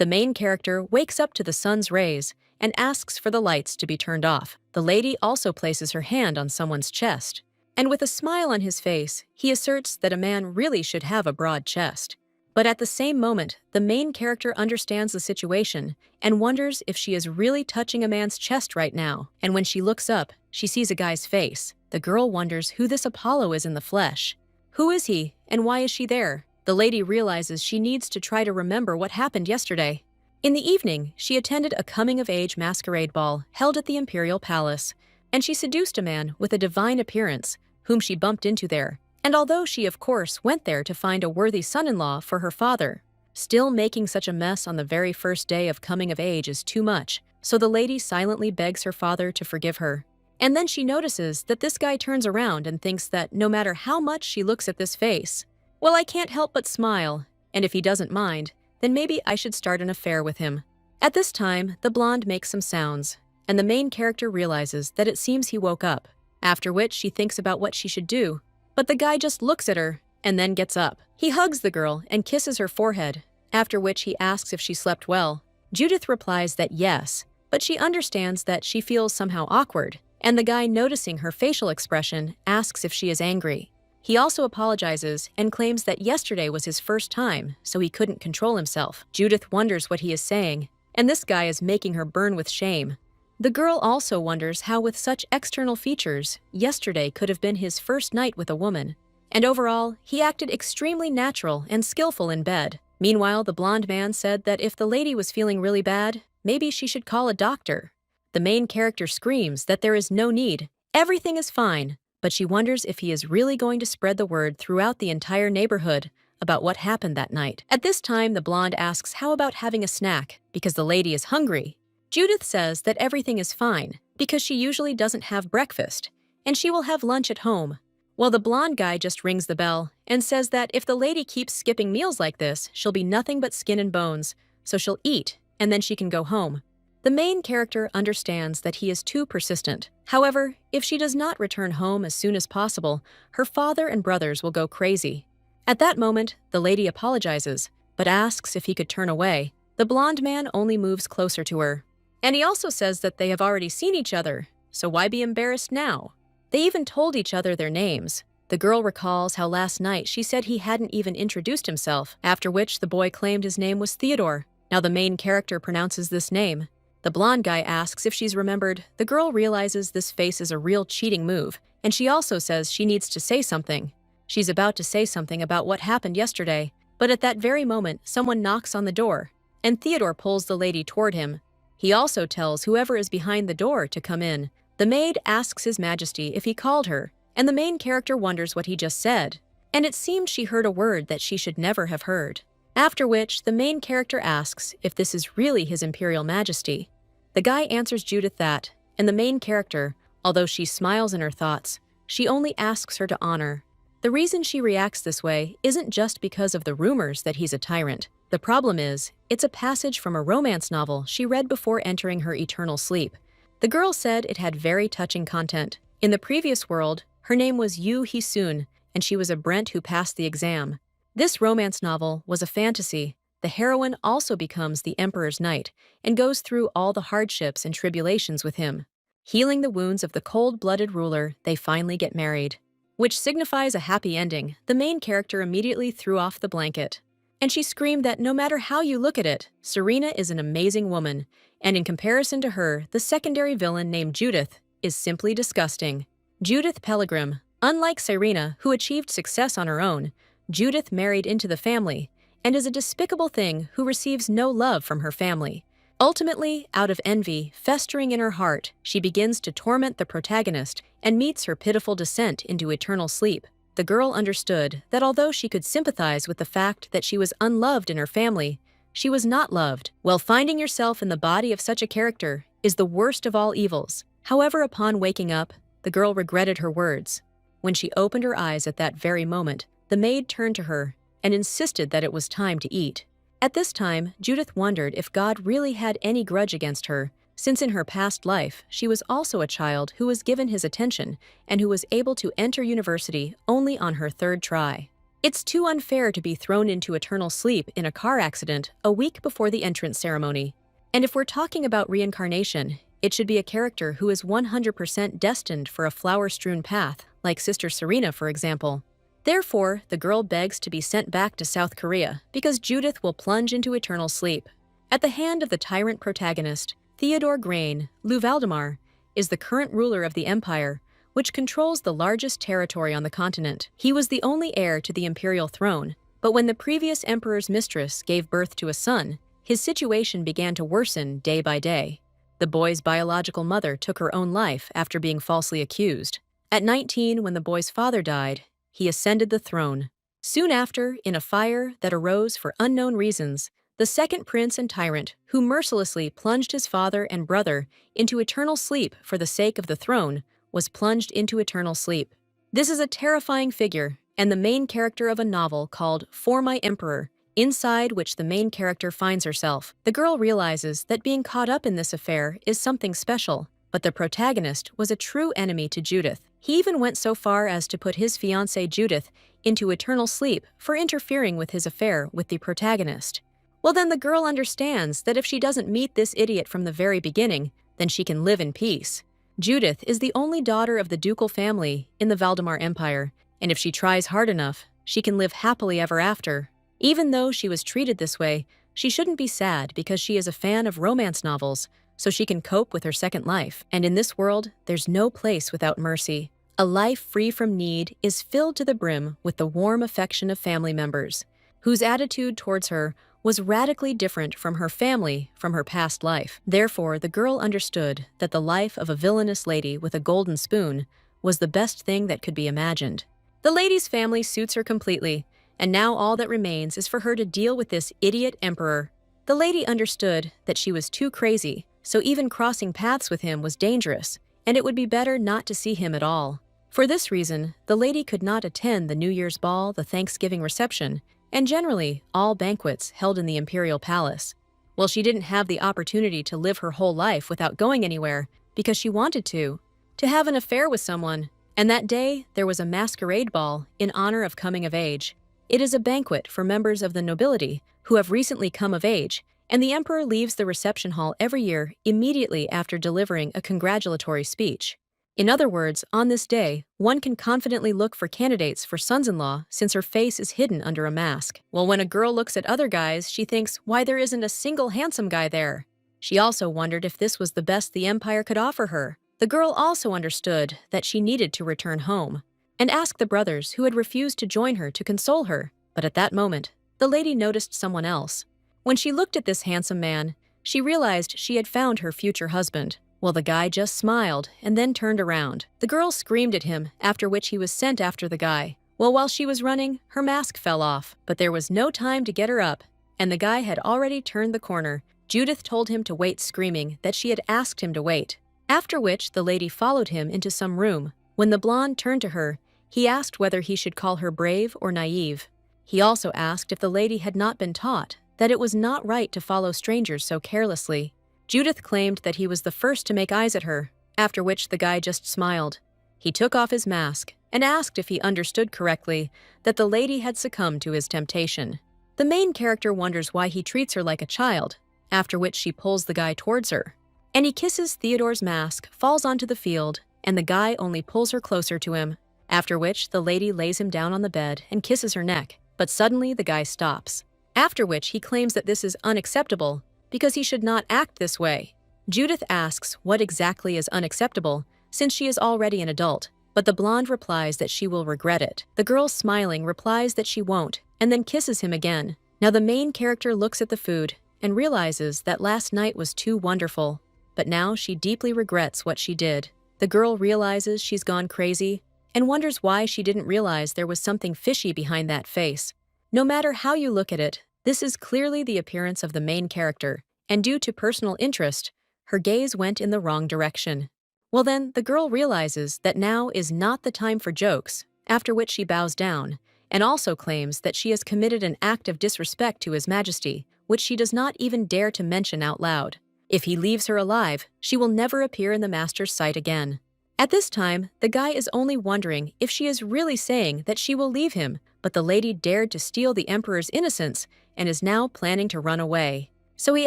The main character wakes up to the sun's rays and asks for the lights to be turned off. The lady also places her hand on someone's chest. And with a smile on his face, he asserts that a man really should have a broad chest. But at the same moment, the main character understands the situation and wonders if she is really touching a man's chest right now. And when she looks up, she sees a guy's face. The girl wonders who this Apollo is in the flesh. Who is he, and why is she there? The lady realizes she needs to try to remember what happened yesterday. In the evening, she attended a coming-of-age masquerade ball held at the Imperial Palace, and she seduced a man with a divine appearance, whom she bumped into there. And although she, of course, went there to find a worthy son-in-law for her father, still making such a mess on the very first day of coming of age is too much, so the lady silently begs her father to forgive her. And then she notices that this guy turns around and thinks that no matter how much she looks at this face, well, I can't help but smile, and if he doesn't mind, then maybe I should start an affair with him. At this time, the blonde makes some sounds, and the main character realizes that it seems he woke up, after which she thinks about what she should do. But the guy just looks at her and then gets up. He hugs the girl and kisses her forehead, after which he asks if she slept well. Judith replies that yes, but she understands that she feels somehow awkward, and the guy, noticing her facial expression, asks if she is angry. He also apologizes and claims that yesterday was his first time, so he couldn't control himself. Judith wonders what he is saying, and this guy is making her burn with shame. The girl also wonders how, with such external features, yesterday could have been his first night with a woman. And overall, he acted extremely natural and skillful in bed. Meanwhile, the blonde man said that if the lady was feeling really bad, maybe she should call a doctor. The main character screams that there is no need, everything is fine, but she wonders if he is really going to spread the word throughout the entire neighborhood about what happened that night. At this time, the blonde asks how about having a snack, because the lady is hungry. Judith says that everything is fine, because she usually doesn't have breakfast, and she will have lunch at home. Well, the blonde guy just rings the bell and says that if the lady keeps skipping meals like this, she'll be nothing but skin and bones, so she'll eat, and then she can go home. The main character understands that he is too persistent. However, if she does not return home as soon as possible, her father and brothers will go crazy. At that moment, the lady apologizes, but asks if he could turn away. The blonde man only moves closer to her. And he also says that they have already seen each other, so why be embarrassed now? They even told each other their names. The girl recalls how last night she said he hadn't even introduced himself, after which the boy claimed his name was Theodore. Now the main character pronounces this name. The blonde guy asks if she's remembered. The girl realizes this face is a real cheating move, and she also says she needs to say something. She's about to say something about what happened yesterday, but at that very moment, someone knocks on the door, and Theodore pulls the lady toward him. He also tells whoever is behind the door to come in. The maid asks His Majesty if he called her, and the main character wonders what he just said, and it seemed she heard a word that she should never have heard. After which, the main character asks if this is really His Imperial Majesty. The guy answers Judith that, and the main character, although she smiles in her thoughts, she only asks her to honor. The reason she reacts this way isn't just because of the rumors that he's a tyrant. The problem is, it's a passage from a romance novel she read before entering her eternal sleep. The girl said it had very touching content. In the previous world, her name was Yu Hee-soon, and she was a Brent who passed the exam. This romance novel was a fantasy. The heroine also becomes the Emperor's knight and goes through all the hardships and tribulations with him. Healing the wounds of the cold-blooded ruler, they finally get married, which signifies a happy ending. The main character immediately threw off the blanket, and she screamed that no matter how you look at it, Serena is an amazing woman, and in comparison to her, the secondary villain named Judith is simply disgusting. Judith Pellegrim, unlike Serena, who achieved success on her own, Judith married into the family, and is a despicable thing who receives no love from her family. Ultimately, out of envy festering in her heart, she begins to torment the protagonist and meets her pitiful descent into eternal sleep. The girl understood that although she could sympathize with the fact that she was unloved in her family, she was not loved. Well, finding yourself in the body of such a character is the worst of all evils. However, upon waking up, the girl regretted her words. When she opened her eyes at that very moment, the maid turned to her and insisted that it was time to eat. At this time, Judith wondered if God really had any grudge against her, since in her past life, she was also a child who was given his attention and who was able to enter university only on her third try. It's too unfair to be thrown into eternal sleep in a car accident a week before the entrance ceremony. And if we're talking about reincarnation, it should be a character who is 100% destined for a flower-strewn path, like Sister Serena, for example. Therefore, the girl begs to be sent back to South Korea because Judith will plunge into eternal sleep. At the hand of the tyrant protagonist, Theodore Grain, Lou Valdemar, is the current ruler of the empire, which controls the largest territory on the continent. He was the only heir to the imperial throne, but when the previous emperor's mistress gave birth to a son, his situation began to worsen day by day. The boy's biological mother took her own life after being falsely accused. At 19, when the boy's father died, he ascended the throne. Soon after, in a fire that arose for unknown reasons, the second prince and tyrant, who mercilessly plunged his father and brother into eternal sleep for the sake of the throne, was plunged into eternal sleep. This is a terrifying figure and the main character of a novel called For My Emperor, inside which the main character finds herself. The girl realizes that being caught up in this affair is something special, but the protagonist was a true enemy to Judith. He even went so far as to put his fiancée Judith into eternal sleep for interfering with his affair with the protagonist. Well, then the girl understands that if she doesn't meet this idiot from the very beginning, then she can live in peace. Judith is the only daughter of the ducal family in the Valdemar Empire, and if she tries hard enough, she can live happily ever after. Even though she was treated this way, she shouldn't be sad because she is a fan of romance novels, so she can cope with her second life. And in this world, there's no place without mercy. A life free from need is filled to the brim with the warm affection of family members, whose attitude towards her was radically different from her family from her past life. Therefore, the girl understood that the life of a villainous lady with a golden spoon was the best thing that could be imagined. The lady's family suits her completely, and now all that remains is for her to deal with this idiot emperor. The lady understood that she was too crazy, so even crossing paths with him was dangerous, and it would be better not to see him at all. For this reason, the lady could not attend the New Year's ball, the Thanksgiving reception, and generally all banquets held in the imperial palace. Well, she didn't have the opportunity to live her whole life without going anywhere because she wanted to have an affair with someone, and that day there was a masquerade ball in honor of coming of age. It is a banquet for members of the nobility who have recently come of age, and the emperor leaves the reception hall every year immediately after delivering a congratulatory speech. In other words, on this day, one can confidently look for candidates for sons-in-law since her face is hidden under a mask. Well, when a girl looks at other guys, she thinks, why there isn't a single handsome guy there? She also wondered if this was the best the empire could offer her. The girl also understood that she needed to return home, and asked the brothers who had refused to join her to console her. But at that moment, the lady noticed someone else. When she looked at this handsome man, she realized she had found her future husband. Well, the guy just smiled and then turned around. The girl screamed at him, after which he was sent after the guy. Well, while she was running, her mask fell off, but there was no time to get her up, and the guy had already turned the corner. Judith told him to wait, screaming that she had asked him to wait. After which, the lady followed him into some room. When the blonde turned to her, he asked whether he should call her brave or naive. He also asked if the lady had not been taught that it was not right to follow strangers so carelessly. Judith claimed that he was the first to make eyes at her, after which the guy just smiled. He took off his mask and asked if he understood correctly that the lady had succumbed to his temptation. The main character wonders why he treats her like a child, after which she pulls the guy towards her. And he kisses Theodore's mask, falls onto the field, and the guy only pulls her closer to him, after which the lady lays him down on the bed and kisses her neck, but suddenly the guy stops. After which he claims that this is unacceptable, because he should not act this way. Judith asks what exactly is unacceptable, since she is already an adult, but the blonde replies that she will regret it. The girl, smiling, replies that she won't, and then kisses him again. Now the main character looks at the food and realizes that last night was too wonderful, but now she deeply regrets what she did. The girl realizes she's gone crazy and wonders why she didn't realize there was something fishy behind that face. No matter how you look at it, this is clearly the appearance of the main character, and due to personal interest, her gaze went in the wrong direction. Well then, the girl realizes that now is not the time for jokes, after which she bows down, and also claims that she has committed an act of disrespect to His Majesty, which she does not even dare to mention out loud. If he leaves her alive, she will never appear in the master's sight again. At this time, the guy is only wondering if she is really saying that she will leave him, but the lady dared to steal the emperor's innocence and is now planning to run away. So he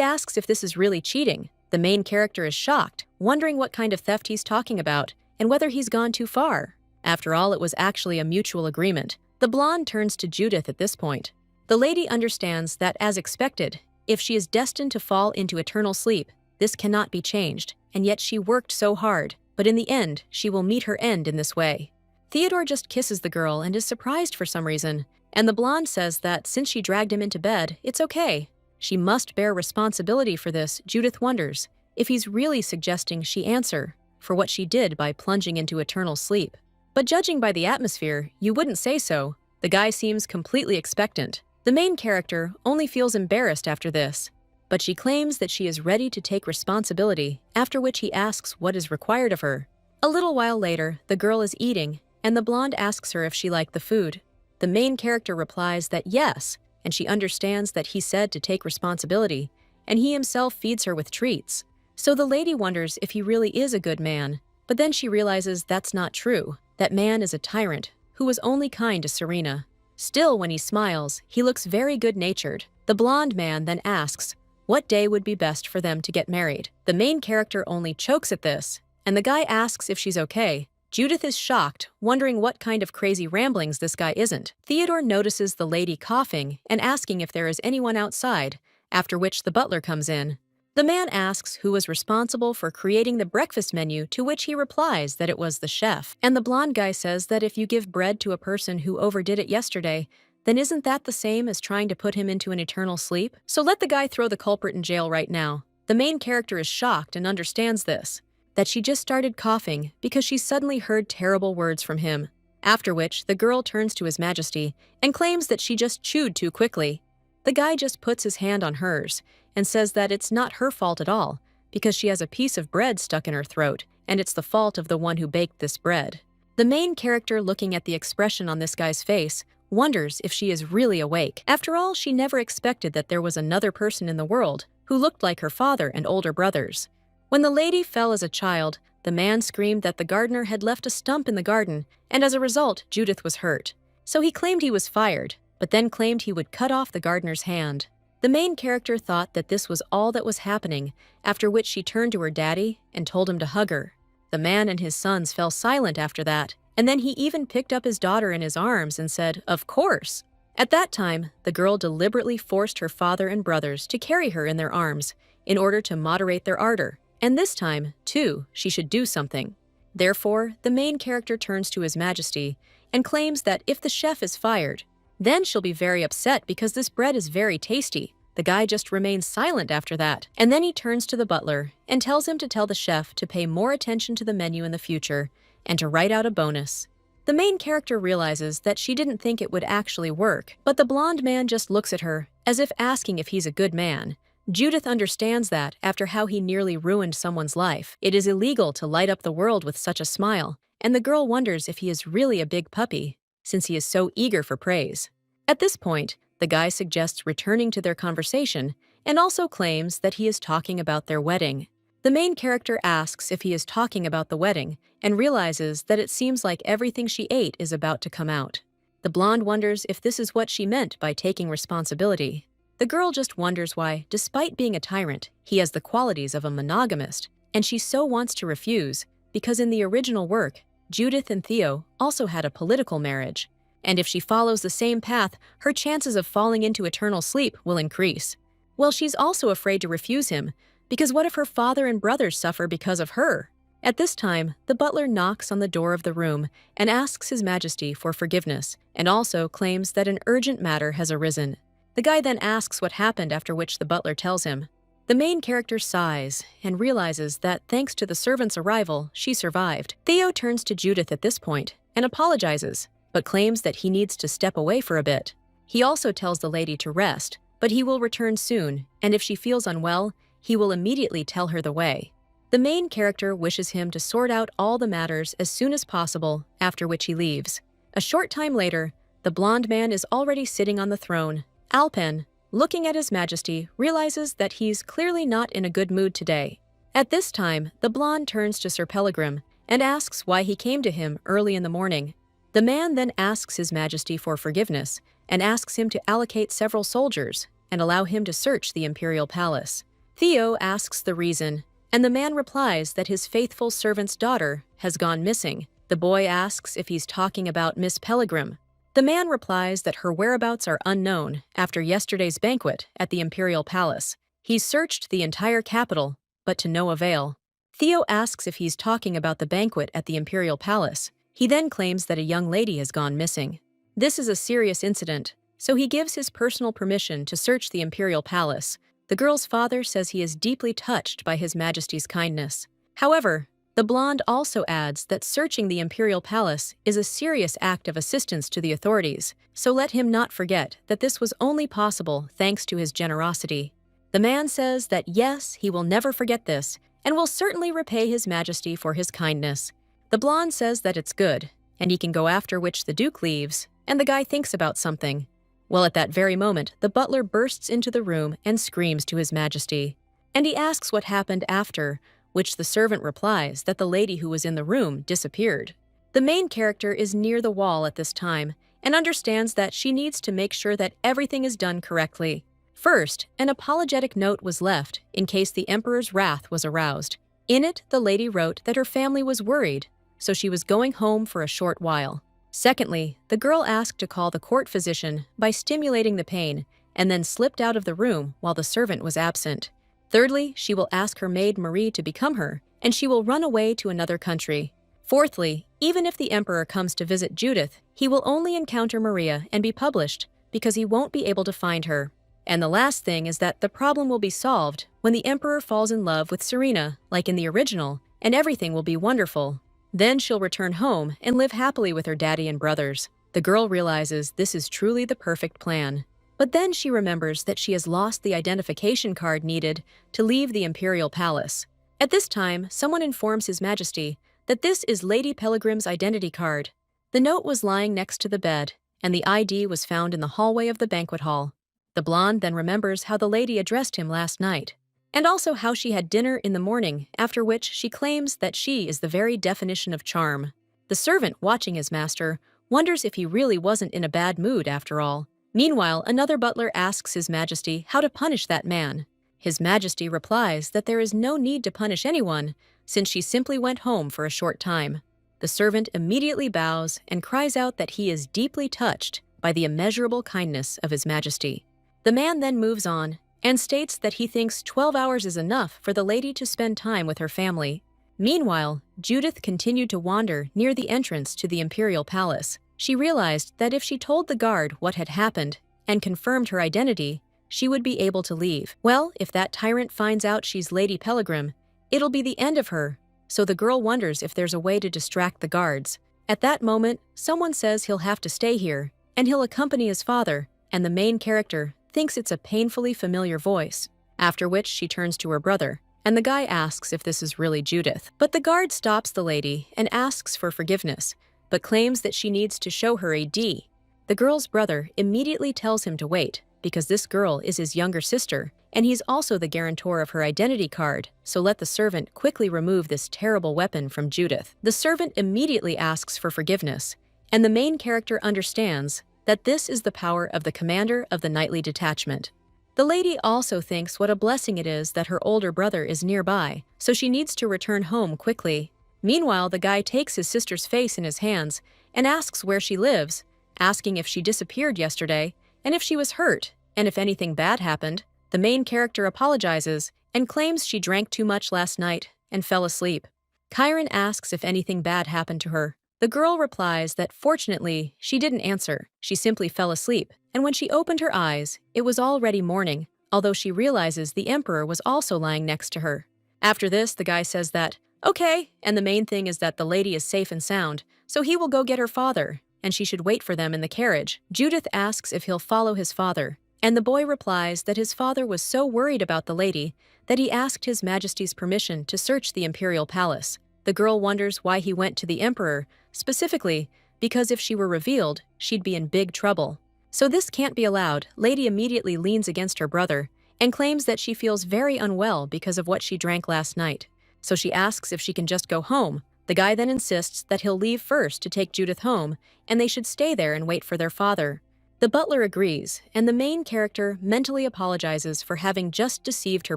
asks if this is really cheating. The main character is shocked, wondering what kind of theft he's talking about and whether he's gone too far. After all, it was actually a mutual agreement. The blonde turns to Judith at this point. The lady understands that, as expected, if she is destined to fall into eternal sleep, this cannot be changed, and yet she worked so hard, but in the end, she will meet her end in this way. Theodore just kisses the girl and is surprised for some reason, and the blonde says that since she dragged him into bed, it's okay. She must bear responsibility for this. Judith wonders if he's really suggesting she answer for what she did by plunging into eternal sleep. But judging by the atmosphere, you wouldn't say so. The guy seems completely expectant. The main character only feels embarrassed after this, but she claims that she is ready to take responsibility, after which he asks what is required of her. A little while later, the girl is eating, and the blonde asks her if she liked the food. The main character replies that yes, and she understands that he said to take responsibility, and he himself feeds her with treats. So the lady wonders if he really is a good man, but then she realizes that's not true. That man is a tyrant who was only kind to Serena. Still, when he smiles, he looks very good-natured. The blonde man then asks what day would be best for them to get married. The main character only chokes at this, and the guy asks if she's okay. Judith is shocked, wondering what kind of crazy ramblings this guy isn't. Theodore notices the lady coughing and asking if there is anyone outside, after which the butler comes in. The man asks who was responsible for creating the breakfast menu, to which he replies that it was the chef. And the blonde guy says that if you give bread to a person who overdid it yesterday, then isn't that the same as trying to put him into an eternal sleep? So let the guy throw the culprit in jail right now. The main character is shocked and understands this, that she just started coughing because she suddenly heard terrible words from him. After which, the girl turns to His Majesty and claims that she just chewed too quickly. The guy just puts his hand on hers and says that it's not her fault at all, because she has a piece of bread stuck in her throat, and it's the fault of the one who baked this bread. The main character, looking at the expression on this guy's face, wonders if she is really awake. After all, she never expected that there was another person in the world who looked like her father and older brothers. When the lady fell as a child, the man screamed that the gardener had left a stump in the garden, and as a result, Judith was hurt. So he claimed he was fired, but then claimed he would cut off the gardener's hand. The main character thought that this was all that was happening, after which she turned to her daddy and told him to hug her. The man and his sons fell silent after that, and then he even picked up his daughter in his arms and said, "Of course." At that time, the girl deliberately forced her father and brothers to carry her in their arms in order to moderate their ardor, and this time, too, she should do something. Therefore, the main character turns to His Majesty and claims that if the chef is fired, then she'll be very upset because this bread is very tasty. The guy just remains silent after that, and then he turns to the butler and tells him to tell the chef to pay more attention to the menu in the future and to write out a bonus. The main character realizes that she didn't think it would actually work, but the blonde man just looks at her as if asking if he's a good man. Judith understands that after how he nearly ruined someone's life, it is illegal to light up the world with such a smile, and the girl wonders if he is really a big puppy, since he is so eager for praise. At this point, the guy suggests returning to their conversation and also claims that he is talking about their wedding. The main character asks if he is talking about the wedding and realizes that it seems like everything she ate is about to come out. The blonde wonders if this is what she meant by taking responsibility. The girl just wonders why, despite being a tyrant, he has the qualities of a monogamist, and she so wants to refuse because in the original work, Judith and Theo also had a political marriage. And if she follows the same path, her chances of falling into eternal sleep will increase. Well, she's also afraid to refuse him, because what if her father and brothers suffer because of her? At this time, the butler knocks on the door of the room and asks His Majesty for forgiveness, and also claims that an urgent matter has arisen. The guy then asks what happened, after which the butler tells him. The main character sighs and realizes that thanks to the servant's arrival, she survived. Theo turns to Judith at this point and apologizes, but claims that he needs to step away for a bit. He also tells the lady to rest, but he will return soon, and if she feels unwell, he will immediately tell her the way. The main character wishes him to sort out all the matters as soon as possible, after which he leaves. A short time later, the blonde man is already sitting on the throne. Alpen, looking at His Majesty, realizes that he's clearly not in a good mood today. At this time, the blonde turns to Sir Peregrine and asks why he came to him early in the morning. The man then asks His Majesty for forgiveness and asks him to allocate several soldiers and allow him to search the imperial palace. Theo asks the reason, and the man replies that his faithful servant's daughter has gone missing. The boy asks if he's talking about Miss Pellegrim. The man replies that her whereabouts are unknown after yesterday's banquet at the imperial palace. He's searched the entire capital, but to no avail. Theo asks if he's talking about the banquet at the imperial palace. He then claims that a young lady has gone missing. This is a serious incident, so he gives his personal permission to search the imperial palace. The girl's father says he is deeply touched by His Majesty's kindness. However, the blonde also adds that searching the imperial palace is a serious act of assistance to the authorities, so let him not forget that this was only possible thanks to his generosity. The man says that yes, he will never forget this, and will certainly repay His Majesty for his kindness. The blonde says that it's good, and he can go, after which the Duke leaves, and the guy thinks about something. Well, at that very moment, the butler bursts into the room and screams to His Majesty. And he asks what happened after, which the servant replies that the lady who was in the room disappeared. The main character is near the wall at this time and understands that she needs to make sure that everything is done correctly. First, an apologetic note was left in case the emperor's wrath was aroused. In it, the lady wrote that her family was worried, so she was going home for a short while. Secondly, the girl asked to call the court physician by stimulating the pain and then slipped out of the room while the servant was absent. Thirdly, she will ask her maid Marie to become her, and she will run away to another country. Fourthly, even if the emperor comes to visit Judith, he will only encounter Maria and be published because he won't be able to find her. And the last thing is that the problem will be solved when the emperor falls in love with Serena, like in the original, and everything will be wonderful. Then she'll return home and live happily with her daddy and brothers. The girl realizes this is truly the perfect plan. But then she remembers that she has lost the identification card needed to leave the imperial palace. At this time, someone informs His Majesty that this is Lady Pellegrim's identity card. The note was lying next to the bed, and the ID was found in the hallway of the banquet hall. The blonde then remembers how the lady addressed him last night, and also how she had dinner in the morning, after which she claims that she is the very definition of charm. The servant, watching his master, wonders if he really wasn't in a bad mood after all. Meanwhile, another butler asks His Majesty how to punish that man. His Majesty replies that there is no need to punish anyone, since she simply went home for a short time. The servant immediately bows and cries out that he is deeply touched by the immeasurable kindness of His Majesty. The man then moves on and states that he thinks 12 hours is enough for the lady to spend time with her family. Meanwhile, Judith continued to wander near the entrance to the imperial palace. She realized that if she told the guard what had happened and confirmed her identity, she would be able to leave. Well, if that tyrant finds out she's Lady Pellegrim, it'll be the end of her, so the girl wonders if there's a way to distract the guards. At that moment, someone says he'll have to stay here, and he'll accompany his father, and the main character thinks it's a painfully familiar voice, after which she turns to her brother, and the guy asks if this is really Judith. But the guard stops the lady and asks for forgiveness, but claims that she needs to show her a D. The girl's brother immediately tells him to wait, because this girl is his younger sister, and he's also the guarantor of her identity card, so let the servant quickly remove this terrible weapon from Judith. The servant immediately asks for forgiveness, and the main character understands that this is the power of the commander of the knightly detachment. The lady also thinks what a blessing it is that her older brother is nearby, so she needs to return home quickly. Meanwhile, the guy takes his sister's face in his hands and asks where she lives, asking if she disappeared yesterday and if she was hurt and if anything bad happened. The main character apologizes and claims she drank too much last night and fell asleep. Chiron asks if anything bad happened to her. The girl replies that fortunately she didn't answer, she simply fell asleep, and when she opened her eyes, it was already morning, although she realizes the emperor was also lying next to her. After this, the guy says that, okay, and the main thing is that the lady is safe and sound, so he will go get her father, and she should wait for them in the carriage. Judith asks if he'll follow his father, and the boy replies that his father was so worried about the lady that he asked His Majesty's permission to search the imperial palace. The girl wonders why he went to the emperor, specifically because if she were revealed, she'd be in big trouble. So this can't be allowed. Lady immediately leans against her brother and claims that she feels very unwell because of what she drank last night. So she asks if she can just go home, The guy then insists that he'll leave first to take Judith home, and they should stay there and wait for their father. The butler agrees, and the main character mentally apologizes for having just deceived her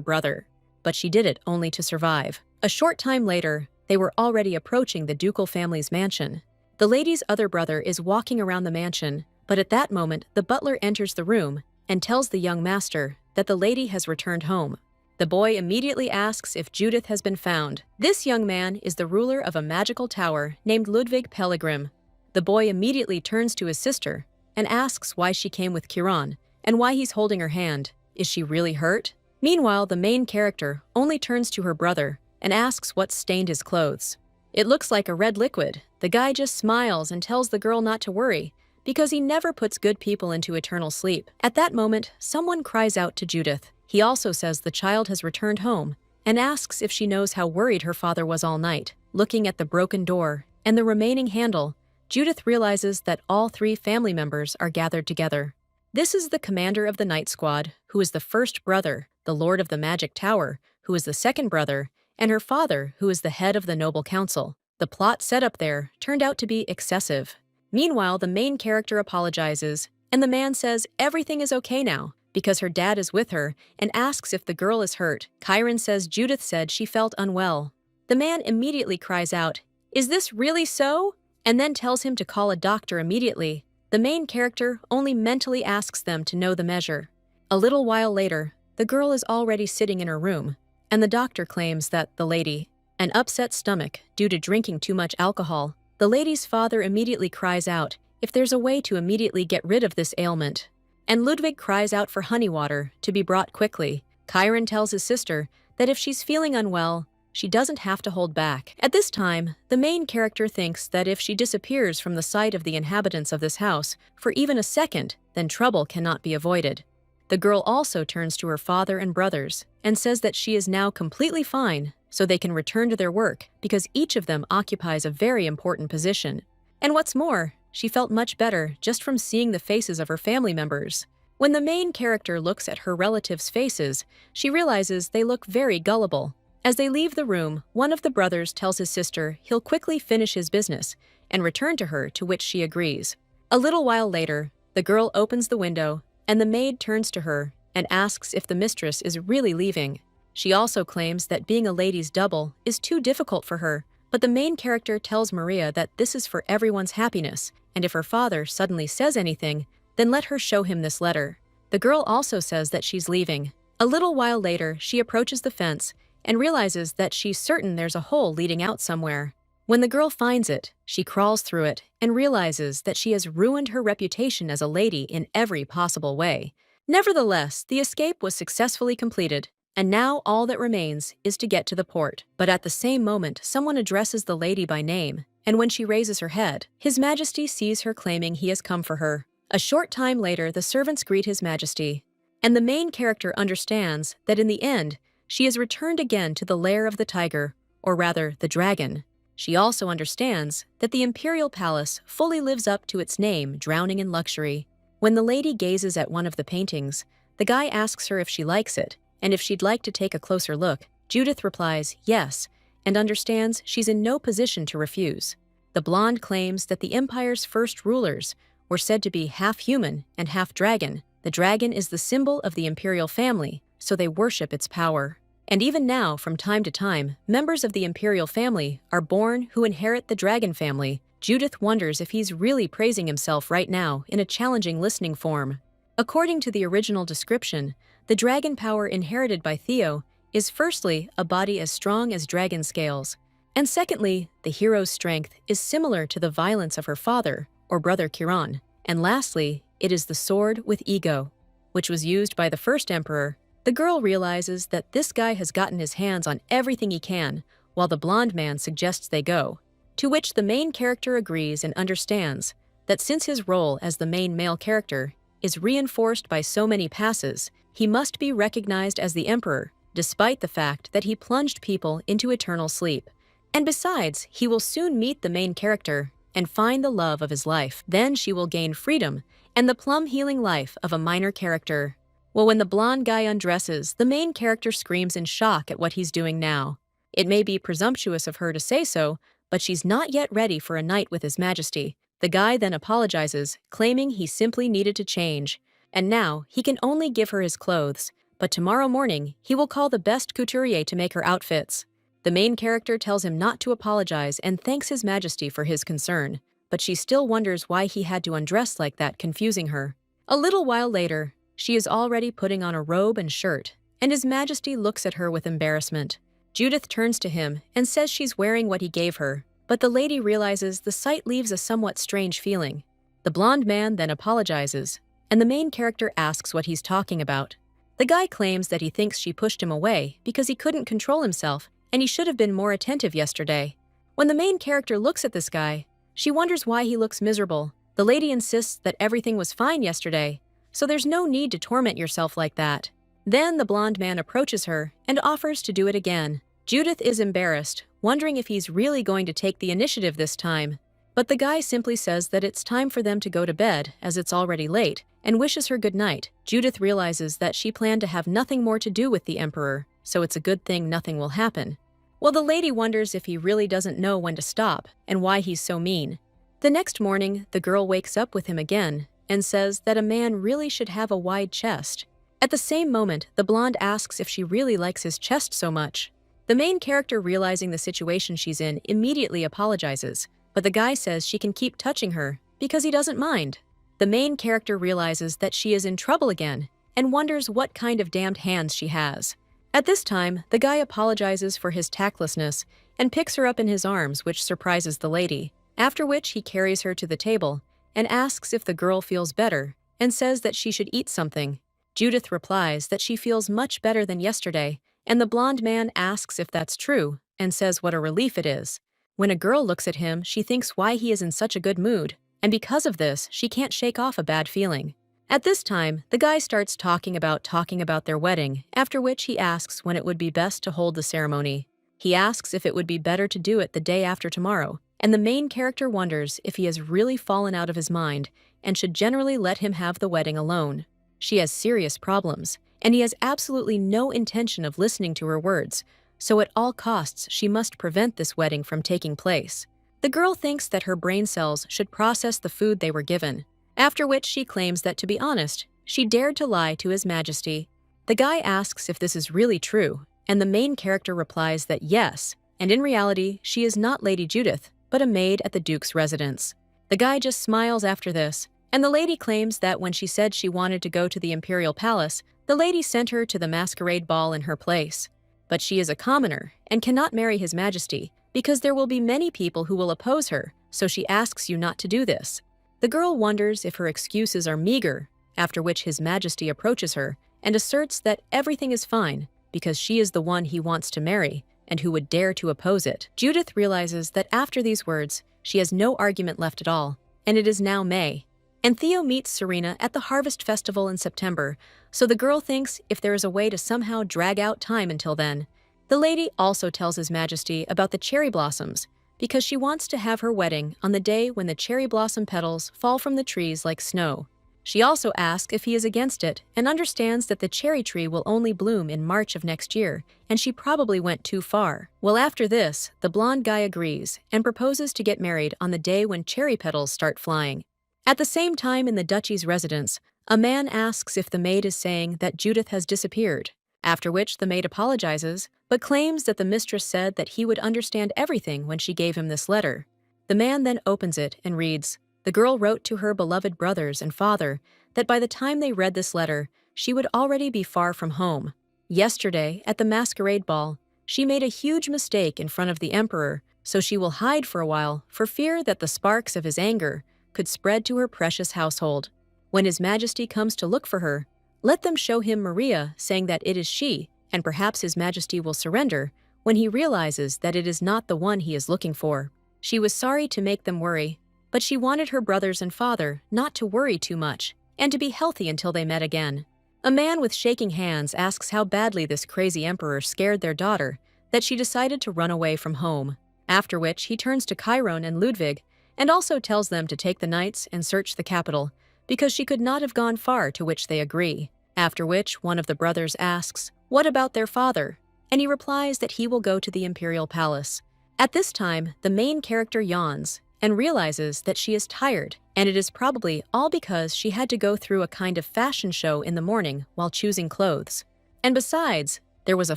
brother. But she did it only to survive. A short time later, they were already approaching the ducal family's mansion. The lady's other brother is walking around the mansion, but at that moment, the butler enters the room and tells the young master that the lady has returned home. The boy immediately asks if Judith has been found. This young man is the ruler of a magical tower named Ludwig Pellegrim. The boy immediately turns to his sister and asks why she came with Kiran and why he's holding her hand. Is she really hurt? Meanwhile, the main character only turns to her brother and asks what stained his clothes. It looks like a red liquid. The guy just smiles and tells the girl not to worry because he never puts good people into eternal sleep. At that moment, someone cries out to Judith. He also says the child has returned home and asks if she knows how worried her father was all night. Looking at the broken door and the remaining handle, Judith realizes that all three family members are gathered together. This is the commander of the night squad, who is the first brother, the lord of the magic tower, who is the second brother, and her father, who is the head of the noble council. The plot set up there turned out to be excessive. Meanwhile, the main character apologizes, and the man says everything is okay now, because her dad is with her and asks if the girl is hurt. Kyron says Judith said she felt unwell. The man immediately cries out, "Is this really so?" and then tells him to call a doctor immediately. The main character only mentally asks them to know the measure. A little while later, the girl is already sitting in her room, and the doctor claims that the lady, an upset stomach due to drinking too much alcohol. The lady's father immediately cries out if there's a way to immediately get rid of this ailment. And Ludwig cries out for honey water to be brought quickly. Kyron tells his sister that if she's feeling unwell, she doesn't have to hold back. At this time, the main character thinks that if she disappears from the sight of the inhabitants of this house for even a second, then trouble cannot be avoided. The girl also turns to her father and brothers and says that she is now completely fine, so they can return to their work because each of them occupies a very important position. And what's more, she felt much better just from seeing the faces of her family members. When the main character looks at her relatives' faces, she realizes they look very gullible. As they leave the room, one of the brothers tells his sister he'll quickly finish his business and return to her, to which she agrees. A little while later, the girl opens the window, and the maid turns to her and asks if the mistress is really leaving. She also claims that being a lady's double is too difficult for her, but the main character tells Maria that this is for everyone's happiness, and if her father suddenly says anything, then let her show him this letter. The girl also says that she's leaving. A little while later, she approaches the fence and realizes that she's certain there's a hole leading out somewhere. When the girl finds it, she crawls through it and realizes that she has ruined her reputation as a lady in every possible way. Nevertheless, the escape was successfully completed, and now all that remains is to get to the port. But at the same moment, someone addresses the lady by name, and when she raises her head, His Majesty sees her claiming he has come for her. A short time later, the servants greet His Majesty, and the main character understands that in the end, she is returned again to the lair of the tiger, or rather, the dragon. She also understands that the imperial palace fully lives up to its name, drowning in luxury. When the lady gazes at one of the paintings, the guy asks her if she likes it, and if she'd like to take a closer look. Judith replies yes, and understands she's in no position to refuse. The blonde claims that the empire's first rulers were said to be half human and half dragon. The dragon is the symbol of the imperial family, so they worship its power. And even now, from time to time, members of the imperial family are born who inherit the dragon family. Judith wonders if he's really praising himself right now in a challenging listening form. According to the original description, the dragon power inherited by Theo is firstly a body as strong as dragon scales, and secondly, the hero's strength is similar to the violence of her father or brother Kiran, and lastly, it is the sword with ego, which was used by the first emperor. The girl realizes that this guy has gotten his hands on everything he can, while the blonde man suggests they go, to which the main character agrees and understands that since his role as the main male character is reinforced by so many passes, he must be recognized as the emperor, despite the fact that he plunged people into eternal sleep. And besides, he will soon meet the main character and find the love of his life. Then she will gain freedom and the plum-healing life of a minor character. Well, when the blonde guy undresses, the main character screams in shock at what he's doing now. It may be presumptuous of her to say so, but she's not yet ready for a night with His Majesty. The guy then apologizes, claiming he simply needed to change, and now he can only give her his clothes, but tomorrow morning he will call the best couturier to make her outfits. The main character tells him not to apologize and thanks His Majesty for his concern, but she still wonders why he had to undress like that, confusing her. A little while later, she is already putting on a robe and shirt, and His Majesty looks at her with embarrassment. Judith turns to him and says she's wearing what he gave her, but the lady realizes the sight leaves a somewhat strange feeling. The blonde man then apologizes, and the main character asks what he's talking about. The guy claims that he thinks she pushed him away because he couldn't control himself and he should have been more attentive yesterday. When the main character looks at this guy, she wonders why he looks miserable. The lady insists that everything was fine yesterday, so there's no need to torment yourself like that. Then the blonde man approaches her and offers to do it again. Judith is embarrassed, wondering if he's really going to take the initiative this time. But the guy simply says that it's time for them to go to bed as it's already late, and wishes her good night. Judith realizes that she planned to have nothing more to do with the emperor, so it's a good thing nothing will happen. Well, the lady wonders if he really doesn't know when to stop and why he's so mean. The next morning, the girl wakes up with him again and says that a man really should have a wide chest. At the same moment, the blonde asks if she really likes his chest so much. The main character, realizing the situation she's in, immediately apologizes, but the guy says she can keep touching her because he doesn't mind. The main character realizes that she is in trouble again and wonders what kind of damned hands she has. At this time, the guy apologizes for his tactlessness and picks her up in his arms, which surprises the lady, after which he carries her to the table and asks if the girl feels better and says that she should eat something. Judith replies that she feels much better than yesterday, and the blonde man asks if that's true and says what a relief it is. When a girl looks at him, she thinks why he is in such a good mood, and because of this, she can't shake off a bad feeling. At this time, the guy starts talking about their wedding, after which he asks when it would be best to hold the ceremony. He asks if it would be better to do it the day after tomorrow, and the main character wonders if he has really fallen out of his mind and should generally let him have the wedding alone. She has serious problems, and he has absolutely no intention of listening to her words, so at all costs she must prevent this wedding from taking place. The girl thinks that her brain cells should process the food they were given, after which she claims that, to be honest, she dared to lie to His Majesty. The guy asks if this is really true, and the main character replies that yes, and in reality she is not Lady Judith, but a maid at the Duke's residence. The guy just smiles after this, and the lady claims that when she said she wanted to go to the imperial palace, the lady sent her to the masquerade ball in her place. But she is a commoner and cannot marry His Majesty because there will be many people who will oppose her, so she asks you not to do this. The girl wonders if her excuses are meager, after which His Majesty approaches her and asserts that everything is fine because she is the one he wants to marry and who would dare to oppose it. Judith realizes that after these words, she has no argument left at all, and it is now May. And Theo meets Serena at the Harvest Festival in September, so the girl thinks if there is a way to somehow drag out time until then. The lady also tells His Majesty about the cherry blossoms, because she wants to have her wedding on the day when the cherry blossom petals fall from the trees like snow. She also asks if he is against it and understands that the cherry tree will only bloom in March of next year, and she probably went too far. Well, after this, the blonde guy agrees and proposes to get married on the day when cherry petals start flying. At the same time in the duchy's residence, a man asks if the maid is saying that Judith has disappeared, after which the maid apologizes, but claims that the mistress said that he would understand everything when she gave him this letter. The man then opens it and reads, "The girl wrote to her beloved brothers and father that by the time they read this letter, she would already be far from home. Yesterday, at the masquerade ball, she made a huge mistake in front of the emperor, so she will hide for a while for fear that the sparks of his anger could spread to her precious household. When His Majesty comes to look for her, let them show him Maria, saying that it is she, and perhaps His Majesty will surrender when he realizes that it is not the one he is looking for." She was sorry to make them worry, but she wanted her brothers and father not to worry too much and to be healthy until they met again. A man with shaking hands asks how badly this crazy emperor scared their daughter that she decided to run away from home, after which he turns to Chiron and Ludwig and also tells them to take the knights and search the capital, because she could not have gone far, to which they agree. After which one of the brothers asks, what about their father? And he replies that he will go to the imperial palace. At this time, the main character yawns and realizes that she is tired, and it is probably all because she had to go through a kind of fashion show in the morning while choosing clothes. And besides, there was a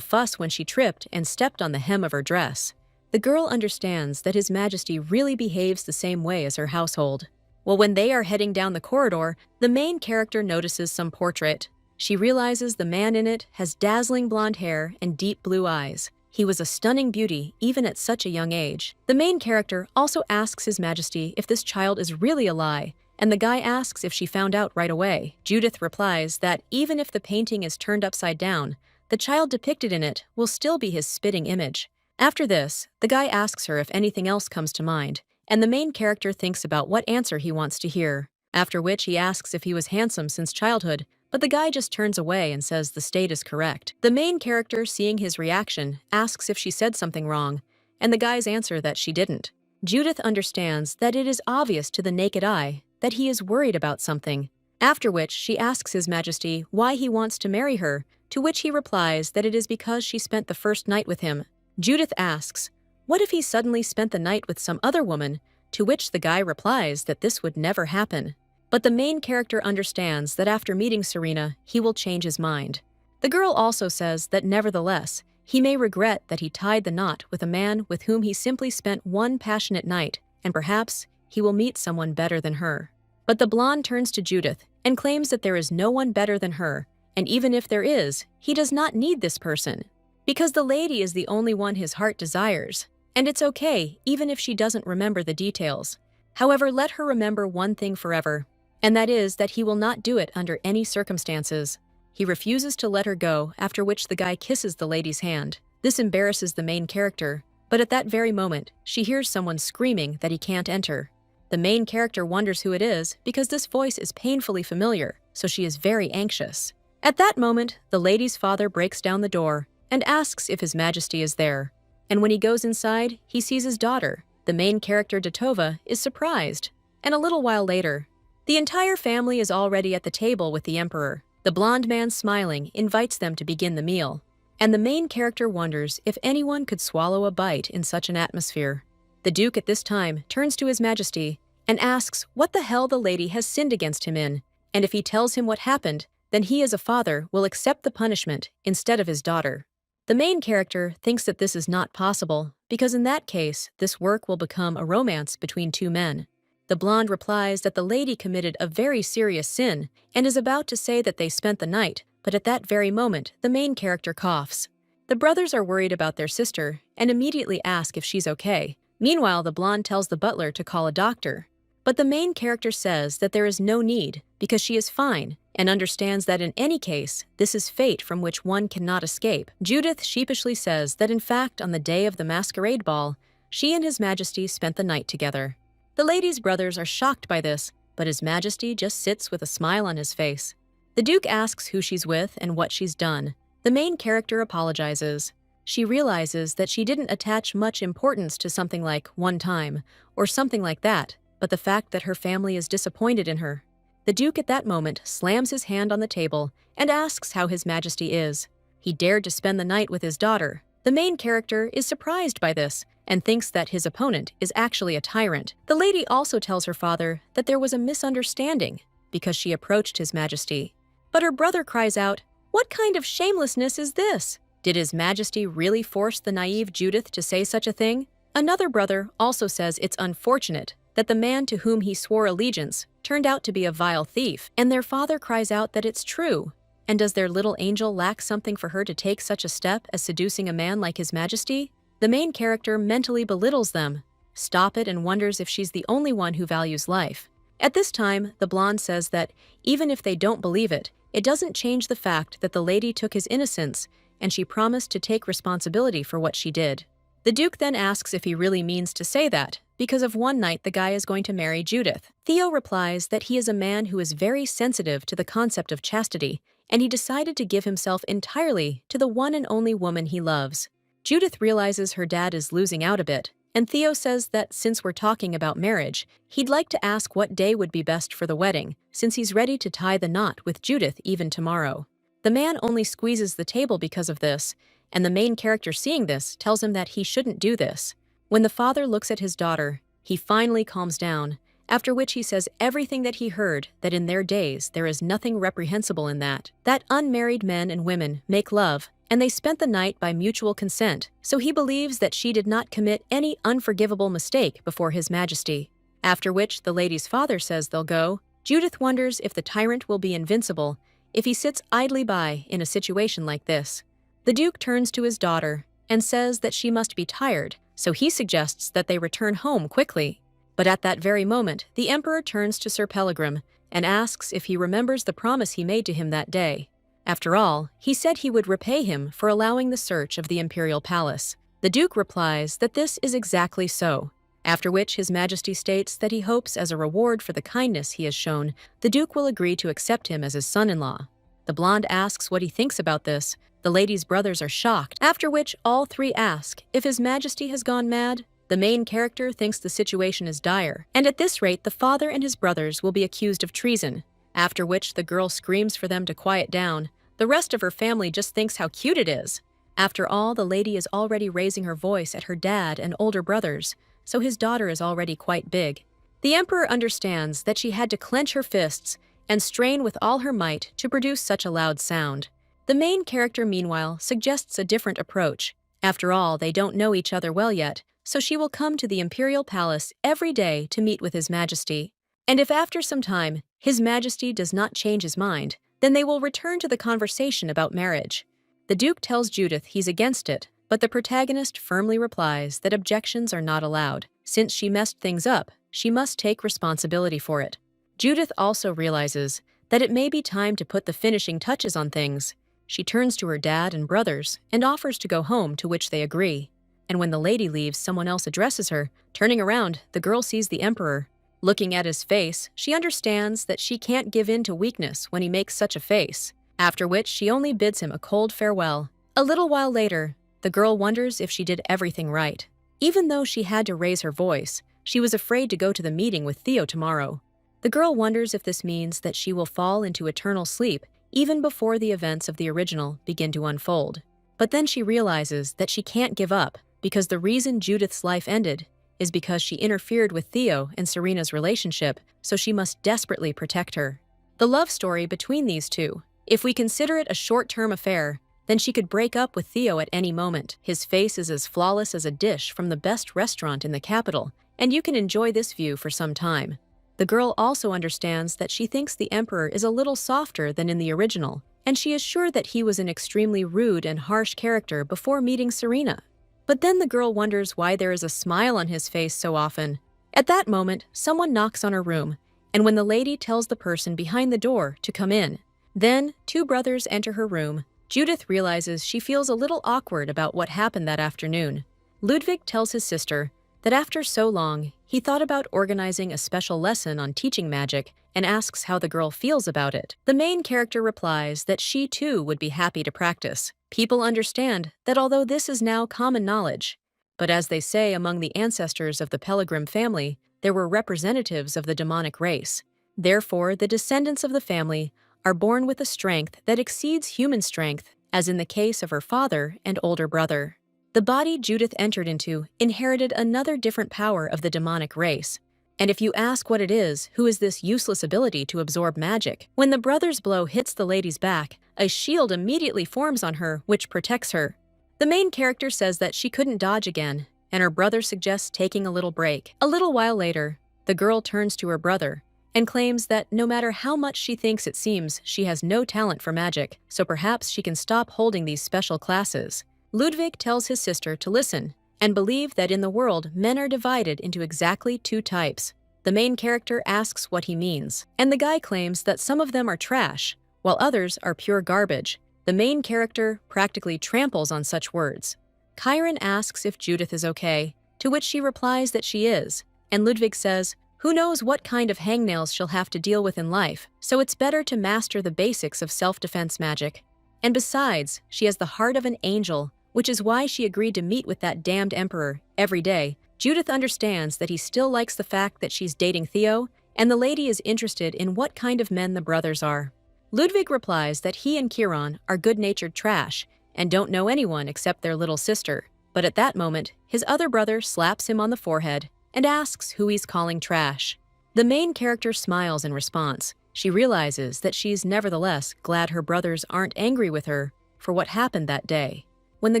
fuss when she tripped and stepped on the hem of her dress. The girl understands that His Majesty really behaves the same way as her household. Well, when they are heading down the corridor, the main character notices some portrait. She realizes the man in it has dazzling blonde hair and deep blue eyes. He was a stunning beauty even at such a young age. The main character also asks His Majesty if this child is really a lie, and the guy asks if she found out right away. Judith replies that even if the painting is turned upside down, the child depicted in it will still be his spitting image. After this, the guy asks her if anything else comes to mind, and the main character thinks about what answer he wants to hear, after which he asks if he was handsome since childhood, but the guy just turns away and says the state is correct. The main character, seeing his reaction, asks if she said something wrong, and the guy's answer that she didn't. Judith understands that it is obvious to the naked eye that he is worried about something, after which she asks His Majesty why he wants to marry her, to which he replies that it is because she spent the first night with him. Judith asks, what if he suddenly spent the night with some other woman, to which the guy replies that this would never happen. But the main character understands that after meeting Serena, he will change his mind. The girl also says that nevertheless, he may regret that he tied the knot with a man with whom he simply spent one passionate night, and perhaps he will meet someone better than her. But the blonde turns to Judith and claims that there is no one better than her, and even if there is, he does not need this person, because the lady is the only one his heart desires, and it's okay even if she doesn't remember the details. However, let her remember one thing forever, and that is that he will not do it under any circumstances. He refuses to let her go, after which the guy kisses the lady's hand. This embarrasses the main character, but at that very moment, she hears someone screaming that he can't enter. The main character wonders who it is because this voice is painfully familiar, so she is very anxious. At that moment, the lady's father breaks down the door and asks if His Majesty is there. And when he goes inside, he sees his daughter. The main character, Datova, is surprised, and a little while later, the entire family is already at the table with the emperor. The blonde man, smiling, invites them to begin the meal, and the main character wonders if anyone could swallow a bite in such an atmosphere. The Duke at this time turns to His Majesty and asks what the hell the lady has sinned against him in, and if he tells him what happened, then he as a father will accept the punishment instead of his daughter. The main character thinks that this is not possible, because in that case, this work will become a romance between two men. The blonde replies that the lady committed a very serious sin and is about to say that they spent the night, but at that very moment, the main character coughs. The brothers are worried about their sister and immediately ask if she's okay. Meanwhile, the blonde tells the butler to call a doctor. But the main character says that there is no need because she is fine and understands that in any case, this is fate from which one cannot escape. Judith sheepishly says that in fact, on the day of the masquerade ball, she and His Majesty spent the night together. The lady's brothers are shocked by this, but His Majesty just sits with a smile on his face. The Duke asks who she's with and what she's done. The main character apologizes. She realizes that she didn't attach much importance to something like one time or something like that, but the fact that her family is disappointed in her. The Duke at that moment slams his hand on the table and asks how His Majesty is. He dared to spend the night with his daughter. The main character is surprised by this and thinks that his opponent is actually a tyrant. The lady also tells her father that there was a misunderstanding because she approached His Majesty. But her brother cries out, "What kind of shamelessness is this? Did His Majesty really force the naive Judith to say such a thing?" Another brother also says it's unfortunate that the man to whom he swore allegiance turned out to be a vile thief, and their father cries out that it's true. And does their little angel lack something for her to take such a step as seducing a man like His Majesty? The main character mentally belittles them, stops it, and wonders if she's the only one who values life. At this time, the blonde says that even if they don't believe it, it doesn't change the fact that the lady took his innocence and she promised to take responsibility for what she did. The Duke then asks if he really means to say that, because of one night the guy is going to marry Judith. Theo replies that he is a man who is very sensitive to the concept of chastity, and he decided to give himself entirely to the one and only woman he loves. Judith realizes her dad is losing out a bit, and Theo says that since we're talking about marriage, he'd like to ask what day would be best for the wedding, since he's ready to tie the knot with Judith even tomorrow. The man only squeezes the table because of this, and the main character, seeing this, tells him that he shouldn't do this. When the father looks at his daughter, he finally calms down, after which he says everything that he heard, that in their days there is nothing reprehensible in that unmarried men and women make love, and they spent the night by mutual consent, so he believes that she did not commit any unforgivable mistake before His Majesty. After which the lady's father says they'll go. Judith wonders if the tyrant will be invincible if he sits idly by in a situation like this. The Duke turns to his daughter and says that she must be tired, so he suggests that they return home quickly. But at that very moment, the Emperor turns to Sir Peregrine and asks if he remembers the promise he made to him that day. After all, he said he would repay him for allowing the search of the imperial palace. The Duke replies that this is exactly so, after which His Majesty states that he hopes as a reward for the kindness he has shown, the Duke will agree to accept him as his son-in-law. The blonde asks what he thinks about this. The lady's brothers are shocked, after which all three ask if His Majesty has gone mad. The main character thinks the situation is dire, and at this rate the father and his brothers will be accused of treason, after which the girl screams for them to quiet down. The rest of her family just thinks how cute it is. After all, the lady is already raising her voice at her dad and older brothers, so his daughter is already quite big. The Emperor understands that she had to clench her fists and strain with all her might to produce such a loud sound. The main character, meanwhile, suggests a different approach. After all, they don't know each other well yet, so she will come to the imperial palace every day to meet with His Majesty. And if after some time His Majesty does not change his mind, then they will return to the conversation about marriage. The Duke tells Judith he's against it, but the protagonist firmly replies that objections are not allowed. Since she messed things up, she must take responsibility for it. Judith also realizes that it may be time to put the finishing touches on things. She turns to her dad and brothers and offers to go home, to which they agree. And when the lady leaves, someone else addresses her. Turning around, the girl sees the Emperor. Looking at his face, she understands that she can't give in to weakness when he makes such a face, after which she only bids him a cold farewell. A little while later, the girl wonders if she did everything right. Even though she had to raise her voice, she was afraid to go to the meeting with Theo tomorrow. The girl wonders if this means that she will fall into eternal sleep even before the events of the original begin to unfold. But then she realizes that she can't give up, because the reason Judith's life ended is because she interfered with Theo and Serena's relationship, so she must desperately protect her. The love story between these two, if we consider it a short-term affair, then she could break up with Theo at any moment. His face is as flawless as a dish from the best restaurant in the capital, and you can enjoy this view for some time. The girl also understands that she thinks the Emperor is a little softer than in the original, and she is sure that he was an extremely rude and harsh character before meeting Serena. But then the girl wonders why there is a smile on his face so often. At that moment, someone knocks on her room, and when the lady tells the person behind the door to come in, then two brothers enter her room. Judith realizes she feels a little awkward about what happened that afternoon. Ludwig tells his sister that after so long, he thought about organizing a special lesson on teaching magic and asks how the girl feels about it. The main character replies that she too would be happy to practice. People understand that although this is now common knowledge, but as they say among the ancestors of the Pellegrim family, there were representatives of the demonic race. Therefore, the descendants of the family are born with a strength that exceeds human strength, as in the case of her father and older brother. The body Judith entered into inherited another different power of the demonic race. And if you ask what it is, who is this useless ability to absorb magic? When the brother's blow hits the lady's back, a shield immediately forms on her, which protects her. The main character says that she couldn't dodge again, and her brother suggests taking a little break. A little while later, the girl turns to her brother and claims that no matter how much she thinks it seems, she has no talent for magic, so perhaps she can stop holding these special classes. Ludwig tells his sister to listen and believe that in the world men are divided into exactly two types. The main character asks what he means, and the guy claims that some of them are trash, while others are pure garbage. The main character practically tramples on such words. Chiron asks if Judith is okay, to which she replies that she is, and Ludwig says, who knows what kind of hangnails she'll have to deal with in life, so it's better to master the basics of self-defense magic. And besides, she has the heart of an angel, which is why she agreed to meet with that damned Emperor every day. Judith understands that he still likes the fact that she's dating Theo, and the lady is interested in what kind of men the brothers are. Ludwig replies that he and Chiron are good-natured trash and don't know anyone except their little sister. But at that moment, his other brother slaps him on the forehead and asks who he's calling trash. The main character smiles in response. She realizes that she's nevertheless glad her brothers aren't angry with her for what happened that day. When the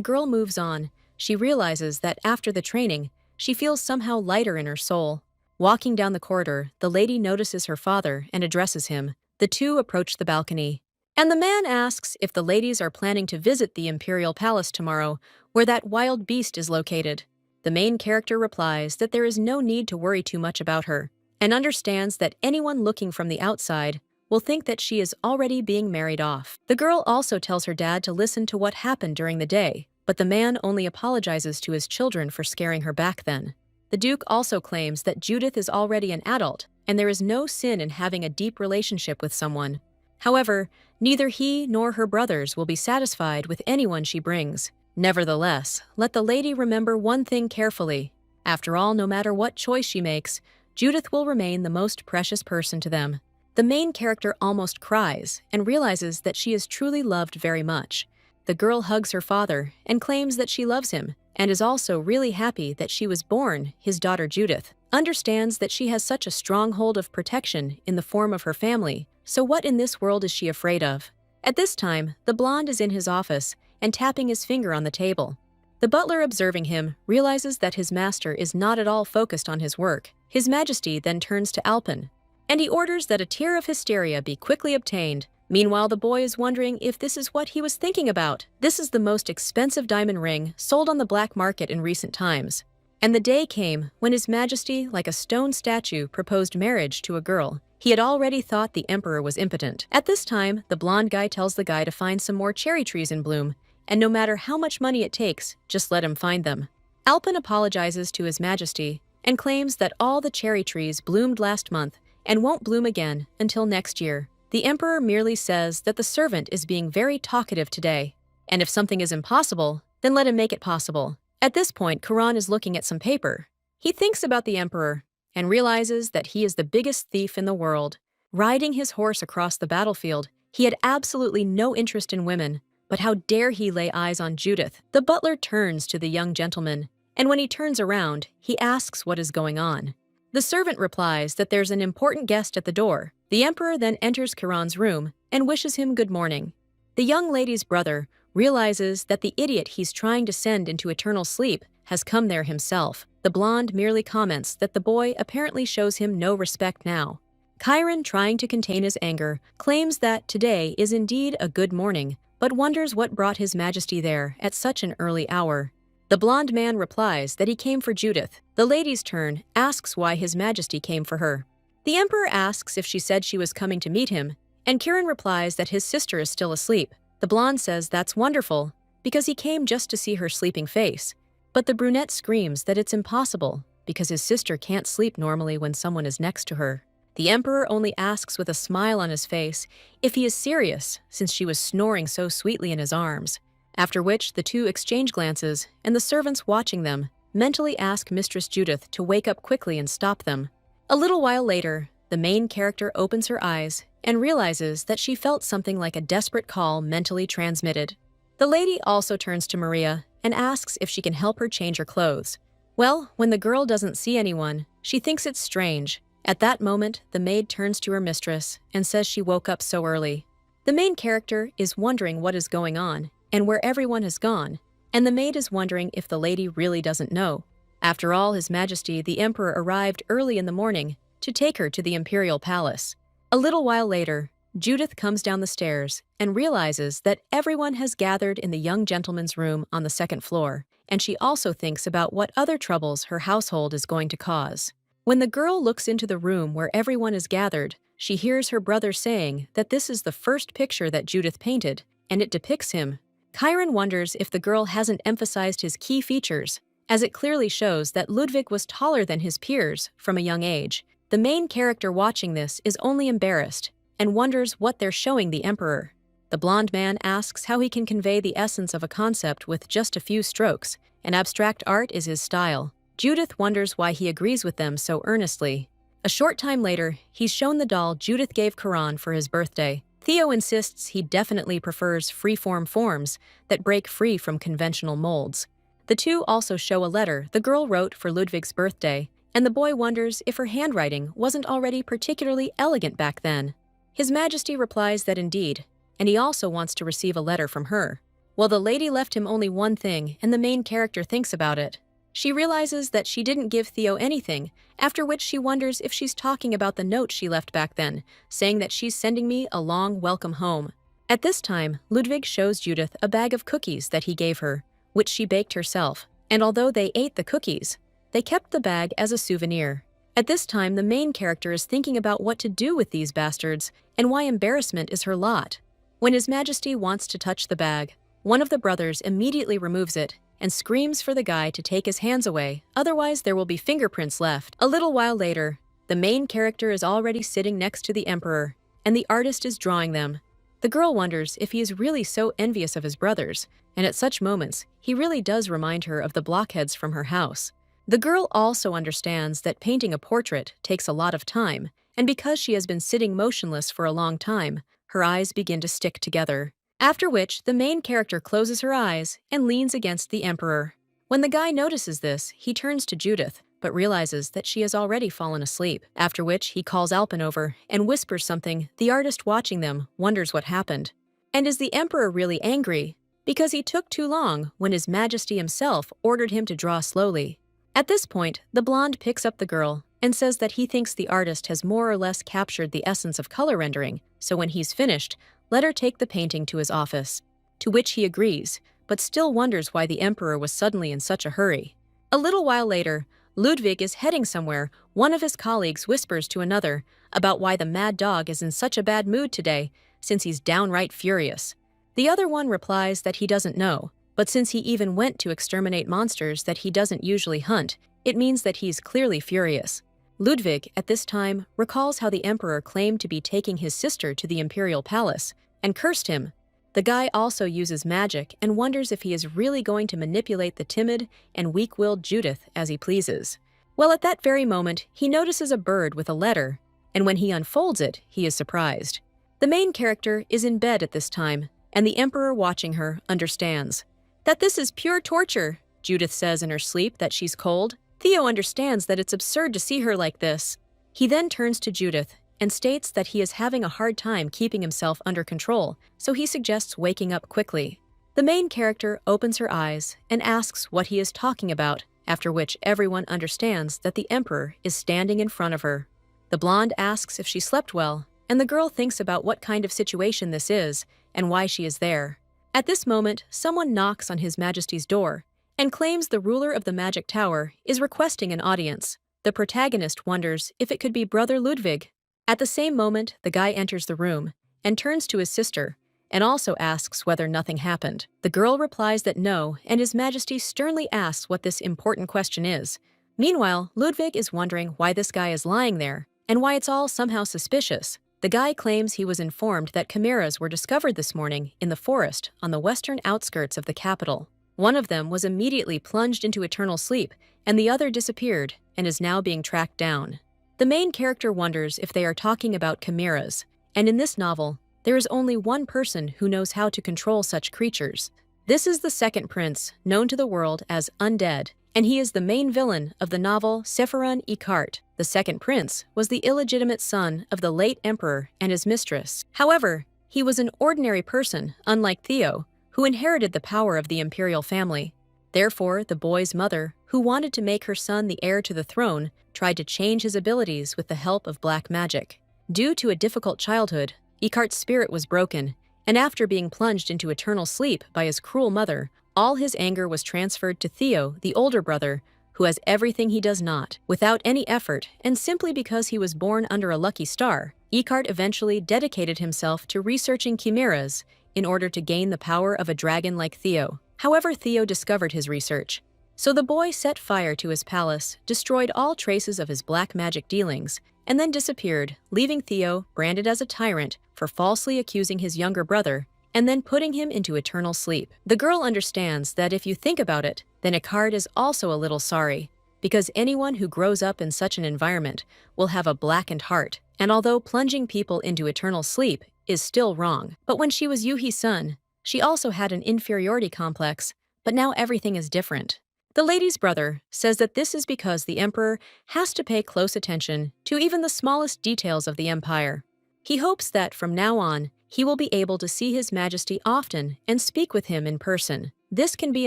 girl moves on, she realizes that after the training, she feels somehow lighter in her soul. Walking down the corridor, the lady notices her father and addresses him. The two approach the balcony, and the man asks if the ladies are planning to visit the Imperial Palace tomorrow, where that wild beast is located. The main character replies that there is no need to worry too much about her, and understands that anyone looking from the outside will think that she is already being married off. The girl also tells her dad to listen to what happened during the day, but the man only apologizes to his children for scaring her back then. The Duke also claims that Judith is already an adult, and there is no sin in having a deep relationship with someone. However, neither he nor her brothers will be satisfied with anyone she brings. Nevertheless, let the lady remember one thing carefully. After all, no matter what choice she makes, Judith will remain the most precious person to them. The main character almost cries and realizes that she is truly loved very much. The girl hugs her father and claims that she loves him, and is also really happy that she was born, his daughter Judith. Understands that she has such a strong hold of protection in the form of her family, so what in this world is she afraid of? At this time, the blonde is in his office and tapping his finger on the table. The butler, observing him, realizes that his master is not at all focused on his work. His Majesty then turns to Alpin, and he orders that a tear of hysteria be quickly obtained. Meanwhile, the boy is wondering if this is what he was thinking about. This is the most expensive diamond ring sold on the black market in recent times. And the day came when His Majesty, like a stone statue, proposed marriage to a girl. He had already thought the emperor was impotent. At this time, the blonde guy tells the guy to find some more cherry trees in bloom, and no matter how much money it takes, just let him find them. Alpin apologizes to His Majesty and claims that all the cherry trees bloomed last month and won't bloom again until next year. The emperor merely says that the servant is being very talkative today, and if something is impossible, then let him make it possible. At this point, Kazan is looking at some paper. He thinks about the emperor and realizes that he is the biggest thief in the world. Riding his horse across the battlefield, he had absolutely no interest in women, but how dare he lay eyes on Judith? The butler turns to the young gentleman, and when he turns around, he asks what is going on. The servant replies that there's an important guest at the door. The emperor then enters Kazan's room and wishes him good morning. The young lady's brother realizes that the idiot he's trying to send into eternal sleep has come there himself. The blonde merely comments that the boy apparently shows him no respect now. Chiron, trying to contain his anger, claims that today is indeed a good morning, but wonders what brought His Majesty there at such an early hour. The blonde man replies that he came for Judith. The lady's turn asks why His Majesty came for her. The emperor asks if she said she was coming to meet him, and Chiron replies that his sister is still asleep. The blonde says that's wonderful, because he came just to see her sleeping face. But the brunette screams that it's impossible, because his sister can't sleep normally when someone is next to her. The emperor only asks with a smile on his face if he is serious, since she was snoring so sweetly in his arms. After which, the two exchange glances, and the servants watching them mentally ask Mistress Judith to wake up quickly and stop them. A little while later, the main character opens her eyes and realizes that she felt something like a desperate call mentally transmitted. The lady also turns to Maria and asks if she can help her change her clothes. Well, when the girl doesn't see anyone, she thinks it's strange. At that moment, the maid turns to her mistress and says she woke up so early. The main character is wondering what is going on and where everyone has gone, and the maid is wondering if the lady really doesn't know. After all, His Majesty the Emperor arrived early in the morning to take her to the Imperial Palace. A little while later, Judith comes down the stairs and realizes that everyone has gathered in the young gentleman's room on the second floor, and she also thinks about what other troubles her household is going to cause. When the girl looks into the room where everyone is gathered, she hears her brother saying that this is the first picture that Judith painted, and it depicts him. Chiron wonders if the girl hasn't emphasized his key features, as it clearly shows that Ludwig was taller than his peers from a young age. The main character watching this is only embarrassed and wonders what they're showing the emperor. The blonde man asks how he can convey the essence of a concept with just a few strokes, and abstract art is his style. Judith wonders why he agrees with them so earnestly. A short time later, he's shown the doll Judith gave Kazan for his birthday. Theo insists he definitely prefers free-form forms that break free from conventional molds. The two also show a letter the girl wrote for Ludwig's birthday, and the boy wonders if her handwriting wasn't already particularly elegant back then. His Majesty replies that indeed, and he also wants to receive a letter from her. Well, the lady left him only one thing, and the main character thinks about it. She realizes that she didn't give Theo anything, after which she wonders if she's talking about the note she left back then, saying that she's sending me a long welcome home. At this time, Ludwig shows Judith a bag of cookies that he gave her, which she baked herself, and although they ate the cookies, they kept the bag as a souvenir. At this time, the main character is thinking about what to do with these bastards and why embarrassment is her lot. When His Majesty wants to touch the bag, one of the brothers immediately removes it and screams for the guy to take his hands away, otherwise there will be fingerprints left. A little while later, the main character is already sitting next to the emperor, and the artist is drawing them. The girl wonders if he is really so envious of his brothers, and at such moments, he really does remind her of the blockheads from her house. The girl also understands that painting a portrait takes a lot of time, and because she has been sitting motionless for a long time, her eyes begin to stick together. After which, the main character closes her eyes and leans against the emperor. When the guy notices this, he turns to Judith, but realizes that she has already fallen asleep, after which he calls Alpin over and whispers something. The artist watching them wonders what happened. And is the emperor really angry? Because he took too long when His Majesty himself ordered him to draw slowly. At this point, the blonde picks up the girl and says that he thinks the artist has more or less captured the essence of color rendering, so when he's finished, let her take the painting to his office. To which he agrees, but still wonders why the emperor was suddenly in such a hurry. A little while later, Ludwig is heading somewhere. One of his colleagues whispers to another about why the mad dog is in such a bad mood today, since he's downright furious. The other one replies that he doesn't know, but since he even went to exterminate monsters that he doesn't usually hunt, it means that he's clearly furious. Ludwig, at this time, recalls how the emperor claimed to be taking his sister to the imperial palace, and cursed him. The guy also uses magic and wonders if he is really going to manipulate the timid and weak-willed Judith as he pleases. Well, at that very moment, he notices a bird with a letter, and when he unfolds it, he is surprised. The main character is in bed at this time, and the emperor watching her understands that this is pure torture. Judith says in her sleep that she's cold. Theo understands that it's absurd to see her like this. He then turns to Judith and states that he is having a hard time keeping himself under control, so he suggests waking up quickly. The main character opens her eyes and asks what he is talking about, after which everyone understands that the emperor is standing in front of her. The blonde asks if she slept well, and the girl thinks about what kind of situation this is and why she is there. At this moment, someone knocks on His Majesty's door and claims the ruler of the Magic Tower is requesting an audience. The protagonist wonders if it could be Brother Ludwig. At the same moment, the guy enters the room and turns to his sister and also asks whether nothing happened. The girl replies that no, and His Majesty sternly asks what this important question is. Meanwhile, Ludwig is wondering why this guy is lying there and why it's all somehow suspicious. The guy claims he was informed that chimeras were discovered this morning in the forest on the western outskirts of the capital. One of them was immediately plunged into eternal sleep, and the other disappeared and is now being tracked down. The main character wonders if they are talking about chimeras, and in this novel, there is only one person who knows how to control such creatures. This is the second prince, known to the world as Undead, and he is the main villain of the novel Sephiron Icart. The second prince was the illegitimate son of the late emperor and his mistress. However, he was an ordinary person, unlike Theo, who inherited the power of the imperial family. Therefore, the boy's mother, who wanted to make her son the heir to the throne, tried to change his abilities with the help of black magic. Due to a difficult childhood, Icart's spirit was broken, and after being plunged into eternal sleep by his cruel mother, all his anger was transferred to Theo, the older brother, who has everything he does not. Without any effort, and simply because he was born under a lucky star, Icart eventually dedicated himself to researching chimeras in order to gain the power of a dragon like Theo. However, Theo discovered his research. So the boy set fire to his palace, destroyed all traces of his black magic dealings, and then disappeared, leaving Theo branded as a tyrant for falsely accusing his younger brother and then putting him into eternal sleep. The girl understands that if you think about it, then Icart is also a little sorry, because anyone who grows up in such an environment will have a blackened heart, and although plunging people into eternal sleep is still wrong. But when she was Yuhi's son, she also had an inferiority complex, but now everything is different. The lady's brother says that this is because the emperor has to pay close attention to even the smallest details of the empire. He hopes that from now on, he will be able to see His Majesty often and speak with him in person. This can be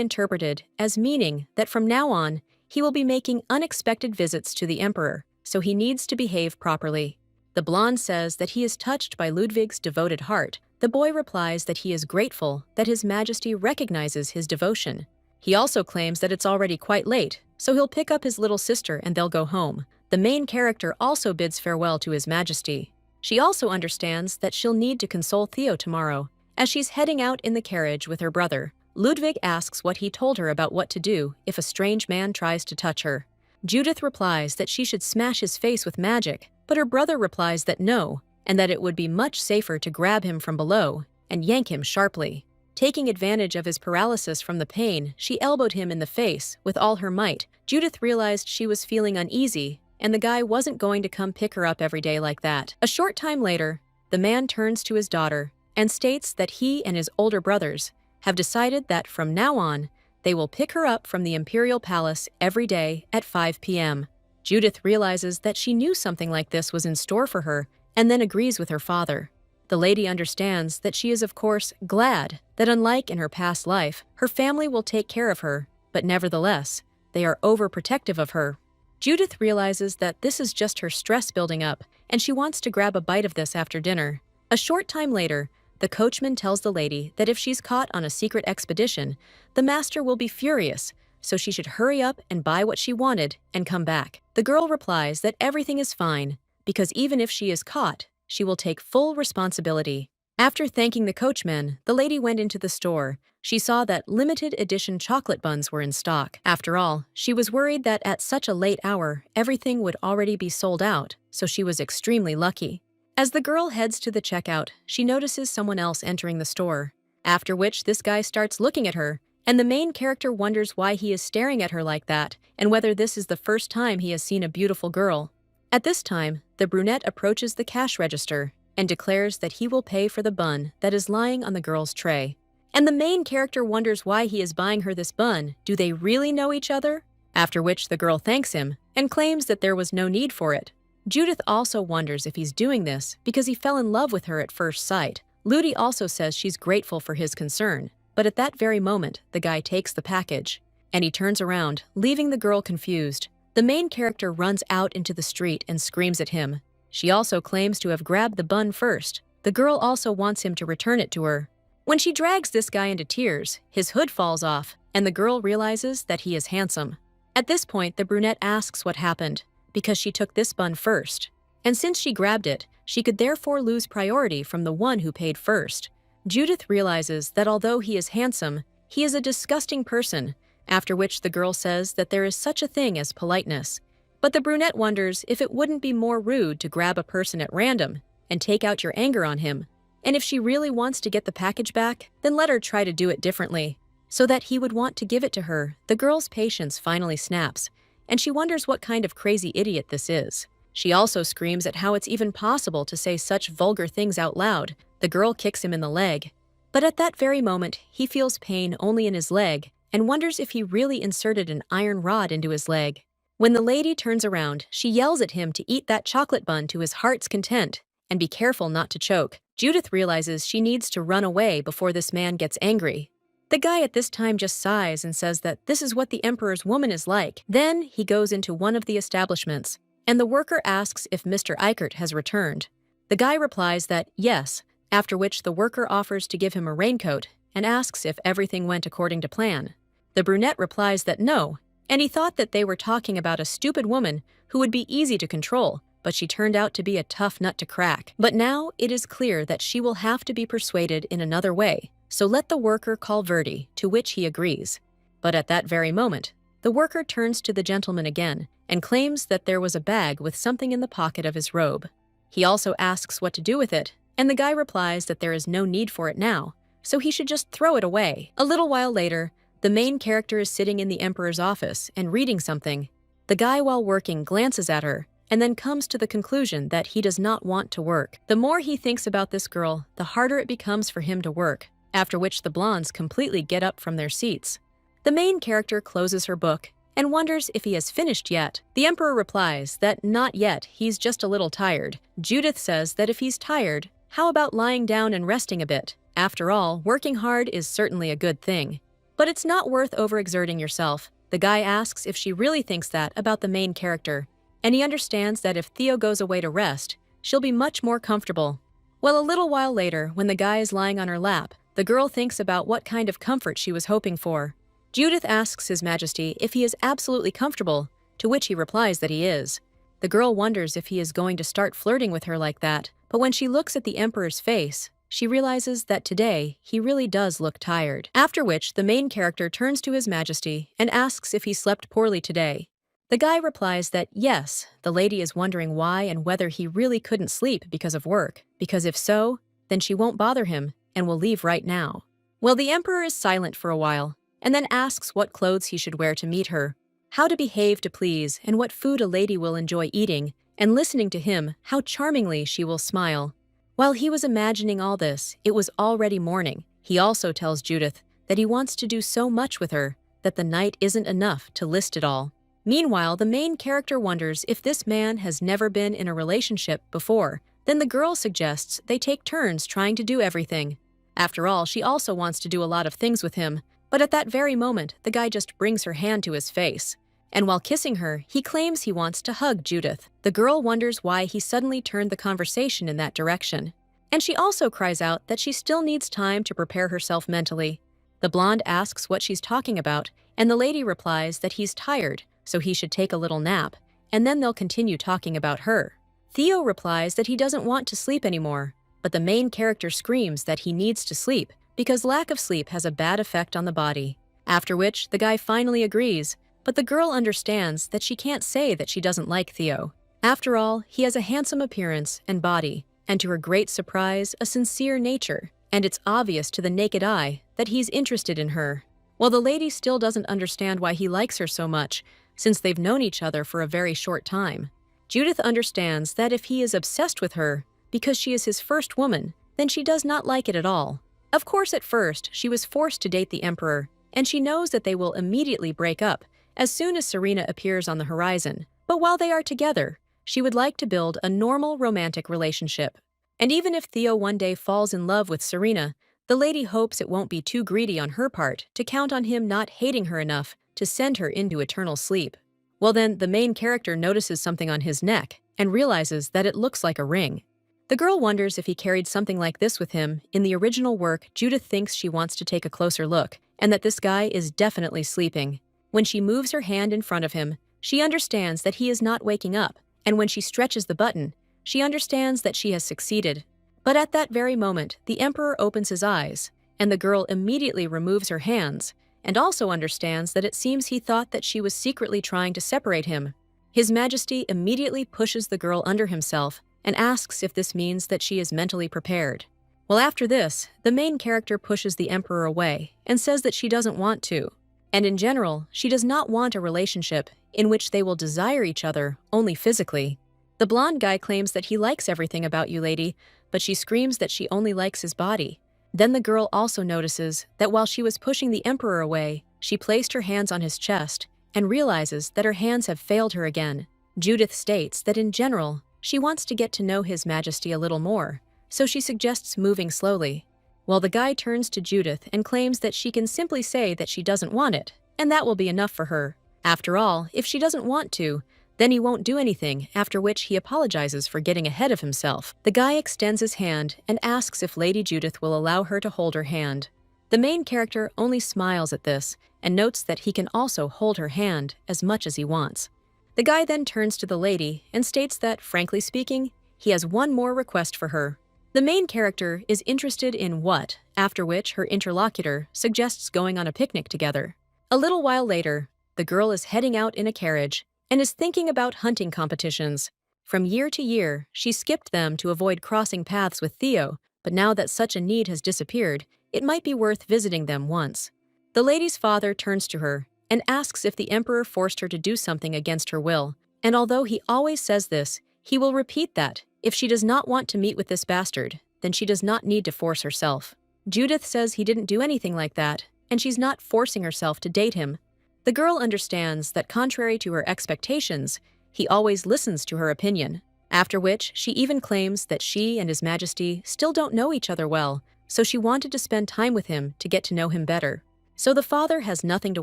interpreted as meaning that from now on, he will be making unexpected visits to the emperor, so he needs to behave properly. The blonde says that he is touched by Ludwig's devoted heart. The boy replies that he is grateful that His Majesty recognizes his devotion. He also claims that it's already quite late, so he'll pick up his little sister and they'll go home. The main character also bids farewell to His Majesty. She also understands that she'll need to console Theo tomorrow. As she's heading out in the carriage with her brother, Ludwig asks what he told her about what to do if a strange man tries to touch her. Judith replies that she should smash his face with magic, but her brother replies that no, and that it would be much safer to grab him from below and yank him sharply. Taking advantage of his paralysis from the pain, she elbowed him in the face with all her might. Judith realized she was feeling uneasy, and the guy wasn't going to come pick her up every day like that. A short time later, the man turns to his daughter and states that he and his older brothers have decided that from now on, they will pick her up from the imperial palace every day at 5 p.m. Judith realizes that she knew something like this was in store for her and then agrees with her father. The lady understands that she is, of course, glad that unlike in her past life, her family will take care of her, but nevertheless, they are overprotective of her. Judith realizes that this is just her stress building up, and she wants to grab a bite of this after dinner. A short time later, the coachman tells the lady that if she's caught on a secret expedition, the master will be furious, so she should hurry up and buy what she wanted and come back. The girl replies that everything is fine, because even if she is caught, she will take full responsibility. After thanking the coachman, the lady went into the store. She saw that limited edition chocolate buns were in stock. After all, she was worried that at such a late hour, everything would already be sold out, so she was extremely lucky. As the girl heads to the checkout, she notices someone else entering the store, after which this guy starts looking at her, and the main character wonders why he is staring at her like that, and whether this is the first time he has seen a beautiful girl. At this time, the brunette approaches the cash register and declares that he will pay for the bun that is lying on the girl's tray. And the main character wonders why he is buying her this bun. Do they really know each other? After which the girl thanks him and claims that there was no need for it. Judith also wonders if he's doing this because he fell in love with her at first sight. Ludi also says she's grateful for his concern, but at that very moment, the guy takes the package, and he turns around, leaving the girl confused. The main character runs out into the street and screams at him. She also claims to have grabbed the bun first. The girl also wants him to return it to her. When she drags this guy into tears, his hood falls off, and the girl realizes that he is handsome. At this point, the brunette asks what happened, because she took this bun first. And since she grabbed it, she could therefore lose priority from the one who paid first. Judith realizes that although he is handsome, he is a disgusting person, after which the girl says that there is such a thing as politeness. But the brunette wonders if it wouldn't be more rude to grab a person at random and take out your anger on him. And if she really wants to get the package back, then let her try to do it differently, so that he would want to give it to her. The girl's patience finally snaps, and she wonders what kind of crazy idiot this is. She also screams at how it's even possible to say such vulgar things out loud. The girl kicks him in the leg. But at that very moment, he feels pain only in his leg and wonders if he really inserted an iron rod into his leg. When the lady turns around, she yells at him to eat that chocolate bun to his heart's content and be careful not to choke. Judith realizes she needs to run away before this man gets angry. The guy at this time just sighs and says that this is what the emperor's woman is like. Then he goes into one of the establishments, and the worker asks if Mr. Eichert has returned. The guy replies that yes, after which the worker offers to give him a raincoat and asks if everything went according to plan. The brunette replies that no, and he thought that they were talking about a stupid woman who would be easy to control, but she turned out to be a tough nut to crack. But now it is clear that she will have to be persuaded in another way, so let the worker call Verdi, to which he agrees. But at that very moment, the worker turns to the gentleman again and claims that there was a bag with something in the pocket of his robe. He also asks what to do with it, and the guy replies that there is no need for it now, so he should just throw it away. A little while later, the main character is sitting in the emperor's office and reading something. The guy, while working, glances at her and then comes to the conclusion that he does not want to work. The more he thinks about this girl, the harder it becomes for him to work, after which the blondes completely get up from their seats. The main character closes her book and wonders if he has finished yet. The emperor replies that not yet, he's just a little tired. Judith says that if he's tired, how about lying down and resting a bit? After all, working hard is certainly a good thing. But it's not worth overexerting yourself. The guy asks if she really thinks that about the main character, and he understands that if Theo goes away to rest, she'll be much more comfortable. Well, a little while later, when the guy is lying on her lap, the girl thinks about what kind of comfort she was hoping for. Judith asks His Majesty if he is absolutely comfortable, to which he replies that he is. The girl wonders if he is going to start flirting with her like that, but when she looks at the emperor's face, she realizes that today he really does look tired. After which, the main character turns to His Majesty and asks if he slept poorly today. The guy replies that yes, the lady is wondering why and whether he really couldn't sleep because of work, because if so, then she won't bother him and will leave right now. Well, the emperor is silent for a while, and then asks what clothes he should wear to meet her, how to behave to please, and what food a lady will enjoy eating, and listening to him, how charmingly she will smile. While he was imagining all this, it was already morning. He also tells Judith that he wants to do so much with her that the night isn't enough to list it all. Meanwhile, the main character wonders if this man has never been in a relationship before. Then the girl suggests they take turns trying to do everything. After all, she also wants to do a lot of things with him, but at that very moment, the guy just brings her hand to his face. And while kissing her, he claims he wants to hug Judith. The girl wonders why he suddenly turned the conversation in that direction. And she also cries out that she still needs time to prepare herself mentally. The blonde asks what she's talking about, and the lady replies that he's tired, so he should take a little nap, and then they'll continue talking about her. Theo replies that he doesn't want to sleep anymore, but the main character screams that he needs to sleep because lack of sleep has a bad effect on the body. After which, the guy finally agrees, but the girl understands that she can't say that she doesn't like Theo. After all, he has a handsome appearance and body, and to her great surprise, a sincere nature, and it's obvious to the naked eye that he's interested in her. While the lady still doesn't understand why he likes her so much, since they've known each other for a very short time. Judith understands that if he is obsessed with her because she is his first woman, then she does not like it at all. Of course, at first, she was forced to date the emperor, and she knows that they will immediately break up as soon as Serena appears on the horizon. But while they are together, she would like to build a normal romantic relationship. And even if Theo one day falls in love with Serena, the lady hopes it won't be too greedy on her part to count on him not hating her enough to send her into eternal sleep. Well then, the main character notices something on his neck and realizes that it looks like a ring. The girl wonders if he carried something like this with him. In the original work, Judith thinks she wants to take a closer look, and that this guy is definitely sleeping. When she moves her hand in front of him, she understands that he is not waking up, and when she stretches the button, she understands that she has succeeded. But at that very moment, the emperor opens his eyes, and the girl immediately removes her hands, and also understands that it seems he thought that she was secretly trying to separate him. His Majesty immediately pushes the girl under himself and asks if this means that she is mentally prepared. Well, after this, the main character pushes the emperor away and says that she doesn't want to. And in general, she does not want a relationship in which they will desire each other only physically. The blonde guy claims that he likes everything about you, lady, but she screams that she only likes his body. Then the girl also notices that while she was pushing the emperor away, she placed her hands on his chest and realizes that her hands have failed her again. Judith states that in general, she wants to get to know His Majesty a little more, so she suggests moving slowly. While the guy turns to Judith and claims that she can simply say that she doesn't want it, and that will be enough for her. After all, if she doesn't want to, then he won't do anything, after which he apologizes for getting ahead of himself. The guy extends his hand and asks if Lady Judith will allow her to hold her hand. The main character only smiles at this and notes that he can also hold her hand as much as he wants. The guy then turns to the lady and states that, frankly speaking, he has one more request for her. The main character is interested in what, after which her interlocutor suggests going on a picnic together. A little while later, the girl is heading out in a carriage and is thinking about hunting competitions. From year to year, she skipped them to avoid crossing paths with Theo, but now that such a need has disappeared, it might be worth visiting them once. The lady's father turns to her and asks if the emperor forced her to do something against her will, and although he always says this, he will repeat that if she does not want to meet with this bastard, then she does not need to force herself. Judith says he didn't do anything like that, and she's not forcing herself to date him. The girl understands that contrary to her expectations, he always listens to her opinion. After which, she even claims that she and His Majesty still don't know each other well, so she wanted to spend time with him to get to know him better. So the father has nothing to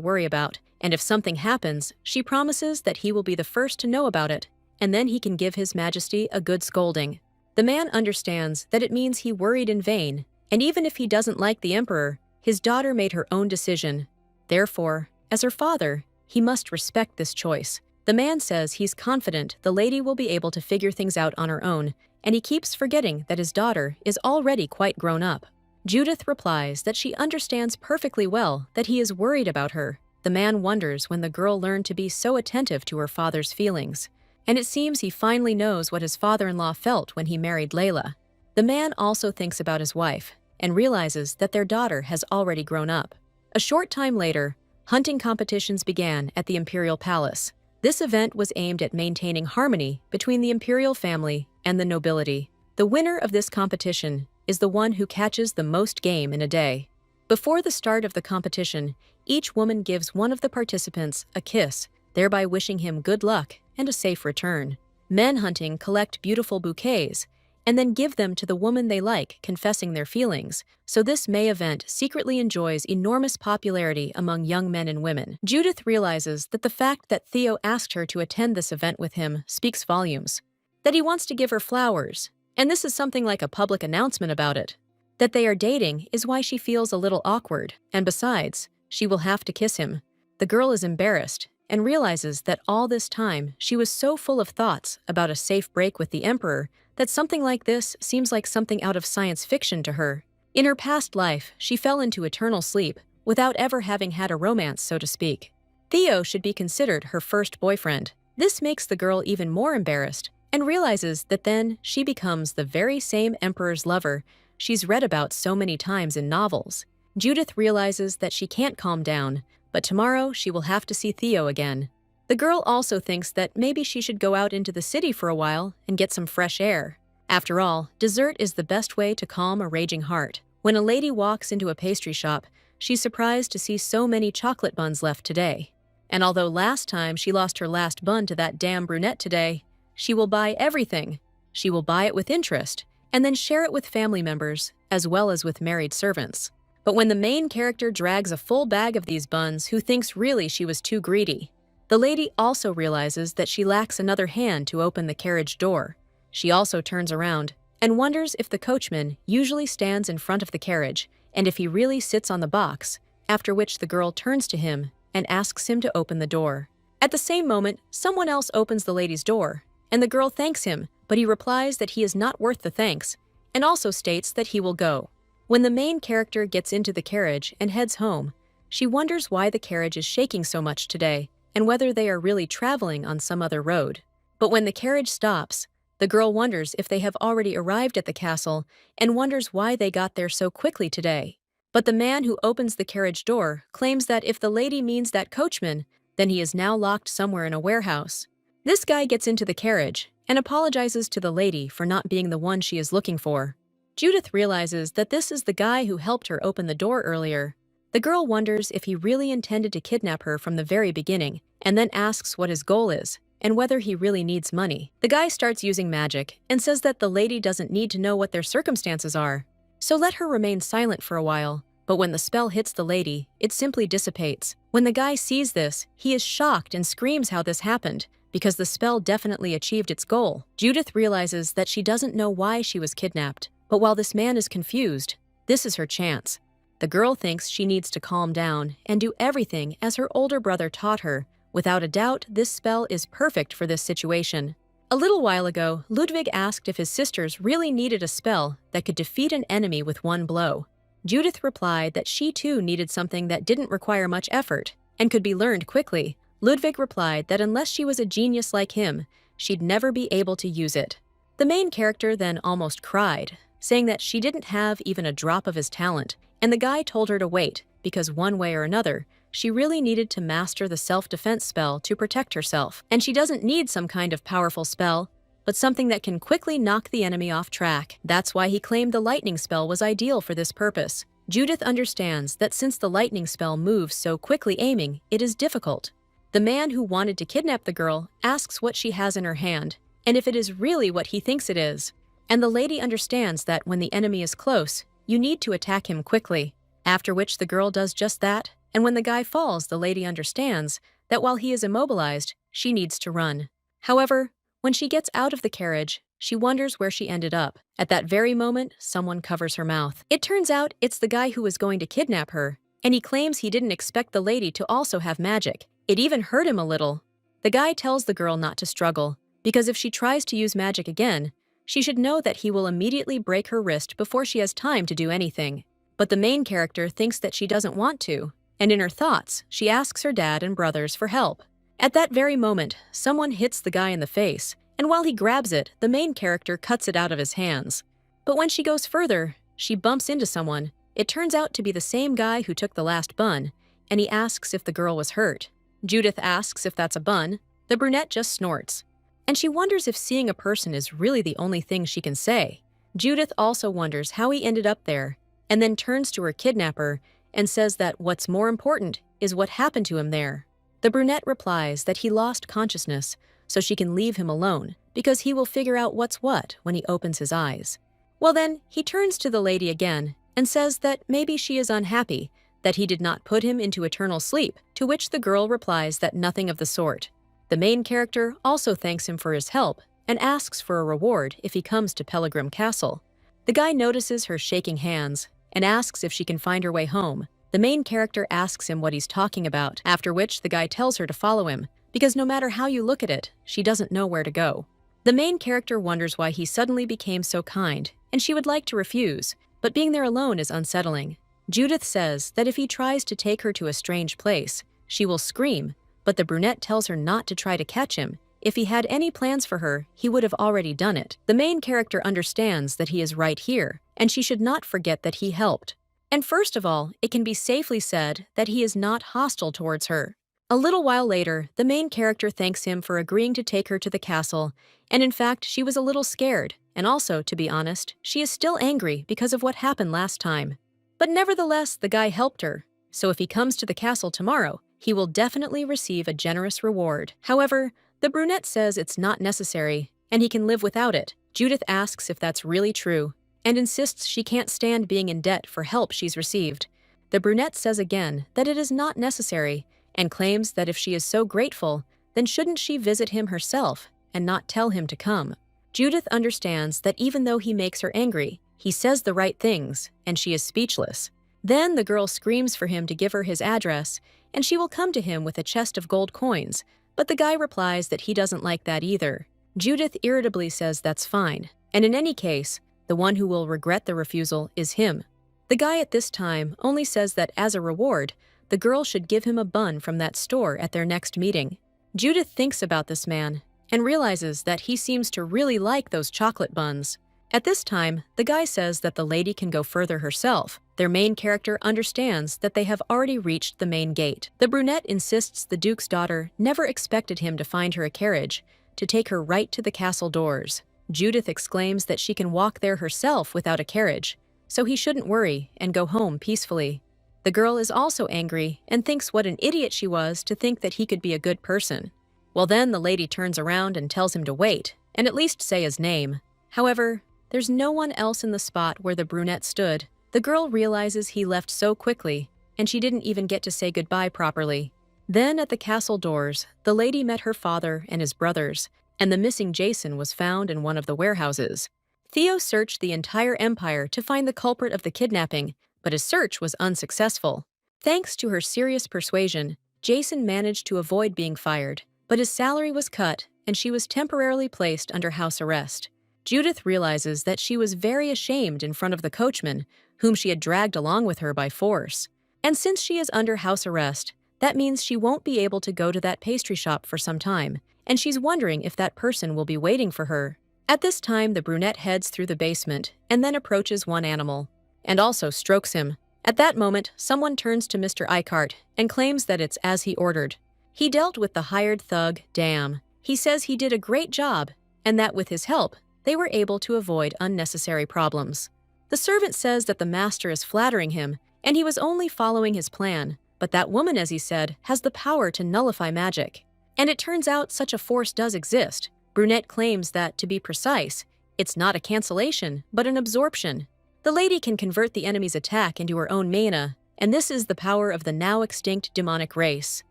worry about, and if something happens, she promises that he will be the first to know about it, and then he can give His Majesty a good scolding. The man understands that it means he worried in vain, and even if he doesn't like the emperor, his daughter made her own decision. Therefore, as her father, he must respect this choice. The man says he's confident the lady will be able to figure things out on her own, and he keeps forgetting that his daughter is already quite grown up. Judith replies that she understands perfectly well that he is worried about her. The man wonders when the girl learned to be so attentive to her father's feelings, and it seems he finally knows what his father-in-law felt when he married Layla. The man also thinks about his wife and realizes that their daughter has already grown up. A short time later, hunting competitions began at the imperial palace. This event was aimed at maintaining harmony between the imperial family and the nobility. The winner of this competition is the one who catches the most game in a day. Before the start of the competition, each woman gives one of the participants a kiss, thereby wishing him good luck and a safe return. Men hunting collect beautiful bouquets and then give them to the woman they like, confessing their feelings, so this May event secretly enjoys enormous popularity among young men and women. Judith realizes that the fact that Theo asked her to attend this event with him speaks volumes, that he wants to give her flowers, and this is something like a public announcement about it. That they are dating is why she feels a little awkward, and besides, she will have to kiss him. The girl is embarrassed and realizes that all this time she was so full of thoughts about a safe break with the emperor that something like this seems like something out of science fiction to her. In her past life, she fell into eternal sleep without ever having had a romance, so to speak. Theo should be considered her first boyfriend. This makes the girl even more embarrassed and realizes that then she becomes the very same emperor's lover she's read about so many times in novels. Judith realizes that she can't calm down, but tomorrow she will have to see Theo again. The girl also thinks that maybe she should go out into the city for a while and get some fresh air. After all, dessert is the best way to calm a raging heart. When a lady walks into a pastry shop, she's surprised to see so many chocolate buns left today. And although last time she lost her last bun to that damn brunette today, she will buy everything. She will buy it with interest, and then share it with family members, as well as with married servants. But when the main character drags a full bag of these buns, who thinks really she was too greedy? The lady also realizes that she lacks another hand to open the carriage door. She also turns around and wonders if the coachman usually stands in front of the carriage and if he really sits on the box, after which the girl turns to him and asks him to open the door. At the same moment, someone else opens the lady's door, and the girl thanks him, but he replies that he is not worth the thanks, and also states that he will go. When the main character gets into the carriage and heads home, she wonders why the carriage is shaking so much today, and whether they are really traveling on some other road. But when the carriage stops, the girl wonders if they have already arrived at the castle and wonders why they got there so quickly today. But the man who opens the carriage door claims that if the lady means that coachman, then he is now locked somewhere in a warehouse. This guy gets into the carriage and apologizes to the lady for not being the one she is looking for. Judith realizes that this is the guy who helped her open the door earlier. The girl wonders if he really intended to kidnap her from the very beginning, and then asks what his goal is, and whether he really needs money. The guy starts using magic and says that the lady doesn't need to know what their circumstances are, so let her remain silent for a while, but when the spell hits the lady, it simply dissipates. When the guy sees this, he is shocked and screams how this happened, because the spell definitely achieved its goal. Judith realizes that she doesn't know why she was kidnapped, but while this man is confused, this is her chance. The girl thinks she needs to calm down and do everything as her older brother taught her. Without a doubt, this spell is perfect for this situation. A little while ago, Ludwig asked if his sisters really needed a spell that could defeat an enemy with one blow. Judith replied that she too needed something that didn't require much effort and could be learned quickly. Ludwig replied that unless she was a genius like him, she'd never be able to use it. The main character then almost cried, saying that she didn't have even a drop of his talent, and the guy told her to wait, because one way or another, she really needed to master the self-defense spell to protect herself. And she doesn't need some kind of powerful spell, but something that can quickly knock the enemy off track. That's why he claimed the lightning spell was ideal for this purpose. Judith understands that since the lightning spell moves so quickly aiming, it is difficult. The man who wanted to kidnap the girl asks what she has in her hand, and if it is really what he thinks it is. And the lady understands that when the enemy is close, you need to attack him quickly. After which the girl does just that, and when the guy falls, the lady understands that while he is immobilized, she needs to run. However, when she gets out of the carriage, she wonders where she ended up. At that very moment, someone covers her mouth. It turns out it's the guy who was going to kidnap her, and he claims he didn't expect the lady to also have magic. It even hurt him a little. The guy tells the girl not to struggle, because if she tries to use magic again, she should know that he will immediately break her wrist before she has time to do anything. But the main character thinks that she doesn't want to, and in her thoughts, she asks her dad and brothers for help. At that very moment, someone hits the guy in the face, and while he grabs it, the main character cuts it out of his hands. But when she goes further, she bumps into someone. It turns out to be the same guy who took the last bun, and he asks if the girl was hurt. Judith asks if that's a bun. The brunette just snorts. And she wonders if seeing a person is really the only thing she can say. Judith also wonders how he ended up there, and then turns to her kidnapper and says that what's more important is what happened to him there. The brunette replies that he lost consciousness, so she can leave him alone, because he will figure out what's what when he opens his eyes. Well then, he turns to the lady again and says that maybe she is unhappy, that he did not put him into eternal sleep, to which the girl replies that nothing of the sort. The main character also thanks him for his help and asks for a reward if he comes to Pellegrim Castle. The guy notices her shaking hands and asks if she can find her way home. The main character asks him what he's talking about, after which the guy tells her to follow him, because no matter how you look at it, she doesn't know where to go. The main character wonders why he suddenly became so kind, and she would like to refuse, but being there alone is unsettling. Judith says that if he tries to take her to a strange place, she will scream, but the brunette tells her not to try to catch him. If he had any plans for her, he would have already done it. The main character understands that he is right here, and she should not forget that he helped. And first of all, it can be safely said that he is not hostile towards her. A little while later, the main character thanks him for agreeing to take her to the castle, and in fact, she was a little scared, and also, to be honest, she is still angry because of what happened last time. But nevertheless, the guy helped her, so if he comes to the castle tomorrow, he will definitely receive a generous reward. However, the brunette says it's not necessary, and he can live without it. Judith asks if that's really true, and insists she can't stand being in debt for help she's received. The brunette says again that it is not necessary, and claims that if she is so grateful, then shouldn't she visit him herself and not tell him to come. Judith understands that even though he makes her angry, he says the right things, and she is speechless. Then the girl screams for him to give her his address, and she will come to him with a chest of gold coins, but the guy replies that he doesn't like that either. Judith irritably says that's fine, and in any case, the one who will regret the refusal is him. The guy at this time only says that as a reward, the girl should give him a bun from that store at their next meeting. Judith thinks about this man and realizes that he seems to really like those chocolate buns. At this time, the guy says that the lady can go further herself. Their main character understands that they have already reached the main gate. The brunette insists the Duke's daughter never expected him to find her a carriage, to take her right to the castle doors. Judith exclaims that she can walk there herself without a carriage, so he shouldn't worry and go home peacefully. The girl is also angry and thinks what an idiot she was to think that he could be a good person. Well then, the lady turns around and tells him to wait, and at least say his name. However, there's no one else in the spot where the brunette stood. The girl realizes he left so quickly, and she didn't even get to say goodbye properly. Then at the castle doors, the lady met her father and his brothers, and the missing Jason was found in one of the warehouses. Theo searched the entire empire to find the culprit of the kidnapping, but his search was unsuccessful. Thanks to her serious persuasion, Jason managed to avoid being fired, but his salary was cut, and she was temporarily placed under house arrest. Judith realizes that she was very ashamed in front of the coachman, whom she had dragged along with her by force. And since she is under house arrest, that means she won't be able to go to that pastry shop for some time, and she's wondering if that person will be waiting for her. At this time, the brunette heads through the basement and then approaches one animal, and also strokes him. At that moment, someone turns to Mr. Eichart and claims that it's as he ordered. He dealt with the hired thug, Dam. He says he did a great job, and that with his help, they were able to avoid unnecessary problems. The servant says that the master is flattering him, and he was only following his plan, but that woman, as he said, has the power to nullify magic. And it turns out such a force does exist. Brunette claims that, to be precise, it's not a cancellation, but an absorption. The lady can convert the enemy's attack into her own mana, and this is the power of the now extinct demonic race.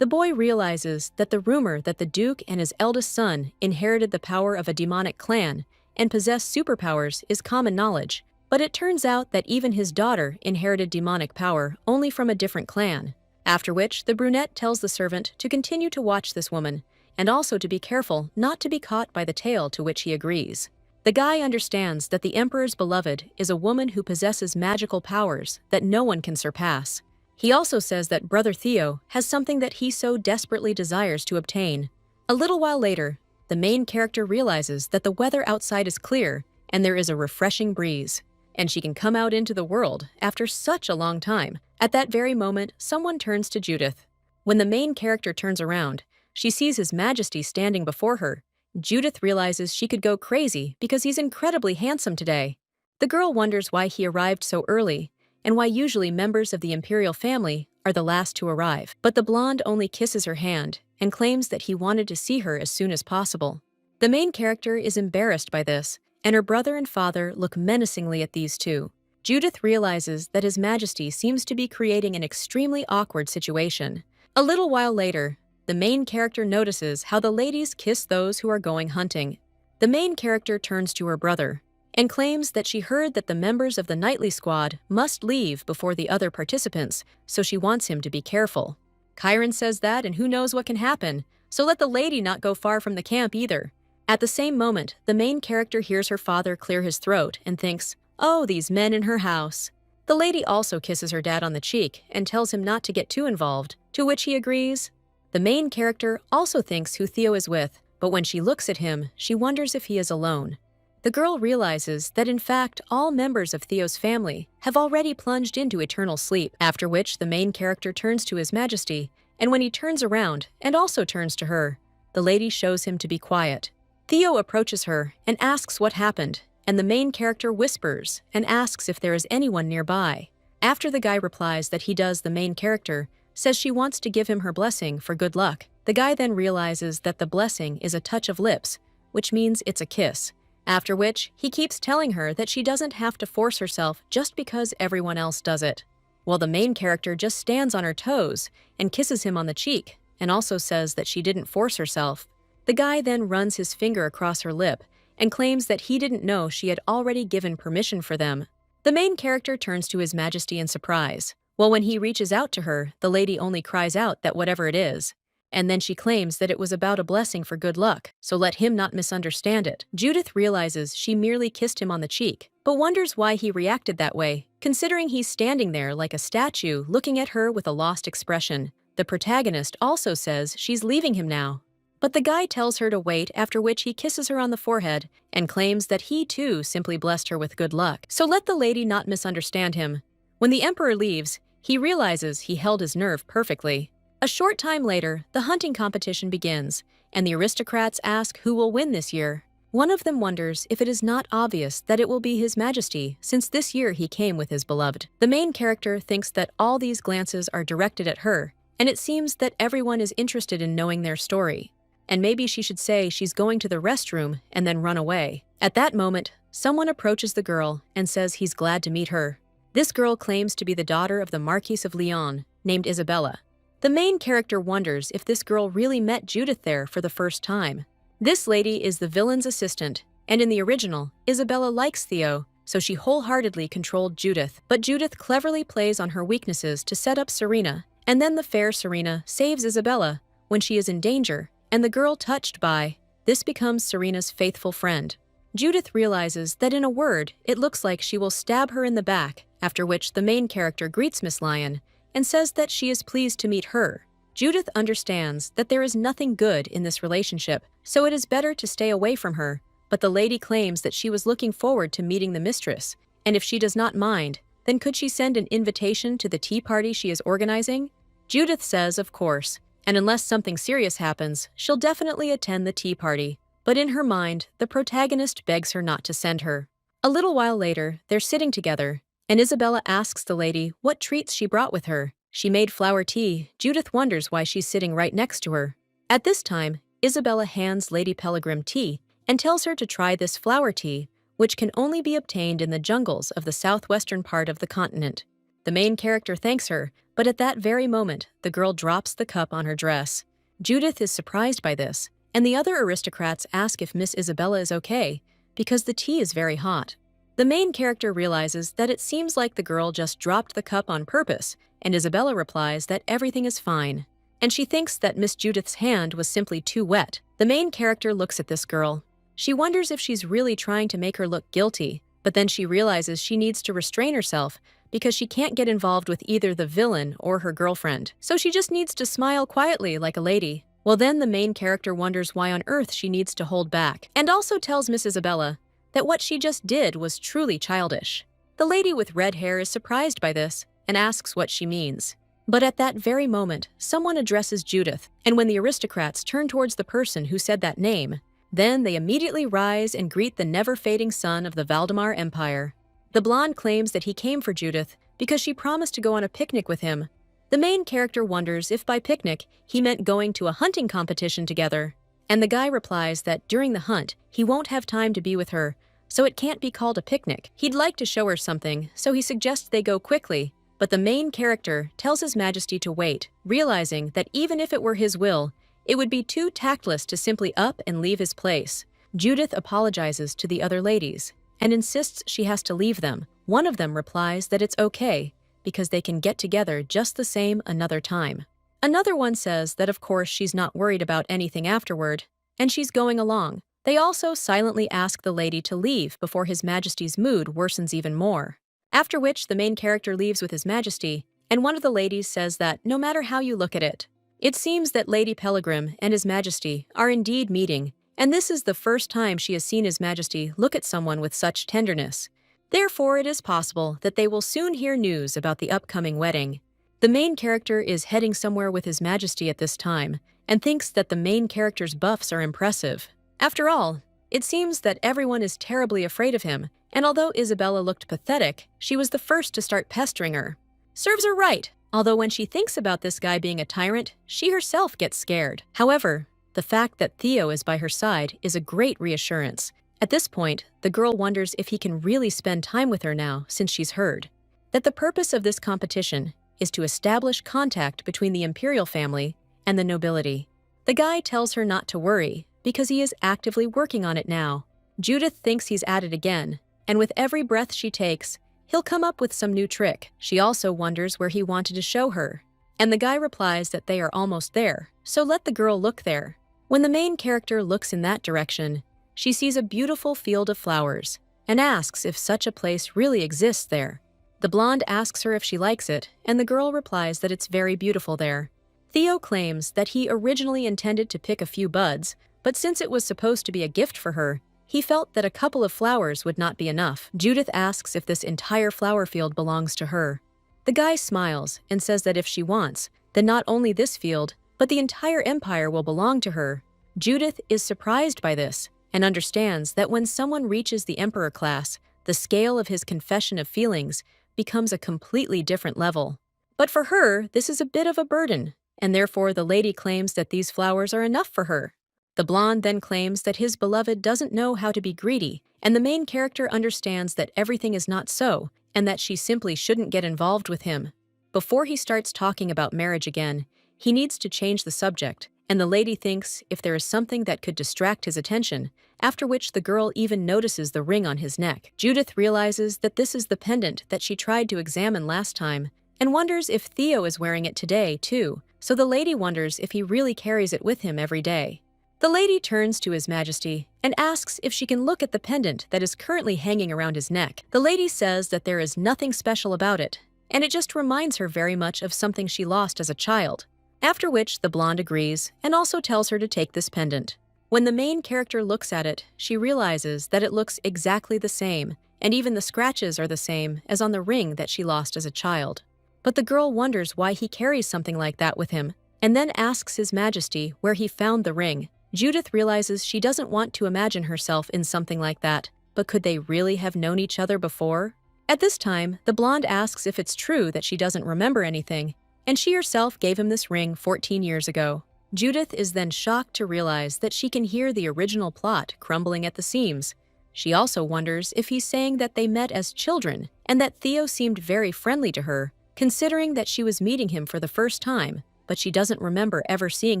The boy realizes that the rumor that the Duke and his eldest son inherited the power of a demonic clan and possessed superpowers is common knowledge, but it turns out that even his daughter inherited demonic power only from a different clan. After which, the brunette tells the servant to continue to watch this woman, and also to be careful not to be caught by the tale, to which he agrees. The guy understands that the Emperor's beloved is a woman who possesses magical powers that no one can surpass. He also says that Brother Theo has something that he so desperately desires to obtain. A little while later, the main character realizes that the weather outside is clear and there is a refreshing breeze, and she can come out into the world after such a long time. At that very moment, someone turns to Judith. When the main character turns around, she sees His Majesty standing before her. Judith realizes she could go crazy because he's incredibly handsome today. The girl wonders why he arrived so early, and why usually members of the imperial family are the last to arrive. But the blonde only kisses her hand and claims that he wanted to see her as soon as possible. The main character is embarrassed by this, and her brother and father look menacingly at these two. Judith realizes that His Majesty seems to be creating an extremely awkward situation. A little while later, the main character notices how the ladies kiss those who are going hunting. The main character turns to her brother and claims that she heard that the members of the nightly squad must leave before the other participants, so she wants him to be careful. Chiron says that, and who knows what can happen, so let the lady not go far from the camp either. At the same moment, the main character hears her father clear his throat and thinks, "Oh, these men in her house." The lady also kisses her dad on the cheek and tells him not to get too involved, to which he agrees. The main character also thinks who Theo is with, but when she looks at him, she wonders if he is alone. The girl realizes that in fact all members of Theo's family have already plunged into eternal sleep, after which the main character turns to His Majesty, and when he turns around and also turns to her, the lady shows him to be quiet. Theo approaches her and asks what happened, and the main character whispers and asks if there is anyone nearby. After the guy replies that he does, the main character says she wants to give him her blessing for good luck. The guy then realizes that the blessing is a touch of lips, which means it's a kiss. After which, he keeps telling her that she doesn't have to force herself just because everyone else does it. While the main character just stands on her toes and kisses him on the cheek, and also says that she didn't force herself. The guy then runs his finger across her lip and claims that he didn't know she had already given permission for them. The main character turns to His Majesty in surprise. Well, when he reaches out to her, the lady only cries out that whatever it is, and then she claims that it was about a blessing for good luck, so let him not misunderstand it. Judith realizes she merely kissed him on the cheek, but wonders why he reacted that way, considering he's standing there like a statue looking at her with a lost expression. The protagonist also says she's leaving him now, but the guy tells her to wait, after which he kisses her on the forehead and claims that he too simply blessed her with good luck, so let the lady not misunderstand him. When the Emperor leaves, he realizes he held his nerve perfectly. A short time later, the hunting competition begins, and the aristocrats ask who will win this year. One of them wonders if it is not obvious that it will be His Majesty, since this year he came with his beloved. The main character thinks that all these glances are directed at her, and it seems that everyone is interested in knowing their story. And maybe she should say she's going to the restroom and then run away. At that moment, someone approaches the girl and says he's glad to meet her. This girl claims to be the daughter of the Marquise of Lyon, named Isabella. The main character wonders if this girl really met Judith there for the first time. This lady is the villain's assistant, and in the original, Isabella likes Theo, so she wholeheartedly controlled Judith. But Judith cleverly plays on her weaknesses to set up Serena, and then the fair Serena saves Isabella when she is in danger, and the girl touched by this becomes Serena's faithful friend. Judith realizes that in a word, it looks like she will stab her in the back, after which the main character greets Miss Lyon and says that she is pleased to meet her. Judith understands that there is nothing good in this relationship, so it is better to stay away from her, but the lady claims that she was looking forward to meeting the mistress, and if she does not mind, then could she send an invitation to the tea party she is organizing? Judith says of course, and unless something serious happens, she'll definitely attend the tea party. But in her mind, the protagonist begs her not to send her. A little while later, they're sitting together, and Isabella asks the lady what treats she brought with her. She made flower tea. Judith wonders why she's sitting right next to her. At this time, Isabella hands Lady Pellegrim tea and tells her to try this flower tea, which can only be obtained in the jungles of the southwestern part of the continent. The main character thanks her, but at that very moment, the girl drops the cup on her dress. Judith is surprised by this, and the other aristocrats ask if Miss Isabella is okay, because the tea is very hot. The main character realizes that it seems like the girl just dropped the cup on purpose, and Isabella replies that everything is fine. And she thinks that Miss Judith's hand was simply too wet. The main character looks at this girl. She wonders if she's really trying to make her look guilty, but then she realizes she needs to restrain herself because she can't get involved with either the villain or her girlfriend. So she just needs to smile quietly like a lady. Well, then the main character wonders why on earth she needs to hold back, and also tells Miss Isabella that what she just did was truly childish. The lady with red hair is surprised by this and asks what she means. But at that very moment, someone addresses Judith, and when the aristocrats turn towards the person who said that name, then they immediately rise and greet the never-fading son of the Valdemar Empire. The blonde claims that he came for Judith because she promised to go on a picnic with him. The main character wonders if by picnic he meant going to a hunting competition together, and the guy replies that during the hunt he won't have time to be with her, so it can't be called a picnic. He'd like to show her something, so he suggests they go quickly, but the main character tells His Majesty to wait, realizing that even if it were his will, it would be too tactless to simply up and leave his place. Judith apologizes to the other ladies and insists she has to leave them. One of them replies that it's okay, because they can get together just the same another time. Another one says that of course she's not worried about anything afterward, and she's going along. They also silently ask the lady to leave before His Majesty's mood worsens even more. After which the main character leaves with His Majesty, and one of the ladies says that no matter how you look at it, it seems that Lady Pellegrim and His Majesty are indeed meeting, and this is the first time she has seen His Majesty look at someone with such tenderness. Therefore, it is possible that they will soon hear news about the upcoming wedding. The main character is heading somewhere with His Majesty at this time, and thinks that the main character's buffs are impressive. After all, it seems that everyone is terribly afraid of him, and although Isabella looked pathetic, she was the first to start pestering her. Serves her right, although when she thinks about this guy being a tyrant, she herself gets scared. However, the fact that Theo is by her side is a great reassurance. At this point, the girl wonders if he can really spend time with her now, since she's heard that the purpose of this competition is to establish contact between the imperial family and the nobility. The guy tells her not to worry, because he is actively working on it now. Judith thinks he's at it again, and with every breath she takes, he'll come up with some new trick. She also wonders where he wanted to show her, and the guy replies that they are almost there, so let the girl look there. When the main character looks in that direction, she sees a beautiful field of flowers and asks if such a place really exists there. The blonde asks her if she likes it, and the girl replies that it's very beautiful there. Theo claims that he originally intended to pick a few buds, but since it was supposed to be a gift for her, he felt that a couple of flowers would not be enough. Judith asks if this entire flower field belongs to her. The guy smiles and says that if she wants, then not only this field, but the entire empire will belong to her. Judith is surprised by this and understands that when someone reaches the emperor class, the scale of his confession of feelings becomes a completely different level. But for her, this is a bit of a burden, and therefore the lady claims that these flowers are enough for her. The blonde then claims that his beloved doesn't know how to be greedy, and the main character understands that everything is not so, and that she simply shouldn't get involved with him. Before he starts talking about marriage again, he needs to change the subject, and the lady thinks if there is something that could distract his attention, after which the girl even notices the ring on his neck. Judith realizes that this is the pendant that she tried to examine last time, and wonders if Theo is wearing it today, too, so the lady wonders if he really carries it with him every day. The lady turns to His Majesty and asks if she can look at the pendant that is currently hanging around his neck. The lady says that there is nothing special about it, and it just reminds her very much of something she lost as a child. After which the blonde agrees and also tells her to take this pendant. When the main character looks at it, she realizes that it looks exactly the same, and even the scratches are the same as on the ring that she lost as a child. But the girl wonders why he carries something like that with him, and then asks His Majesty where he found the ring. Judith realizes she doesn't want to imagine herself in something like that, but could they really have known each other before? At this time, the blonde asks if it's true that she doesn't remember anything, and she herself gave him this ring 14 years ago. Judith is then shocked to realize that she can hear the original plot crumbling at the seams. She also wonders if he's saying that they met as children and that Theo seemed very friendly to her, considering that she was meeting him for the first time, but she doesn't remember ever seeing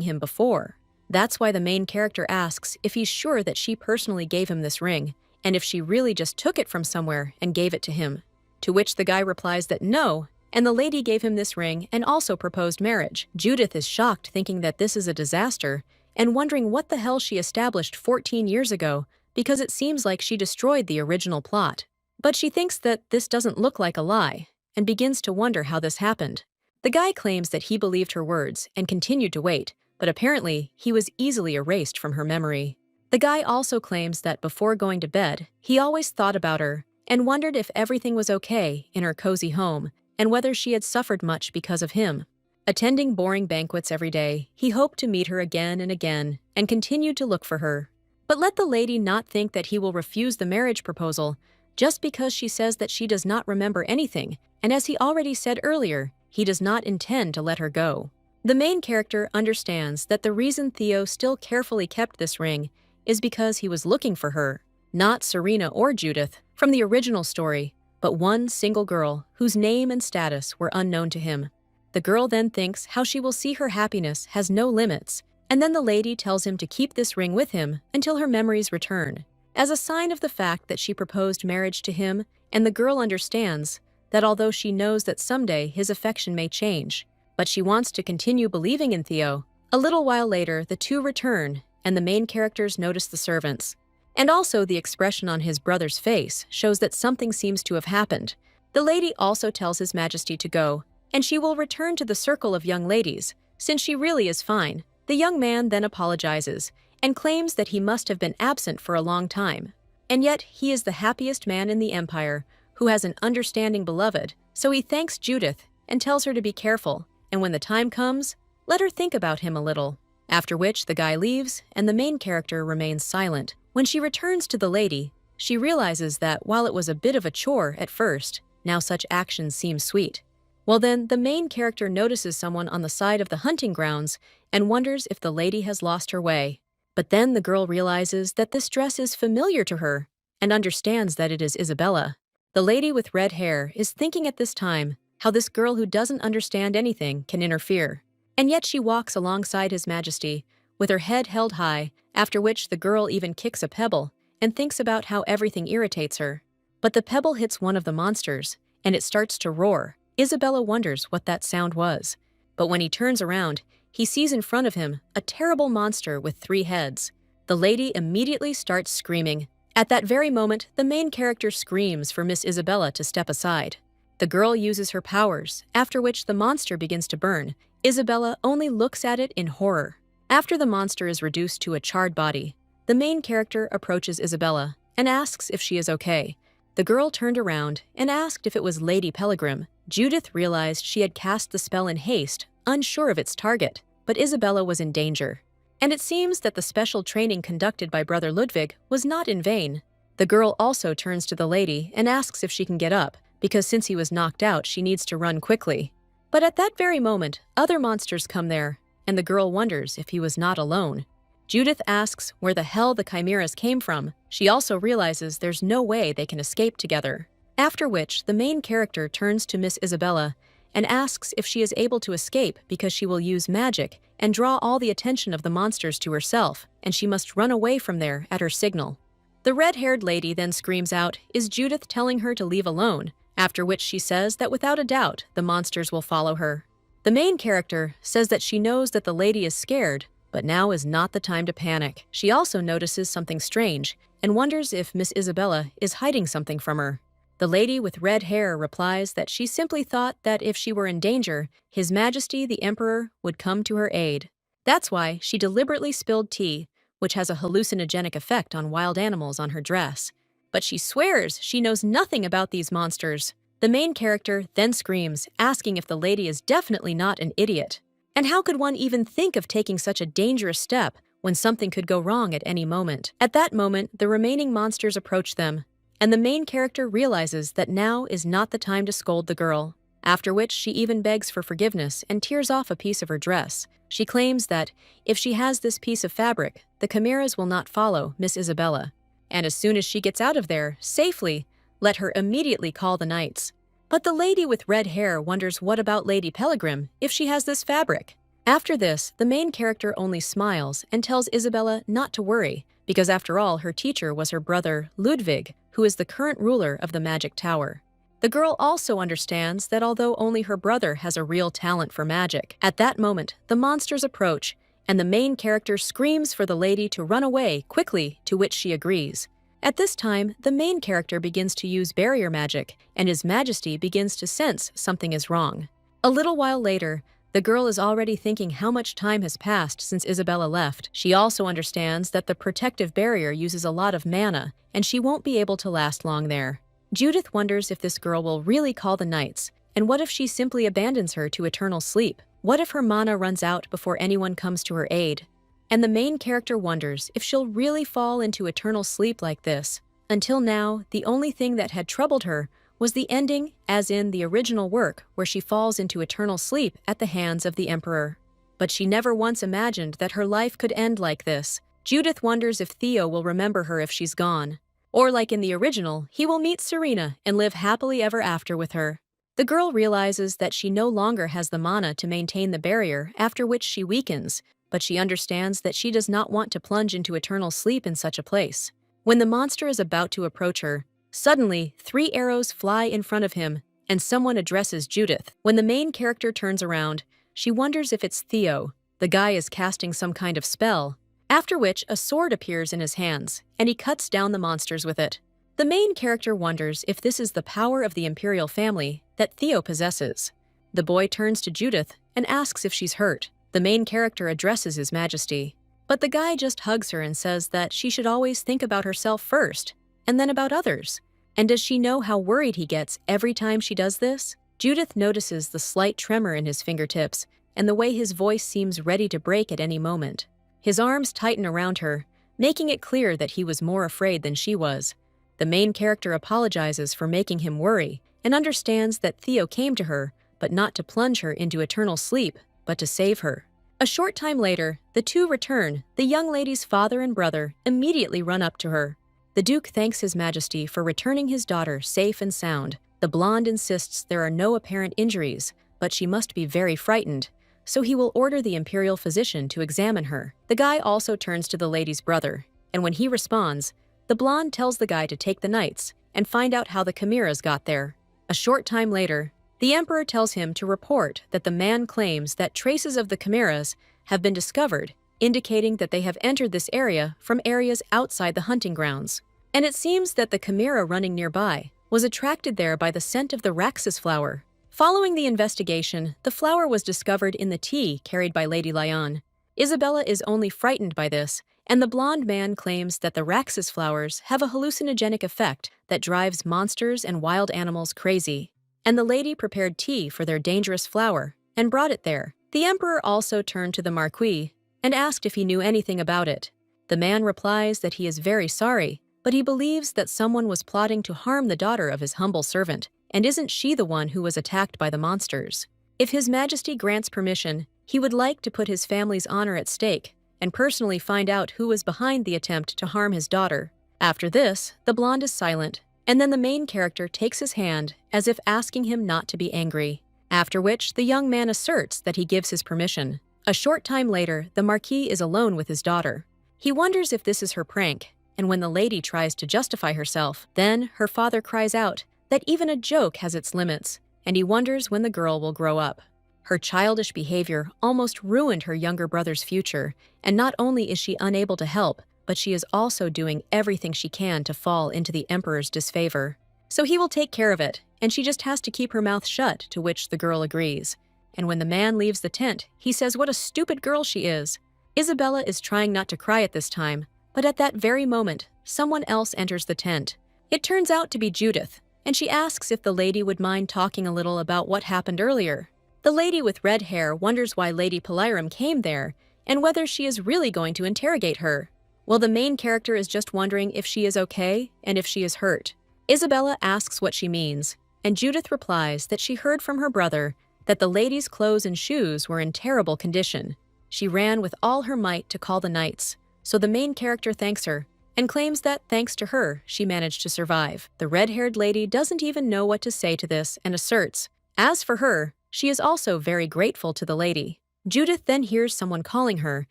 him before. That's why the main character asks if he's sure that she personally gave him this ring, and if she really just took it from somewhere and gave it to him. To which the guy replies that no, and the lady gave him this ring and also proposed marriage. Judith is shocked, thinking that this is a disaster, and wondering what the hell she established 14 years ago, because it seems like she destroyed the original plot. But she thinks that this doesn't look like a lie, and begins to wonder how this happened. The guy claims that he believed her words and continued to wait, but apparently he was easily erased from her memory. The guy also claims that before going to bed, he always thought about her and wondered if everything was okay in her cozy home and whether she had suffered much because of him. Attending boring banquets every day, he hoped to meet her again and again and continued to look for her. But let the lady not think that he will refuse the marriage proposal just because she says that she does not remember anything, and as he already said earlier, he does not intend to let her go. The main character understands that the reason Theo still carefully kept this ring is because he was looking for her, not Serena or Judith from the original story, but one single girl whose name and status were unknown to him. The girl then thinks how she will see her happiness has no limits, and then the lady tells him to keep this ring with him until her memories return, as a sign of the fact that she proposed marriage to him, and the girl understands that although she knows that someday his affection may change, but she wants to continue believing in Theo. A little while later, the two return, and the main characters notice the servants. And also the expression on his brother's face shows that something seems to have happened. The lady also tells His Majesty to go, and she will return to the circle of young ladies, since she really is fine. The young man then apologizes and claims that he must have been absent for a long time. And yet he is the happiest man in the empire, who has an understanding beloved, so he thanks Judith and tells her to be careful, and when the time comes, let her think about him a little. After which the guy leaves, and the main character remains silent. When she returns to the lady, she realizes that while it was a bit of a chore at first, now such actions seem sweet. Well then, the main character notices someone on the side of the hunting grounds and wonders if the lady has lost her way. But then the girl realizes that this dress is familiar to her and understands that it is Isabella. The lady with red hair is thinking at this time how this girl who doesn't understand anything can interfere. And yet she walks alongside His Majesty with her head held high, after which the girl even kicks a pebble and thinks about how everything irritates her. But the pebble hits one of the monsters, and it starts to roar. Isabella wonders what that sound was. But when he turns around, he sees in front of him a terrible monster with 3 heads. The lady immediately starts screaming. At that very moment, the main character screams for Miss Isabella to step aside. The girl uses her powers, after which the monster begins to burn. Isabella only looks at it in horror. After the monster is reduced to a charred body, the main character approaches Isabella and asks if she is okay. The girl turned around and asked if it was Lady Pellegrim. Judith realized she had cast the spell in haste, unsure of its target, but Isabella was in danger. And it seems that the special training conducted by Brother Ludwig was not in vain. The girl also turns to the lady and asks if she can get up, because since he was knocked out, she needs to run quickly. But at that very moment, other monsters come there, and the girl wonders if he was not alone. Judith asks where the hell the chimeras came from. She also realizes there's no way they can escape together. After which, the main character turns to Miss Isabella and asks if she is able to escape because she will use magic and draw all the attention of the monsters to herself, and she must run away from there at her signal. The red-haired lady then screams out, "Is Judith telling her to leave alone?" After which she says that without a doubt, the monsters will follow her. The main character says that she knows that the lady is scared, but now is not the time to panic. She also notices something strange and wonders if Miss Isabella is hiding something from her. The lady with red hair replies that she simply thought that if she were in danger, His Majesty the Emperor would come to her aid. That's why she deliberately spilled tea, which has a hallucinogenic effect on wild animals, on her dress. But she swears she knows nothing about these monsters. The main character then screams, asking if the lady is definitely not an idiot. And how could one even think of taking such a dangerous step when something could go wrong at any moment. At that moment, the remaining monsters approach them, and the main character realizes that now is not the time to scold the girl, after which she even begs for forgiveness and tears off a piece of her dress. She claims that if she has this piece of fabric, the chimeras will not follow Miss Isabella, and as soon as she gets out of there, safely, let her immediately call the knights. But the lady with red hair wonders what about Lady Pellegrim if she has this fabric. After this, the main character only smiles and tells Isabella not to worry, because after all, her teacher was her brother Ludwig, who is the current ruler of the magic tower. The girl also understands that although only her brother has a real talent for magic, at that moment, the monsters approach, and the main character screams for the lady to run away quickly, to which she agrees. At this time, the main character begins to use barrier magic, and His Majesty begins to sense something is wrong. A little while later, the girl is already thinking how much time has passed since Isabella left. She also understands that the protective barrier uses a lot of mana, and she won't be able to last long there. Judith wonders if this girl will really call the knights, and what if she simply abandons her to eternal sleep? What if her mana runs out before anyone comes to her aid? And the main character wonders if she'll really fall into eternal sleep like this. Until now, the only thing that had troubled her was the ending, as in the original work, where she falls into eternal sleep at the hands of the Emperor. But she never once imagined that her life could end like this. Judith wonders if Theo will remember her if she's gone. Or like in the original, he will meet Serena and live happily ever after with her. The girl realizes that she no longer has the mana to maintain the barrier, after which she weakens, but she understands that she does not want to plunge into eternal sleep in such a place. When the monster is about to approach her, suddenly 3 arrows fly in front of him, and someone addresses Judith. When the main character turns around, she wonders if it's Theo. The guy is casting some kind of spell, after which a sword appears in his hands, and he cuts down the monsters with it. The main character wonders if this is the power of the imperial family that Theo possesses. The boy turns to Judith and asks if she's hurt. The main character addresses His Majesty, but the guy just hugs her and says that she should always think about herself first, and then about others. And does she know how worried he gets every time she does this? Judith notices the slight tremor in his fingertips and the way his voice seems ready to break at any moment. His arms tighten around her, making it clear that he was more afraid than she was. The main character apologizes for making him worry and understands that Theo came to her, but not to plunge her into eternal sleep, but to save her. A short time later, the two return. The young lady's father and brother immediately run up to her. The Duke thanks His Majesty for returning his daughter safe and sound. The blonde insists there are no apparent injuries, but she must be very frightened, so he will order the imperial physician to examine her. The guy also turns to the lady's brother, and when he responds, the blonde tells the guy to take the knights and find out how the chimeras got there. A short time later, the Emperor tells him to report that the man claims that traces of the chimeras have been discovered, indicating that they have entered this area from areas outside the hunting grounds. And it seems that the chimera running nearby was attracted there by the scent of the Raxus flower. Following the investigation, the flower was discovered in the tea carried by Lady Lyon. Isabella is only frightened by this, and the blonde man claims that the Raxus flowers have a hallucinogenic effect that drives monsters and wild animals crazy. And the lady prepared tea for their dangerous flower and brought it there. The Emperor also turned to the Marquis and asked if he knew anything about it. The man replies that he is very sorry, but he believes that someone was plotting to harm the daughter of his humble servant, and isn't she the one who was attacked by the monsters? If His Majesty grants permission, he would like to put his family's honor at stake and personally find out who was behind the attempt to harm his daughter. After this, the blonde is silent, and then the main character takes his hand as if asking him not to be angry, after which the young man asserts that he gives his permission. A short time later, the Marquis is alone with his daughter. He wonders if this is her prank, and when the lady tries to justify herself, then her father cries out that even a joke has its limits, and he wonders when the girl will grow up. Her childish behavior almost ruined her younger brother's future, and not only is she unable to help, but she is also doing everything she can to fall into the Emperor's disfavor. So he will take care of it, and she just has to keep her mouth shut, to which the girl agrees. And when the man leaves the tent, he says what a stupid girl she is. Isabella is trying not to cry at this time, but at that very moment, someone else enters the tent. It turns out to be Judith, and she asks if the lady would mind talking a little about what happened earlier. The lady with red hair wonders why Lady Pellegrim came there, and whether she is really going to interrogate her. Well, the main character is just wondering if she is okay and if she is hurt. Isabella asks what she means, and Judith replies that she heard from her brother that the lady's clothes and shoes were in terrible condition. She ran with all her might to call the knights, so the main character thanks her and claims that thanks to her, she managed to survive. The red-haired lady doesn't even know what to say to this and asserts, as for her, she is also very grateful to the lady. Judith then hears someone calling her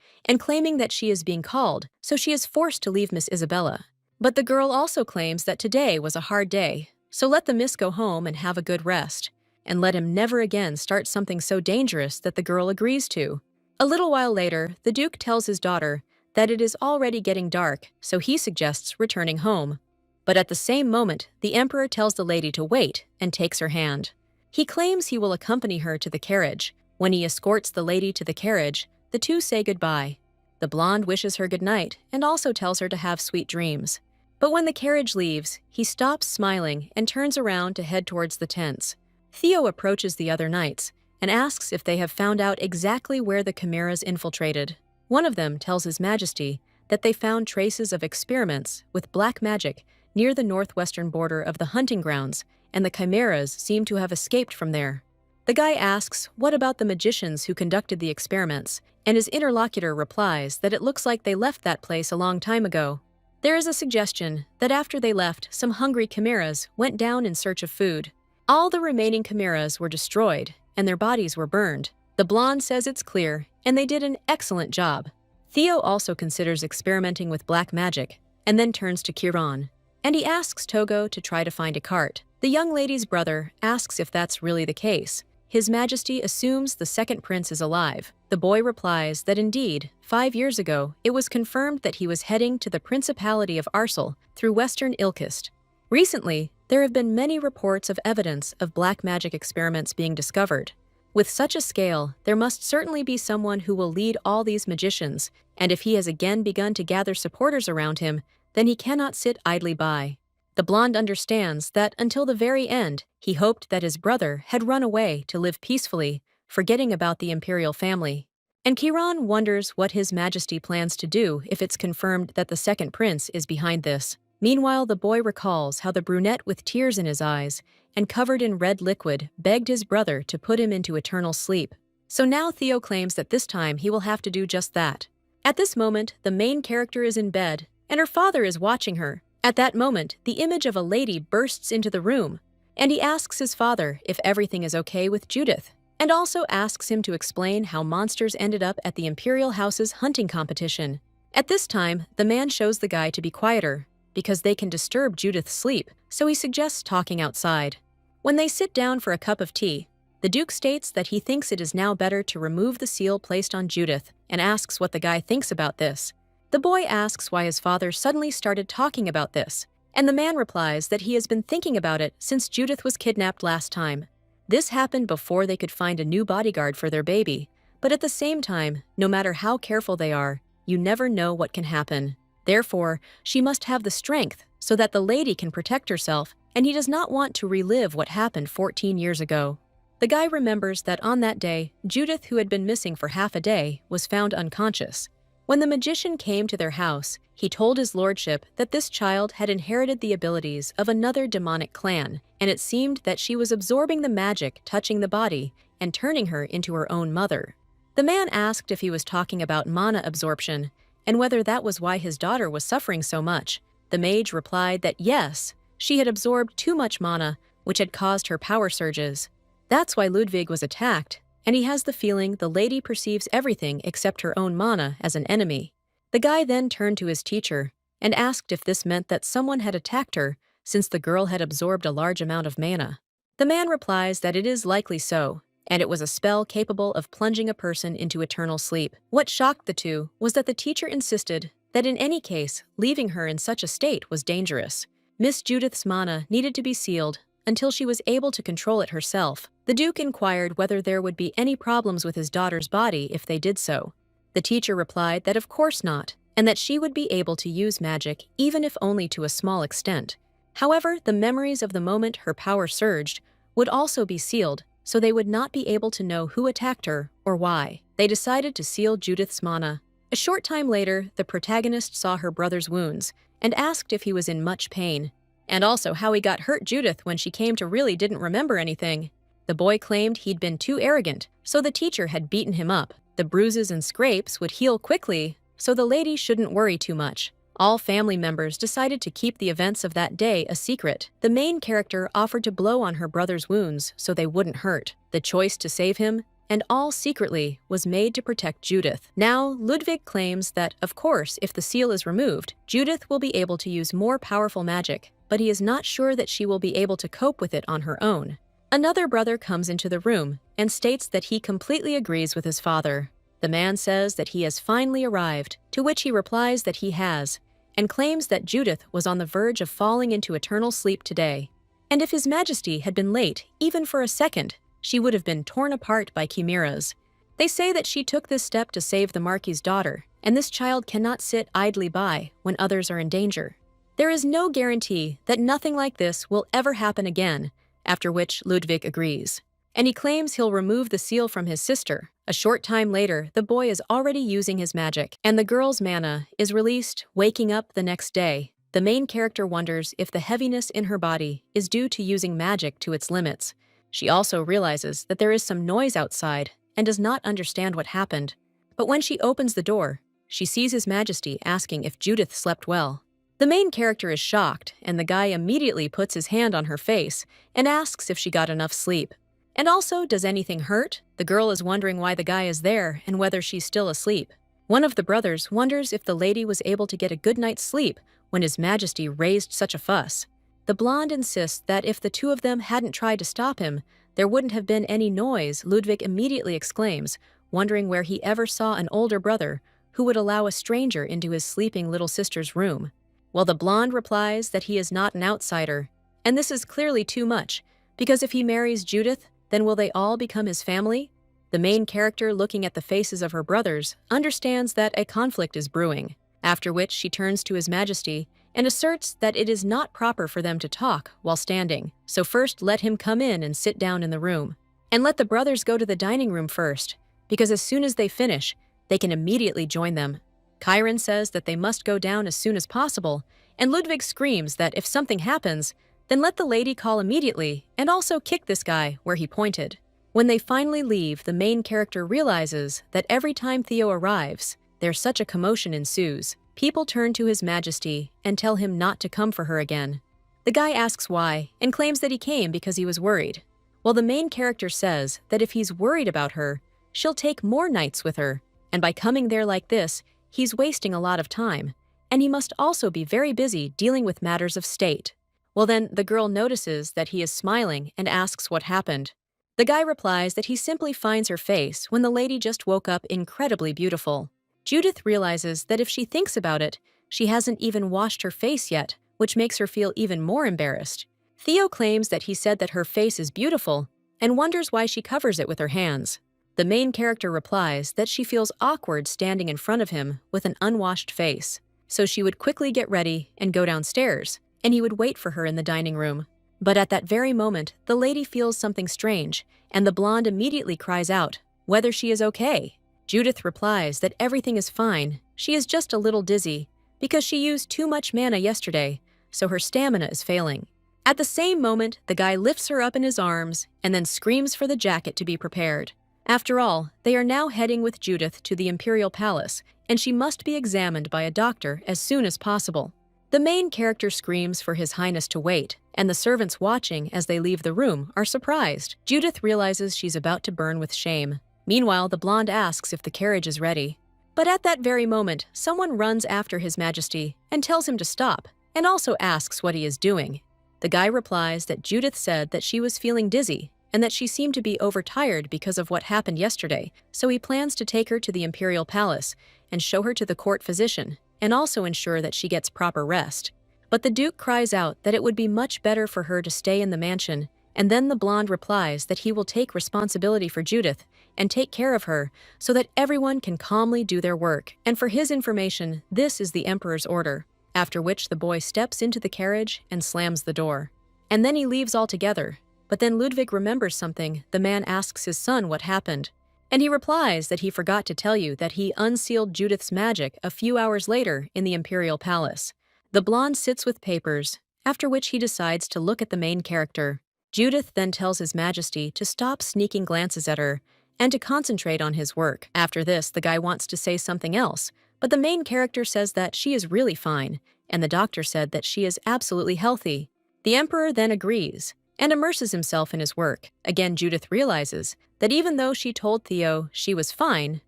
and claiming that she is being called, so she is forced to leave Miss Isabella. But the girl also claims that today was a hard day, so let the miss go home and have a good rest, and let him never again start something so dangerous that the girl agrees to. A little while later, the Duke tells his daughter that it is already getting dark, so he suggests returning home. But at the same moment, the Emperor tells the lady to wait and takes her hand. He claims he will accompany her to the carriage. When he escorts the lady to the carriage, the two say goodbye. The blonde wishes her goodnight and also tells her to have sweet dreams. But when the carriage leaves, he stops smiling and turns around to head towards the tents. Theo approaches the other knights and asks if they have found out exactly where the chimeras infiltrated. One of them tells His Majesty that they found traces of experiments with black magic near the northwestern border of the hunting grounds, and the chimeras seem to have escaped from there. The guy asks what about the magicians who conducted the experiments, and his interlocutor replies that it looks like they left that place a long time ago. There is a suggestion that after they left, some hungry chimeras went down in search of food. All the remaining chimeras were destroyed, and their bodies were burned. The blonde says it's clear, and they did an excellent job. Theo also considers experimenting with black magic, and then turns to Chiron, and he asks Togo to try to find a cart. The young lady's brother asks if that's really the case. His Majesty assumes the second prince is alive. The boy replies that indeed, 5 years ago, it was confirmed that he was heading to the Principality of Arsel through western Ilkist. Recently, there have been many reports of evidence of black magic experiments being discovered. With such a scale, there must certainly be someone who will lead all these magicians, and if he has again begun to gather supporters around him, then he cannot sit idly by. The blonde understands that until the very end, he hoped that his brother had run away to live peacefully, forgetting about the imperial family. And Chiron wonders what His Majesty plans to do if it's confirmed that the second prince is behind this. Meanwhile, the boy recalls how the brunette with tears in his eyes and covered in red liquid begged his brother to put him into eternal sleep. So now Theo claims that this time he will have to do just that. At this moment, the main character is in bed, and her father is watching her. At that moment, the image of a lady bursts into the room, and he asks his father if everything is okay with Judith, and also asks him to explain how monsters ended up at the Imperial House's hunting competition. At this time, the man shows the guy to be quieter, because they can disturb Judith's sleep, so he suggests talking outside. When they sit down for a cup of tea, the Duke states that he thinks it is now better to remove the seal placed on Judith and asks what the guy thinks about this. The boy asks why his father suddenly started talking about this, and the man replies that he has been thinking about it since Judith was kidnapped last time. This happened before they could find a new bodyguard for their baby, but at the same time, no matter how careful they are, you never know what can happen. Therefore, she must have the strength so that the lady can protect herself, and he does not want to relive what happened 14 years ago. The guy remembers that on that day, Judith, who had been missing for half a day, was found unconscious. When the magician came to their house, he told his lordship that this child had inherited the abilities of another demonic clan, and it seemed that she was absorbing the magic touching the body and turning her into her own mother. The man asked if he was talking about mana absorption, and whether that was why his daughter was suffering so much. The mage replied that yes, she had absorbed too much mana, which had caused her power surges. That's why Ludwig was attacked, and he has the feeling the lady perceives everything except her own mana as an enemy. The guy then turned to his teacher and asked if this meant that someone had attacked her since the girl had absorbed a large amount of mana. The man replies that it is likely so, and it was a spell capable of plunging a person into eternal sleep. What shocked the two was that the teacher insisted that in any case, leaving her in such a state was dangerous. Miss Judith's mana needed to be sealed until she was able to control it herself. The Duke inquired whether there would be any problems with his daughter's body if they did so. The teacher replied that of course not, and that she would be able to use magic even if only to a small extent. However, the memories of the moment her power surged would also be sealed, so they would not be able to know who attacked her or why. They decided to seal Judith's mana. A short time later, the protagonist saw her brother's wounds and asked if he was in much pain, and also how he got hurt. Judith, when she came to, really didn't remember anything. The boy claimed he'd been too arrogant, so the teacher had beaten him up. The bruises and scrapes would heal quickly, so the lady shouldn't worry too much. All family members decided to keep the events of that day a secret. The main character offered to blow on her brother's wounds so they wouldn't hurt. The choice to save him, and all secretly, was made to protect Judith. Now, Ludwig claims that, of course, if the seal is removed, Judith will be able to use more powerful magic, but he is not sure that she will be able to cope with it on her own. Another brother comes into the room and states that he completely agrees with his father. The man says that he has finally arrived, to which he replies that he has, and claims that Judith was on the verge of falling into eternal sleep today. And if His Majesty had been late, even for a second, she would have been torn apart by chimeras. They say that she took this step to save the Marquis's daughter, and this child cannot sit idly by when others are in danger. There is no guarantee that nothing like this will ever happen again, after which Ludwig agrees. And he claims he'll remove the seal from his sister. A short time later, the boy is already using his magic, and the girl's mana is released, waking up the next day. The main character wonders if the heaviness in her body is due to using magic to its limits. She also realizes that there is some noise outside and does not understand what happened. But when she opens the door, she sees His Majesty asking if Judith slept well. The main character is shocked, and the guy immediately puts his hand on her face and asks if she got enough sleep. And also, does anything hurt? The girl is wondering why the guy is there and whether she's still asleep. One of the brothers wonders if the lady was able to get a good night's sleep when His Majesty raised such a fuss. The blonde insists that if the two of them hadn't tried to stop him, there wouldn't have been any noise. Ludwig immediately exclaims, wondering where he ever saw an older brother who would allow a stranger into his sleeping little sister's room. Well, the blonde replies that he is not an outsider, and this is clearly too much, because if he marries Judith, then will they all become his family? The main character, looking at the faces of her brothers, understands that a conflict is brewing, after which she turns to His Majesty and asserts that it is not proper for them to talk while standing, so first let him come in and sit down in the room. And let the brothers go to the dining room first, because as soon as they finish, they can immediately join them. Chiron says that they must go down as soon as possible, and Ludwig screams that if something happens, then let the lady call immediately and also kick this guy where he pointed. When they finally leave, the main character realizes that every time Theo arrives, there's such a commotion ensues. People turn to His Majesty and tell him not to come for her again. The guy asks why and claims that he came because he was worried. Well, the main character says that if he's worried about her, she'll take more nights with her, and by coming there like this, he's wasting a lot of time, and he must also be very busy dealing with matters of state. Well then, the girl notices that he is smiling and asks what happened. The guy replies that he simply finds her face when the lady just woke up incredibly beautiful. Judith realizes that if she thinks about it, she hasn't even washed her face yet, which makes her feel even more embarrassed. Theo claims that he said that her face is beautiful and wonders why she covers it with her hands. The main character replies that she feels awkward standing in front of him with an unwashed face, so she would quickly get ready and go downstairs, and he would wait for her in the dining room. But at that very moment, the lady feels something strange, and the blonde immediately cries out whether she is okay. Judith replies that everything is fine, she is just a little dizzy, because she used too much mana yesterday, so her stamina is failing. At the same moment, the guy lifts her up in his arms and then screams for the jacket to be prepared. After all, they are now heading with Judith to the Imperial Palace, and she must be examined by a doctor as soon as possible. The main character screams for His Highness to wait, and the servants watching as they leave the room are surprised. Judith realizes she's about to burn with shame. Meanwhile, the blonde asks if the carriage is ready. But at that very moment, someone runs after His Majesty and tells him to stop, and also asks what he is doing. The guy replies that Judith said that she was feeling dizzy and that she seemed to be overtired because of what happened yesterday, so he plans to take her to the Imperial Palace and show her to the court physician, and also ensure that she gets proper rest. But the Duke cries out that it would be much better for her to stay in the mansion, and then the blonde replies that he will take responsibility for Judith and take care of her so that everyone can calmly do their work. And for his information, this is the Emperor's order, after which the boy steps into the carriage and slams the door. And then he leaves altogether. But then Ludwig remembers something. The man asks his son what happened, And he replies that he forgot to tell you that he unsealed Judith's magic a few hours later in the Imperial Palace. The blonde sits with papers, after which he decides to look at the main character. Judith then tells His Majesty to stop sneaking glances at her and to concentrate on his work. After this, the guy wants to say something else, but the main character says that she is really fine, and the doctor said that she is absolutely healthy. The Emperor then agrees and immerses himself in his work. Again, Judith realizes that even though she told Theo she was fine.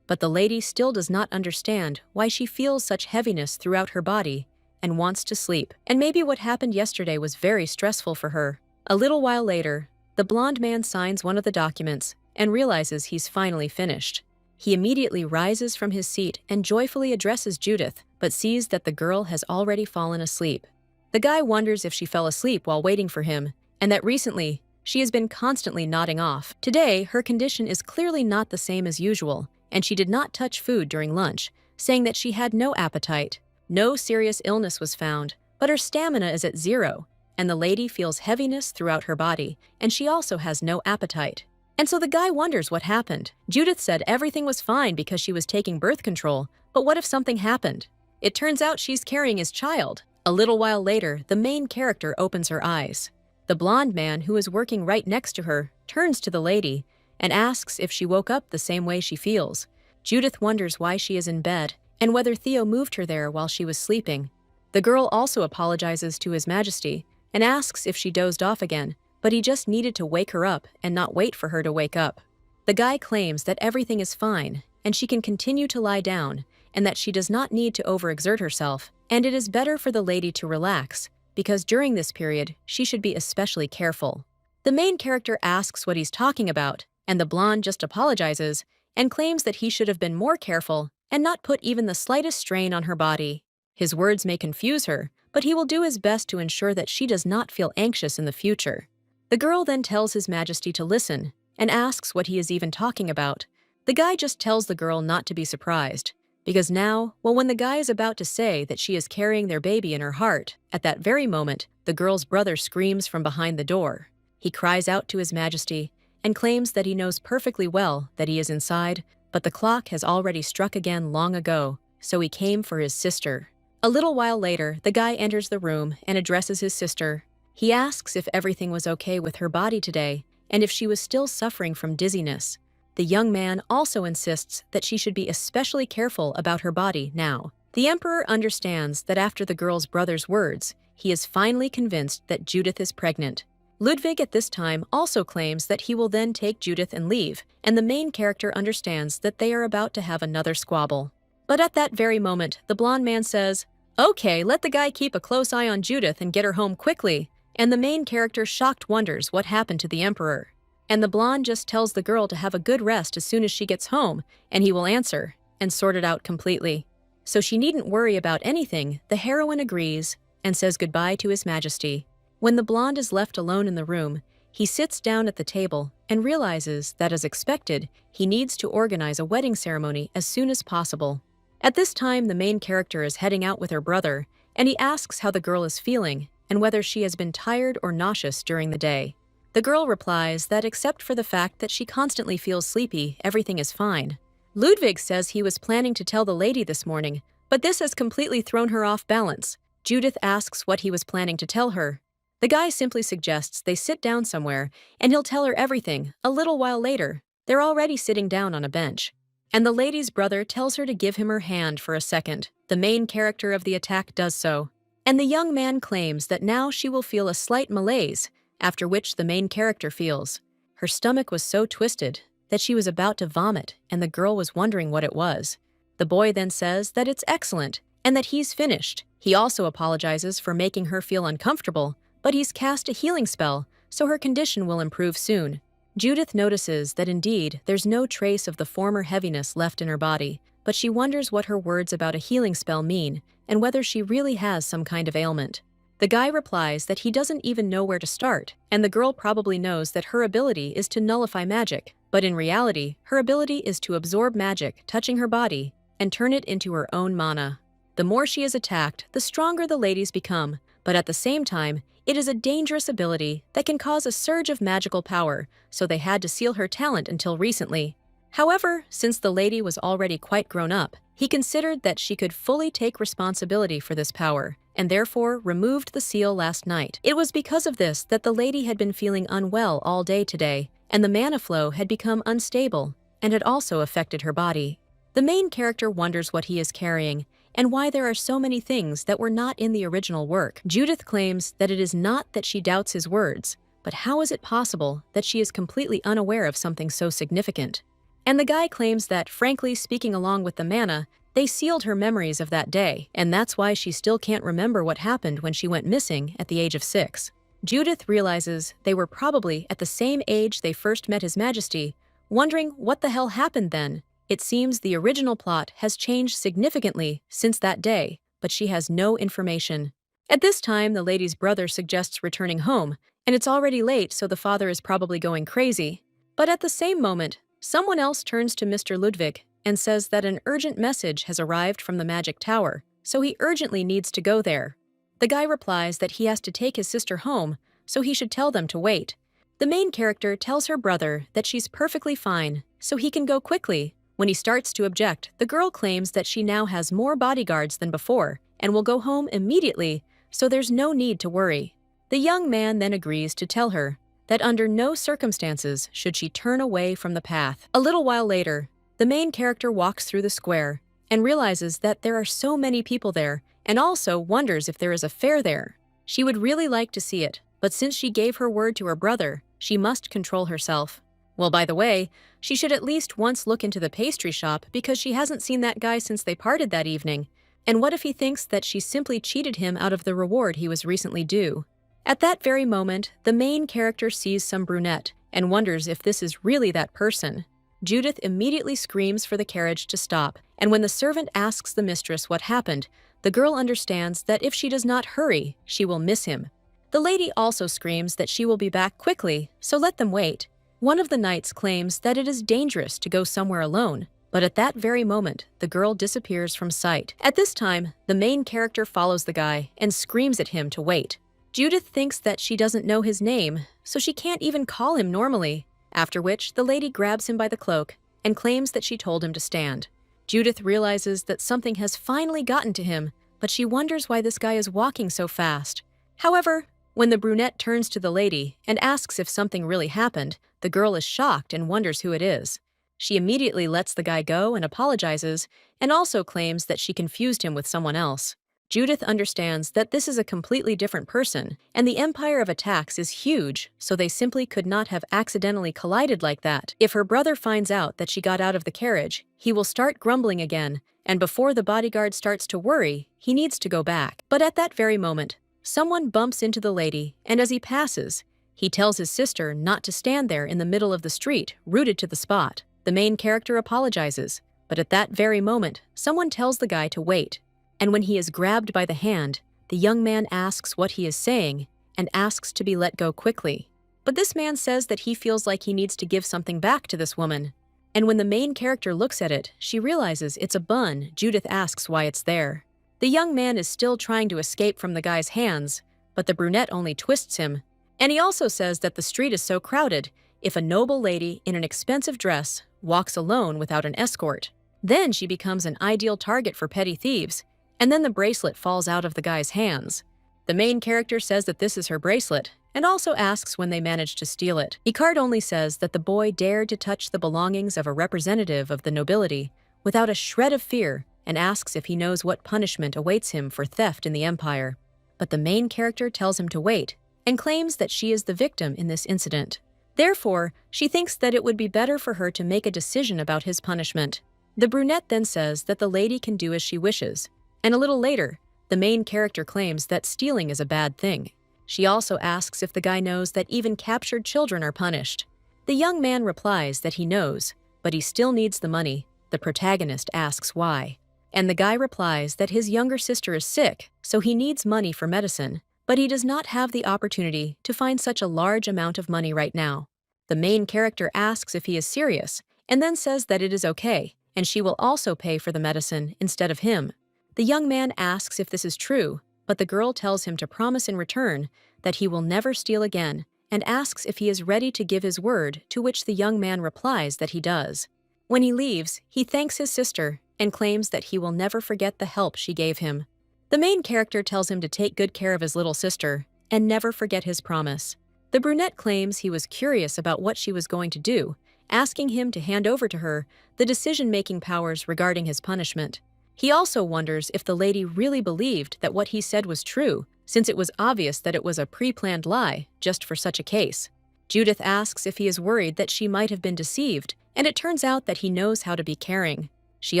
But the lady still does not understand why she feels such heaviness throughout her body and wants to sleep. And maybe what happened yesterday was very stressful for her. A little while later, the blonde man signs one of the documents and realizes he's finally finished. He immediately rises from his seat and joyfully addresses Judith, but sees that the girl has already fallen asleep. The guy wonders if she fell asleep while waiting for him, and that recently, she has been constantly nodding off. Today, her condition is clearly not the same as usual, and she did not touch food during lunch, saying that she had no appetite. No serious illness was found, but her stamina is at 0, and the lady feels heaviness throughout her body, and she also has no appetite. And so the guy wonders what happened. Judith said everything was fine because she was taking birth control, but what if something happened? It turns out she's carrying his child. A little while later, the main character opens her eyes. The blonde man who is working right next to her turns to the lady and asks if she woke up the same way she feels. Judith wonders why she is in bed and whether Theo moved her there while she was sleeping. The girl also apologizes to His Majesty and asks if she dozed off again, but he just needed to wake her up and not wait for her to wake up. The guy claims that everything is fine and she can continue to lie down and that she does not need to overexert herself, and it is better for the lady to relax because during this period, she should be especially careful. The main character asks what he's talking about, and the blonde just apologizes and claims that he should have been more careful and not put even the slightest strain on her body. His words may confuse her, but he will do his best to ensure that she does not feel anxious in the future. The girl then tells His Majesty to listen and asks what he is even talking about. The guy just tells the girl not to be surprised, because now, when the guy is about to say that she is carrying their baby in her heart, at that very moment, the girl's brother screams from behind the door. He cries out to His Majesty and claims that he knows perfectly well that he is inside, but the clock has already struck again long ago, so he came for his sister. A little while later, the guy enters the room and addresses his sister. He asks if everything was okay with her body today and if she was still suffering from dizziness. The young man also insists that she should be especially careful about her body now. The Emperor understands that after the girl's brother's words, he is finally convinced that Judith is pregnant. Ludwig at this time also claims that he will then take Judith and leave, and the main character understands that they are about to have another squabble. But at that very moment, the blonde man says, "Okay, let the guy keep a close eye on Judith and get her home quickly," and the main character shocked wonders what happened to the Emperor. And the blonde just tells the girl to have a good rest as soon as she gets home, and he will answer and sort it out completely. So she needn't worry about anything. The heroine agrees and says goodbye to His Majesty. When the blonde is left alone in the room, he sits down at the table and realizes that, as expected, he needs to organize a wedding ceremony as soon as possible. At this time, the main character is heading out with her brother, and he asks how the girl is feeling and whether she has been tired or nauseous during the day. The girl replies that except for the fact that she constantly feels sleepy, everything is fine. Ludwig says he was planning to tell the lady this morning, but this has completely thrown her off balance. Judith asks what he was planning to tell her. The guy simply suggests they sit down somewhere, and he'll tell her everything. A little while later, they're already sitting down on a bench, and the lady's brother tells her to give him her hand for a second. The main character of the attack does so, and the young man claims that now she will feel a slight malaise, after which the main character feels. Her stomach was so twisted that she was about to vomit, and the girl was wondering what it was. The boy then says that it's excellent and that he's finished. He also apologizes for making her feel uncomfortable, but he's cast a healing spell, so her condition will improve soon. Judith notices that indeed there's no trace of the former heaviness left in her body, but she wonders what her words about a healing spell mean and whether she really has some kind of ailment. The guy replies that he doesn't even know where to start, and the girl probably knows that her ability is to nullify magic, but in reality, her ability is to absorb magic touching her body and turn it into her own mana. The more she is attacked, the stronger the ladies become, but at the same time, it is a dangerous ability that can cause a surge of magical power, so they had to seal her talent until recently. However, since the lady was already quite grown up, he considered that she could fully take responsibility for this power, and therefore removed the seal last night. It was because of this that the lady had been feeling unwell all day today, and the mana flow had become unstable, and had also affected her body. The main character wonders what he is carrying, and why there are so many things that were not in the original work. Judith claims that it is not that she doubts his words, but how is it possible that she is completely unaware of something so significant? And the guy claims that, frankly speaking, along with the mana, they sealed her memories of that day, and that's why she still can't remember what happened when she went missing at the age of 6. Judith realizes they were probably at the same age they first met His Majesty, wondering what the hell happened then. It seems the original plot has changed significantly since that day, but she has no information. At this time, the lady's brother suggests returning home, and it's already late, so the father is probably going crazy. But at the same moment, someone else turns to Mr. Ludwig and says that an urgent message has arrived from the magic tower, so he urgently needs to go there. The guy replies that he has to take his sister home, so he should tell them to wait. The main character tells her brother that she's perfectly fine, so he can go quickly. When he starts to object, the girl claims that she now has more bodyguards than before and will go home immediately, so there's no need to worry. The young man then agrees to tell her that under no circumstances should she turn away from the path. A little while later, the main character walks through the square and realizes that there are so many people there, and also wonders if there is a fair there. She would really like to see it, but since she gave her word to her brother, she must control herself. Well, by the way, she should at least once look into the pastry shop because she hasn't seen that guy since they parted that evening. And what if he thinks that she simply cheated him out of the reward he was recently due? At that very moment, the main character sees some brunette and wonders if this is really that person. Judith immediately screams for the carriage to stop, and when the servant asks the mistress what happened, the girl understands that if she does not hurry, she will miss him. The lady also screams that she will be back quickly, so let them wait. One of the knights claims that it is dangerous to go somewhere alone, but at that very moment, the girl disappears from sight. At this time, the main character follows the guy and screams at him to wait. Judith thinks that she doesn't know his name, so she can't even call him normally, after which the lady grabs him by the cloak and claims that she told him to stand. Judith realizes that something has finally gotten to him, but she wonders why this guy is walking so fast. However, when the brunette turns to the lady and asks if something really happened, the girl is shocked and wonders who it is. She immediately lets the guy go and apologizes, and also claims that she confused him with someone else. Judith understands that this is a completely different person, and the empire of attacks is huge, so they simply could not have accidentally collided like that. If her brother finds out that she got out of the carriage, he will start grumbling again, and before the bodyguard starts to worry, he needs to go back. But at that very moment, someone bumps into the lady, and as he passes, he tells his sister not to stand there in the middle of the street, rooted to the spot. The main character apologizes, but at that very moment, someone tells the guy to wait. And when he is grabbed by the hand, the young man asks what he is saying and asks to be let go quickly. But this man says that he feels like he needs to give something back to this woman. And when the main character looks at it, she realizes it's a bun. Judith asks why it's there. The young man is still trying to escape from the guy's hands, but the brunette only twists him. And he also says that the street is so crowded, if a noble lady in an expensive dress walks alone without an escort, then she becomes an ideal target for petty thieves. And then the bracelet falls out of the guy's hands. The main character says that this is her bracelet, and also asks when they managed to steal it. Icard only says that the boy dared to touch the belongings of a representative of the nobility without a shred of fear, and asks if he knows what punishment awaits him for theft in the empire. But the main character tells him to wait, and claims that she is the victim in this incident. Therefore, she thinks that it would be better for her to make a decision about his punishment. The brunette then says that the lady can do as she wishes. And a little later, the main character claims that stealing is a bad thing. She also asks if the guy knows that even captured children are punished. The young man replies that he knows, but he still needs the money. The protagonist asks why. And the guy replies that his younger sister is sick, so he needs money for medicine, but he does not have the opportunity to find such a large amount of money right now. The main character asks if he is serious, and then says that it is okay, and she will also pay for the medicine instead of him. The young man asks if this is true, but the girl tells him to promise in return that he will never steal again and asks if he is ready to give his word, to which the young man replies that he does. When he leaves, he thanks his sister and claims that he will never forget the help she gave him. The main character tells him to take good care of his little sister and never forget his promise. The brunette claims he was curious about what she was going to do, asking him to hand over to her the decision-making powers regarding his punishment. He also wonders if the lady really believed that what he said was true, since it was obvious that it was a pre-planned lie just for such a case. Judith asks if he is worried that she might have been deceived, and it turns out that he knows how to be caring. She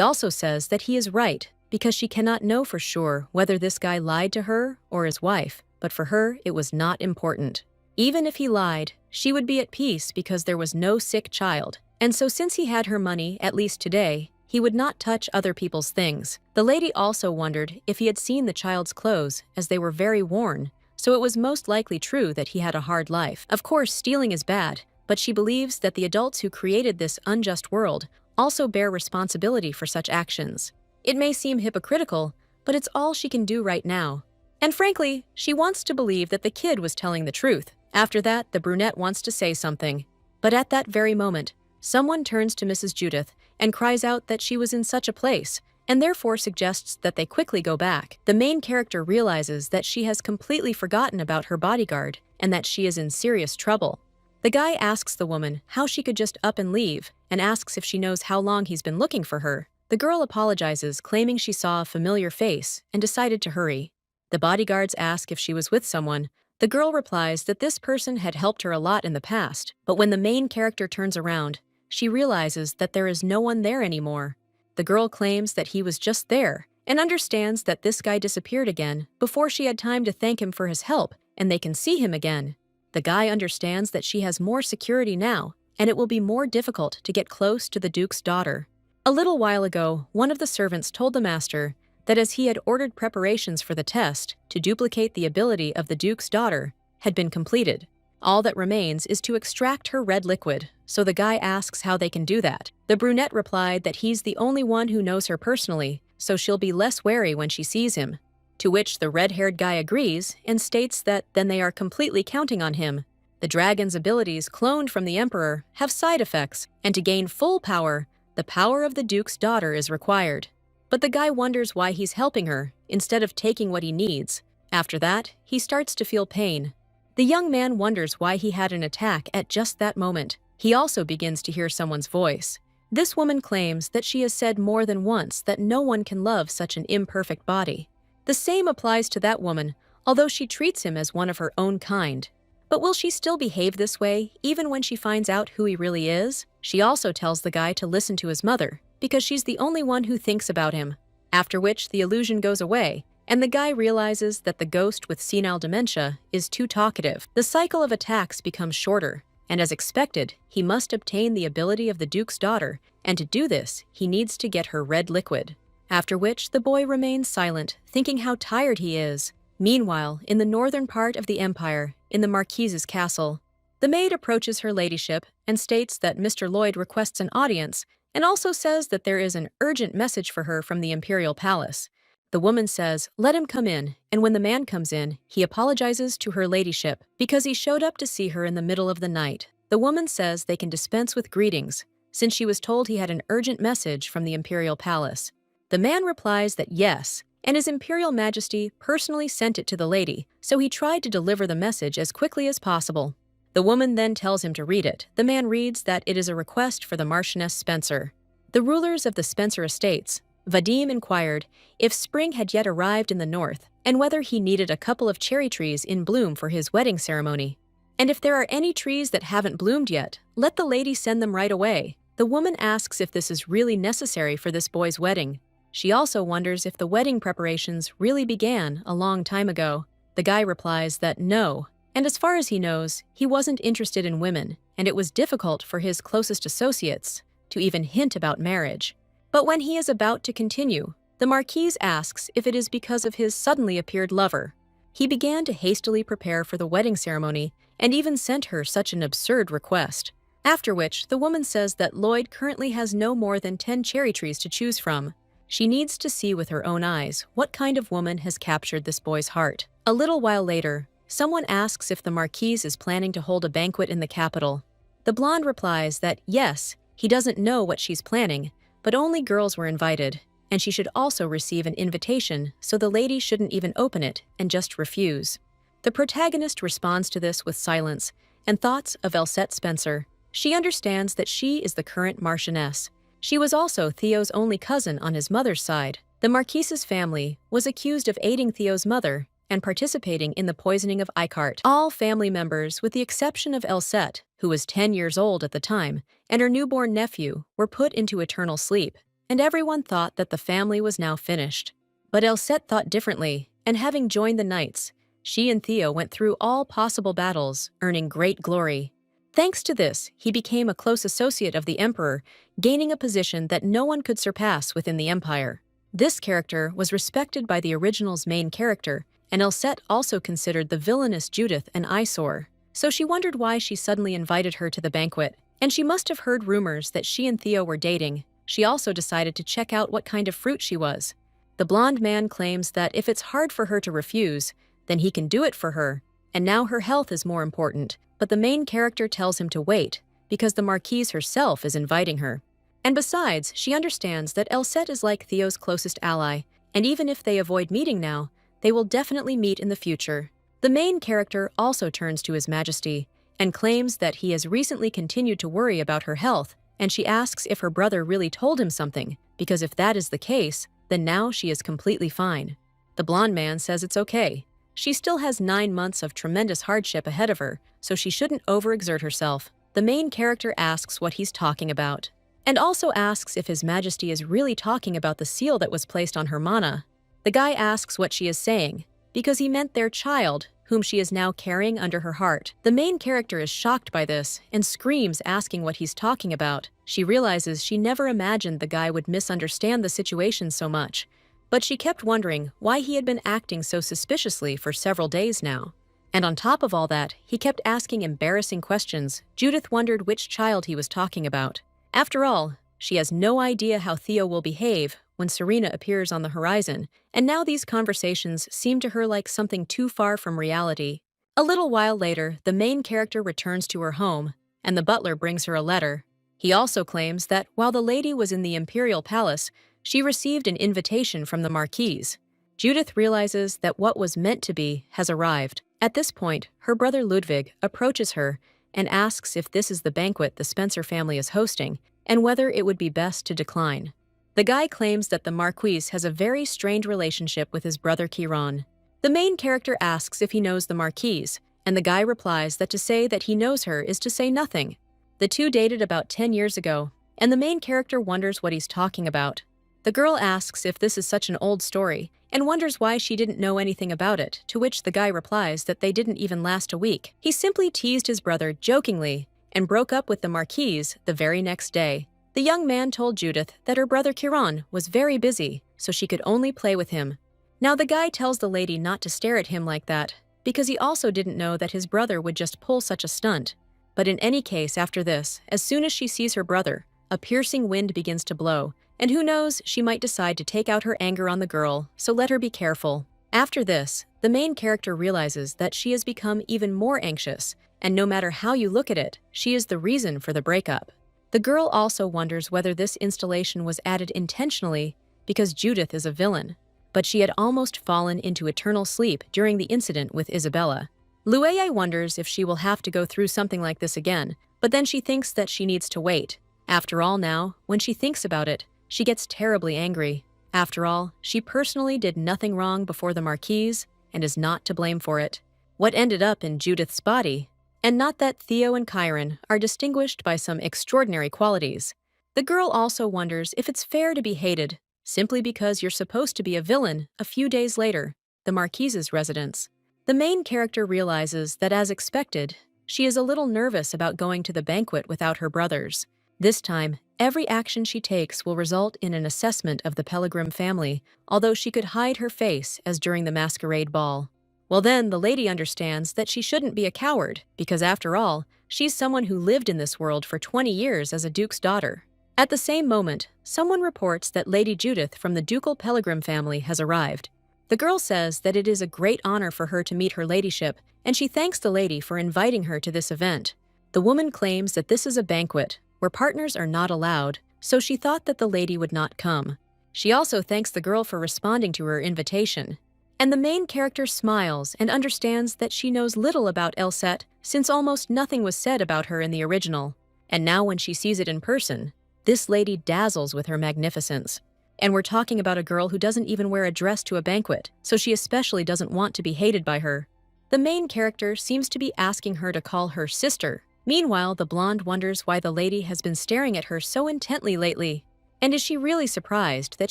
also says that he is right, because she cannot know for sure whether this guy lied to her or his wife, but for her it was not important. Even if he lied, she would be at peace because there was no sick child, and so since he had her money, at least today, he would not touch other people's things. The lady also wondered if he had seen the child's clothes, as they were very worn, so it was most likely true that he had a hard life. Of course, stealing is bad, but she believes that the adults who created this unjust world also bear responsibility for such actions. It may seem hypocritical, but it's all she can do right now. And frankly, she wants to believe that the kid was telling the truth. After that, the brunette wants to say something. But at that very moment, someone turns to Mrs. Judith and cries out that she was in such a place, and therefore suggests that they quickly go back. The main character realizes that she has completely forgotten about her bodyguard and that she is in serious trouble. The guy asks the woman how she could just up and leave, and asks if she knows how long he's been looking for her. The girl apologizes, claiming she saw a familiar face, and decided to hurry. The bodyguards ask if she was with someone. The girl replies that this person had helped her a lot in the past, but when the main character turns around, she realizes that there is no one there anymore. The girl claims that he was just there, and understands that this guy disappeared again before she had time to thank him for his help, and they can see him again. The guy understands that she has more security now, and it will be more difficult to get close to the Duke's daughter. A little while ago, one of the servants told the master that as he had ordered preparations for the test to duplicate the ability of the Duke's daughter had been completed. All that remains is to extract her red liquid, so the guy asks how they can do that. The brunette replied that he's the only one who knows her personally, so she'll be less wary when she sees him. To which the red-haired guy agrees and states that then they are completely counting on him. The dragon's abilities cloned from the emperor have side effects, and to gain full power, the power of the Duke's daughter is required. But the guy wonders why he's helping her, instead of taking what he needs. After that, he starts to feel pain. The young man wonders why he had an attack at just that moment. He also begins to hear someone's voice. This woman claims that she has said more than once that no one can love such an imperfect body. The same applies to that woman, although she treats him as one of her own kind. But will she still behave this way, even when she finds out who he really is? She also tells the guy to listen to his mother, because she's the only one who thinks about him. After which, the illusion goes away, and the guy realizes that the ghost with senile dementia is too talkative. The cycle of attacks becomes shorter, and as expected, he must obtain the ability of the Duke's daughter, and to do this, he needs to get her red liquid. After which, the boy remains silent, thinking how tired he is. Meanwhile, in the northern part of the empire, in the Marquise's castle, the maid approaches her ladyship and states that Mr. Lloyd requests an audience, and also says that there is an urgent message for her from the imperial palace. The woman says, let him come in, and when the man comes in, he apologizes to her ladyship because he showed up to see her in the middle of the night. The woman says they can dispense with greetings, since she was told he had an urgent message from the imperial palace. The man replies that yes, and His Imperial Majesty personally sent it to the lady, so he tried to deliver the message as quickly as possible. The woman then tells him to read it. The man reads that it is a request for the Marchioness Spencer. The rulers of the Spencer estates, Vadim inquired if spring had yet arrived in the north and whether he needed a couple of cherry trees in bloom for his wedding ceremony. And if there are any trees that haven't bloomed yet, let the lady send them right away. The woman asks if this is really necessary for this boy's wedding. She also wonders if the wedding preparations really began a long time ago. The guy replies that no, and as far as he knows, he wasn't interested in women, and it was difficult for his closest associates to even hint about marriage. But when he is about to continue, the Marquise asks if it is because of his suddenly appeared lover. He began to hastily prepare for the wedding ceremony and even sent her such an absurd request. After which, the woman says that Lloyd currently has no more than 10 cherry trees to choose from. She needs to see with her own eyes what kind of woman has captured this boy's heart. A little while later, someone asks if the Marquise is planning to hold a banquet in the capital. The blonde replies that yes, he doesn't know what she's planning, but only girls were invited, and she should also receive an invitation, so the lady shouldn't even open it and just refuse. The protagonist responds to this with silence and thoughts of Elsette Spencer. She understands that she is the current Marchioness. She was also Theo's only cousin on his mother's side. The Marquise's family was accused of aiding Theo's mother and participating in the poisoning of Icart. All family members, with the exception of Elsette, who was 10 years old at the time, and her newborn nephew, were put into eternal sleep, and everyone thought that the family was now finished. But Elsette thought differently, and having joined the knights, she and Theo went through all possible battles, earning great glory. Thanks to this, he became a close associate of the Emperor, gaining a position that no one could surpass within the Empire. This character was respected by the original's main character, and Elsette also considered the villainous Judith an eyesore, so she wondered why she suddenly invited her to the banquet. And she must have heard rumors that she and Theo were dating. She also decided to check out what kind of fruit she was. The blonde man claims that if it's hard for her to refuse, then he can do it for her, and now her health is more important. But the main character tells him to wait, because the Marquise herself is inviting her. And besides, she understands that Elsette is like Theo's closest ally, and even if they avoid meeting now, they will definitely meet in the future. The main character also turns to His Majesty and claims that he has recently continued to worry about her health, and she asks if her brother really told him something, because if that is the case, then now she is completely fine. The blonde man says it's okay. She still has 9 months of tremendous hardship ahead of her, so she shouldn't overexert herself. The main character asks what he's talking about, and also asks if His Majesty is really talking about the seal that was placed on her mana. The guy asks what she is saying, because he meant their child, whom she is now carrying under her heart. The main character is shocked by this and screams, asking what he's talking about. She realizes she never imagined the guy would misunderstand the situation so much, but she kept wondering why he had been acting so suspiciously for several days now. And on top of all that, he kept asking embarrassing questions. Judith wondered which child he was talking about. After all, she has no idea how Theo will behave when Serena appears on the horizon, and now these conversations seem to her like something too far from reality. A little while later, the main character returns to her home, and the butler brings her a letter. He also claims that while the lady was in the imperial palace, she received an invitation from the Marquise. Judith realizes that what was meant to be has arrived. At this point, her brother Ludwig approaches her and asks if this is the banquet the Spencer family is hosting, and whether it would be best to decline. The guy claims that the Marquise has a very strained relationship with his brother Chiron. The main character asks if he knows the Marquise, and the guy replies that to say that he knows her is to say nothing. The two dated about 10 years ago, and the main character wonders what he's talking about. The girl asks if this is such an old story, and wonders why she didn't know anything about it, to which the guy replies that they didn't even last a week. He simply teased his brother jokingly and broke up with the Marquise the very next day. The young man told Judith that her brother Chiron was very busy, so she could only play with him. Now the guy tells the lady not to stare at him like that, because he also didn't know that his brother would just pull such a stunt. But in any case, after this, as soon as she sees her brother, a piercing wind begins to blow, and who knows, she might decide to take out her anger on the girl, so let her be careful. After this, the main character realizes that she has become even more anxious, and no matter how you look at it, she is the reason for the breakup. The girl also wonders whether this installation was added intentionally because Judith is a villain, but she had almost fallen into eternal sleep during the incident with Isabella. Luei wonders if she will have to go through something like this again, but then she thinks that she needs to wait. After all now, when she thinks about it, she gets terribly angry. After all, she personally did nothing wrong before the Marquise and is not to blame for it. What ended up in Judith's body? And not that Theo and Chiron are distinguished by some extraordinary qualities. The girl also wonders if it's fair to be hated simply because you're supposed to be a villain a few days later, the Marquise's residence. The main character realizes that, as expected, she is a little nervous about going to the banquet without her brothers. This time, every action she takes will result in an assessment of the Pellegrim family, although she could hide her face as during the masquerade ball. Well then, the lady understands that she shouldn't be a coward, because after all, she's someone who lived in this world for 20 years as a duke's daughter. At the same moment, someone reports that Lady Judith from the ducal Pellegrim family has arrived. The girl says that it is a great honor for her to meet her ladyship, and she thanks the lady for inviting her to this event. The woman claims that this is a banquet, where partners are not allowed, so she thought that the lady would not come. She also thanks the girl for responding to her invitation. And the main character smiles and understands that she knows little about Elset since almost nothing was said about her in the original. And now when she sees it in person, this lady dazzles with her magnificence. And we're talking about a girl who doesn't even wear a dress to a banquet, so she especially doesn't want to be hated by her. The main character seems to be asking her to call her sister. Meanwhile, the blonde wonders why the lady has been staring at her so intently lately. And is she really surprised that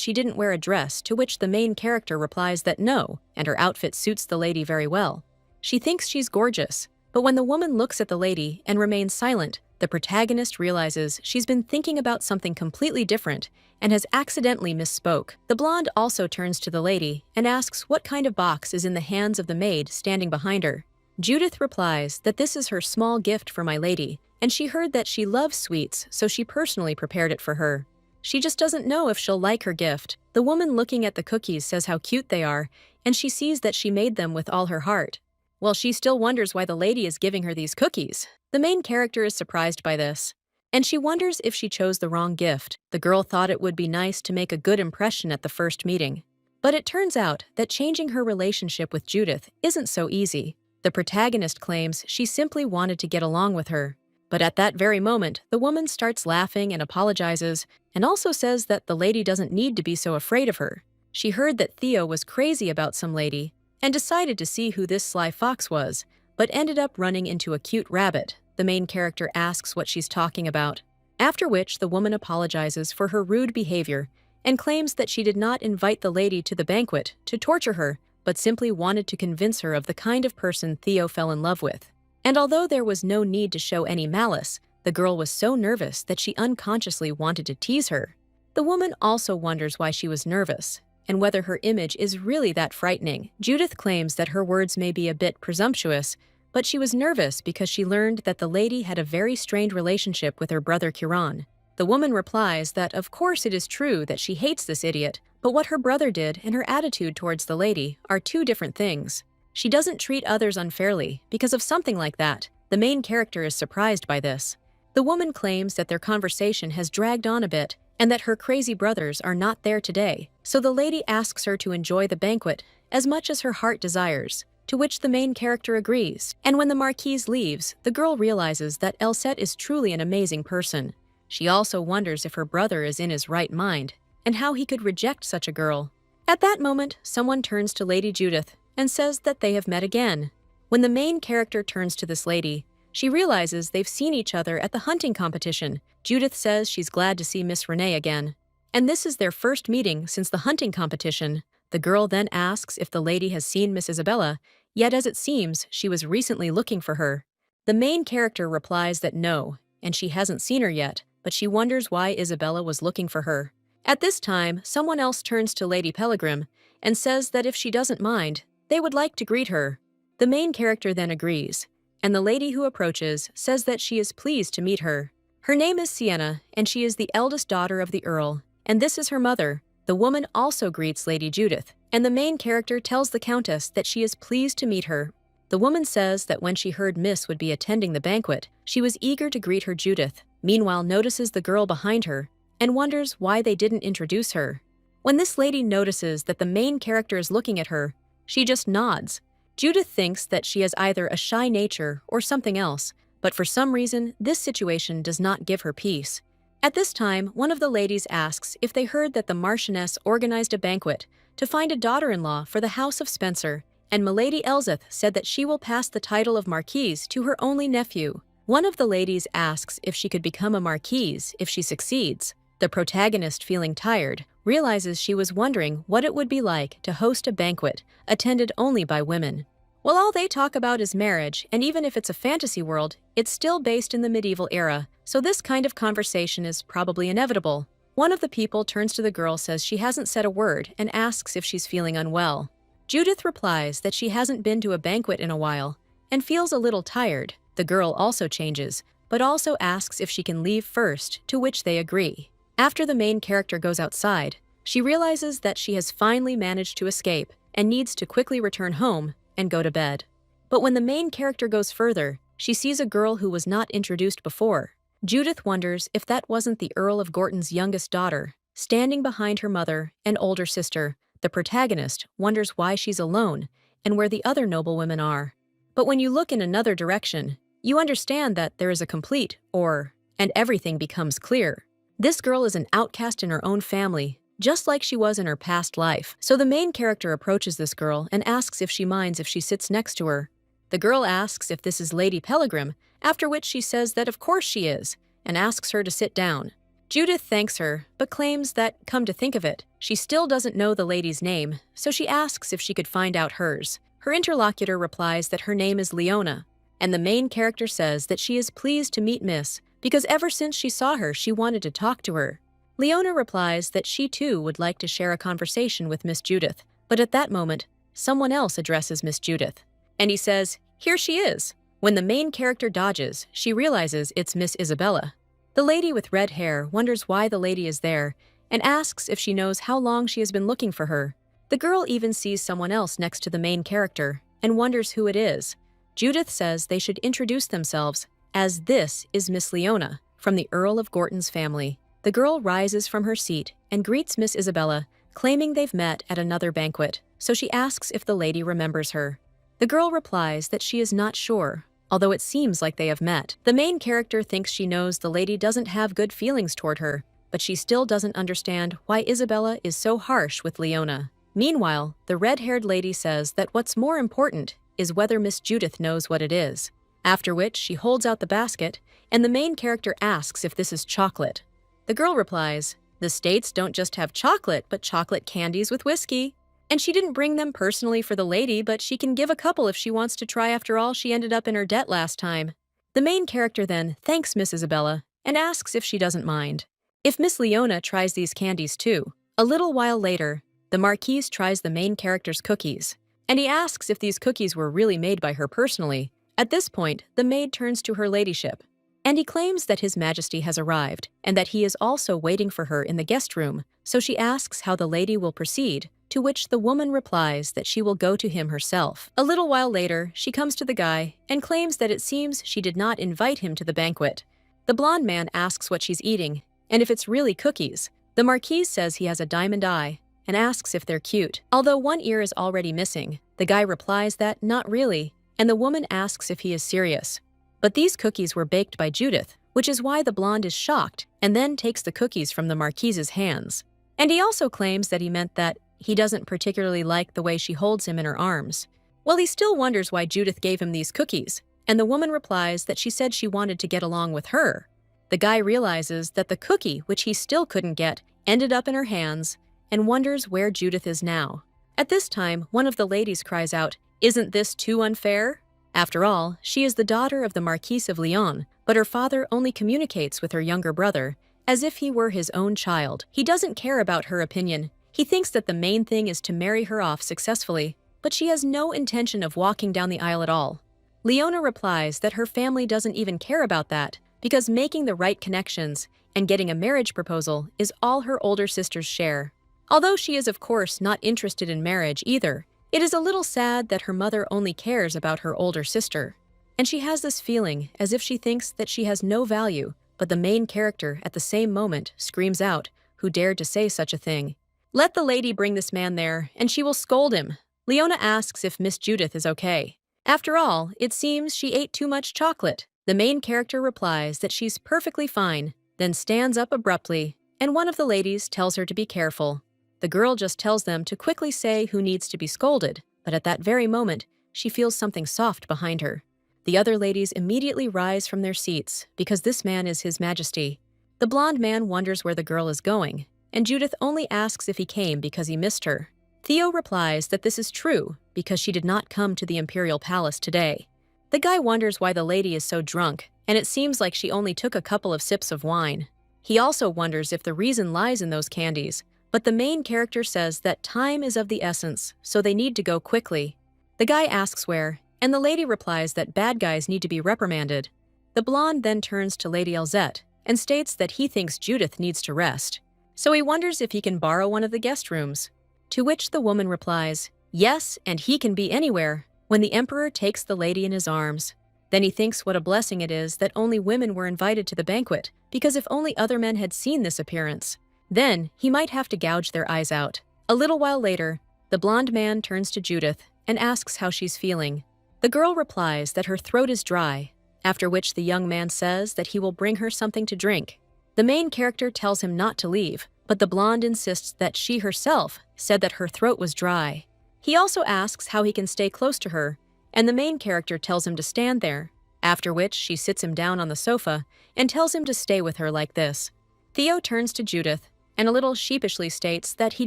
she didn't wear a dress, to which the main character replies that no, and her outfit suits the lady very well. She thinks she's gorgeous, but when the woman looks at the lady and remains silent, the protagonist realizes she's been thinking about something completely different and has accidentally misspoke. The blonde also turns to the lady and asks what kind of box is in the hands of the maid standing behind her. Judith replies that this is her small gift for my lady, and she heard that she loves sweets, so she personally prepared it for her. She just doesn't know if she'll like her gift. The woman looking at the cookies says how cute they are, and she sees that she made them with all her heart. Well, she still wonders why the lady is giving her these cookies. The main character is surprised by this, and she wonders if she chose the wrong gift. The girl thought it would be nice to make a good impression at the first meeting. But it turns out that changing her relationship with Judith isn't so easy. The protagonist claims she simply wanted to get along with her. But at that very moment, the woman starts laughing and apologizes, and also says that the lady doesn't need to be so afraid of her. She heard that Theo was crazy about some lady, and decided to see who this sly fox was, but ended up running into a cute rabbit. The main character asks what she's talking about, after which the woman apologizes for her rude behavior and claims that she did not invite the lady to the banquet to torture her, but simply wanted to convince her of the kind of person Theo fell in love with. And although there was no need to show any malice, the girl was so nervous that she unconsciously wanted to tease her. The woman also wonders why she was nervous, and whether her image is really that frightening. Judith claims that her words may be a bit presumptuous, but she was nervous because she learned that the lady had a very strained relationship with her brother Kiran. The woman replies that of course it is true that she hates this idiot, but what her brother did and her attitude towards the lady are two different things. She doesn't treat others unfairly because of something like that. The main character is surprised by this. The woman claims that their conversation has dragged on a bit and that her crazy brothers are not there today, so the lady asks her to enjoy the banquet as much as her heart desires, to which the main character agrees. And when the marquise leaves, the girl realizes that Elset is truly an amazing person. She also wonders if her brother is in his right mind and how he could reject such a girl. At that moment, someone turns to Lady Judith and says that they have met again. When the main character turns to this lady, she realizes they've seen each other at the hunting competition. Judith says she's glad to see Miss Renee again, and this is their first meeting since the hunting competition. The girl then asks if the lady has seen Miss Isabella, yet as it seems, she was recently looking for her. The main character replies that no, and she hasn't seen her yet, but she wonders why Isabella was looking for her. At this time, someone else turns to Lady Pellegrim and says that if she doesn't mind, they would like to greet her. The main character then agrees, and the lady who approaches says that she is pleased to meet her. Her name is Sienna, and she is the eldest daughter of the Earl, and this is her mother. The woman also greets Lady Judith, and the main character tells the Countess that she is pleased to meet her. The woman says that when she heard Miss would be attending the banquet, she was eager to greet her Judith. Meanwhile, notices the girl behind her and wonders why they didn't introduce her. When this lady notices that the main character is looking at her, she just nods. Judith thinks that she has either a shy nature or something else, but for some reason, this situation does not give her peace. At this time, one of the ladies asks if they heard that the Marchioness organized a banquet to find a daughter-in-law for the House of Spencer, and Milady Elzeth said that she will pass the title of Marquise to her only nephew. One of the ladies asks if she could become a Marquise if she succeeds. The protagonist, feeling tired, realizes she was wondering what it would be like to host a banquet attended only by women. Well, all they talk about is marriage, and even if it's a fantasy world, it's still based in the medieval era, so this kind of conversation is probably inevitable. One of the people turns to the girl, says she hasn't said a word, and asks if she's feeling unwell. Judith replies that she hasn't been to a banquet in a while, and feels a little tired. The girl also changes, but also asks if she can leave first, to which they agree. After the main character goes outside, she realizes that she has finally managed to escape and needs to quickly return home and go to bed. But when the main character goes further, she sees a girl who was not introduced before. Judith wonders if that wasn't the Earl of Gorton's youngest daughter, standing behind her mother and older sister. The protagonist wonders why she's alone and where the other noblewomen are. But when you look in another direction, you understand that there is a complete and everything becomes clear. This girl is an outcast in her own family, just like she was in her past life. So the main character approaches this girl and asks if she minds if she sits next to her. The girl asks if this is Lady Peregrine, after which she says that of course she is, and asks her to sit down. Judith thanks her, but claims that, come to think of it, she still doesn't know the lady's name, so she asks if she could find out hers. Her interlocutor replies that her name is Leona, and the main character says that she is pleased to meet Miss, because ever since she saw her, she wanted to talk to her. Leona replies that she too would like to share a conversation with Miss Judith, but at that moment, someone else addresses Miss Judith. And he says, "Here she is." When the main character dodges, she realizes it's Miss Isabella. The lady with red hair wonders why the lady is there and asks if she knows how long she has been looking for her. The girl even sees someone else next to the main character and wonders who it is. Judith says they should introduce themselves as this is Miss Leona from the Earl of Gorton's family. The girl rises from her seat and greets Miss Isabella, claiming they've met at another banquet, so she asks if the lady remembers her. The girl replies that she is not sure, although it seems like they have met. The main character thinks she knows the lady doesn't have good feelings toward her, but she still doesn't understand why Isabella is so harsh with Leona. Meanwhile, the red-haired lady says that what's more important is whether Miss Judith knows what it is, after which she holds out the basket, and the main character asks if this is chocolate. The girl replies, "The States don't just have chocolate, but chocolate candies with whiskey. And she didn't bring them personally for the lady, but she can give a couple if she wants to try. After all, she ended up in her debt last time." The main character then thanks Miss Isabella and asks if she doesn't mind if Miss Leona tries these candies too. A little while later, the Marquise tries the main character's cookies, and he asks if these cookies were really made by her personally. At this point, the maid turns to her ladyship, and he claims that His Majesty has arrived and that he is also waiting for her in the guest room, so she asks how the lady will proceed, to which the woman replies that she will go to him herself. A little while later, she comes to the guy and claims that it seems she did not invite him to the banquet. The blonde man asks what she's eating, and if it's really cookies. The Marquise says he has a diamond eye and asks if they're cute. Although one ear is already missing, the guy replies that not really, and the woman asks if he is serious. But these cookies were baked by Judith, which is why the blonde is shocked and then takes the cookies from the Marquise's hands. And he also claims that he meant that he doesn't particularly like the way she holds him in her arms. Well, he still wonders why Judith gave him these cookies, and the woman replies that she said she wanted to get along with her. The guy realizes that the cookie, which he still couldn't get, ended up in her hands, and wonders where Judith is now. At this time, one of the ladies cries out, "Isn't this too unfair?" After all, she is the daughter of the Marquise of Lyon, but her father only communicates with her younger brother, as if he were his own child. He doesn't care about her opinion. He thinks that the main thing is to marry her off successfully, but she has no intention of walking down the aisle at all. Leona replies that her family doesn't even care about that, because making the right connections and getting a marriage proposal is all her older sister's share. Although she is of course not interested in marriage either, it is a little sad that her mother only cares about her older sister. And she has this feeling as if she thinks that she has no value, but the main character at the same moment screams out, "Who dared to say such a thing? Let the lady bring this man there, and she will scold him." Leona asks if Miss Judith is okay. After all, it seems she ate too much chocolate. The main character replies that she's perfectly fine, then stands up abruptly, and one of the ladies tells her to be careful. The girl just tells them to quickly say who needs to be scolded, but at that very moment, she feels something soft behind her. The other ladies immediately rise from their seats, because this man is His Majesty. The blonde man wonders where the girl is going, and Judith only asks if he came because he missed her. Theo replies that this is true, because she did not come to the Imperial Palace today. The guy wonders why the lady is so drunk, and it seems like she only took a couple of sips of wine. He also wonders if the reason lies in those candies, but the main character says that time is of the essence, so they need to go quickly. The guy asks where, and the lady replies that bad guys need to be reprimanded. The blonde then turns to Lady Elzette and states that he thinks Judith needs to rest. So he wonders if he can borrow one of the guest rooms. To which the woman replies, yes, and he can be anywhere, when the emperor takes the lady in his arms. Then he thinks what a blessing it is that only women were invited to the banquet, because if only other men had seen this appearance, then he might have to gouge their eyes out. A little while later, the blonde man turns to Judith and asks how she's feeling. The girl replies that her throat is dry, after which the young man says that he will bring her something to drink. The main character tells him not to leave, but the blonde insists that she herself said that her throat was dry. He also asks how he can stay close to her, and the main character tells him to stand there, after which she sits him down on the sofa and tells him to stay with her like this. Theo turns to Judith and a little sheepishly states that he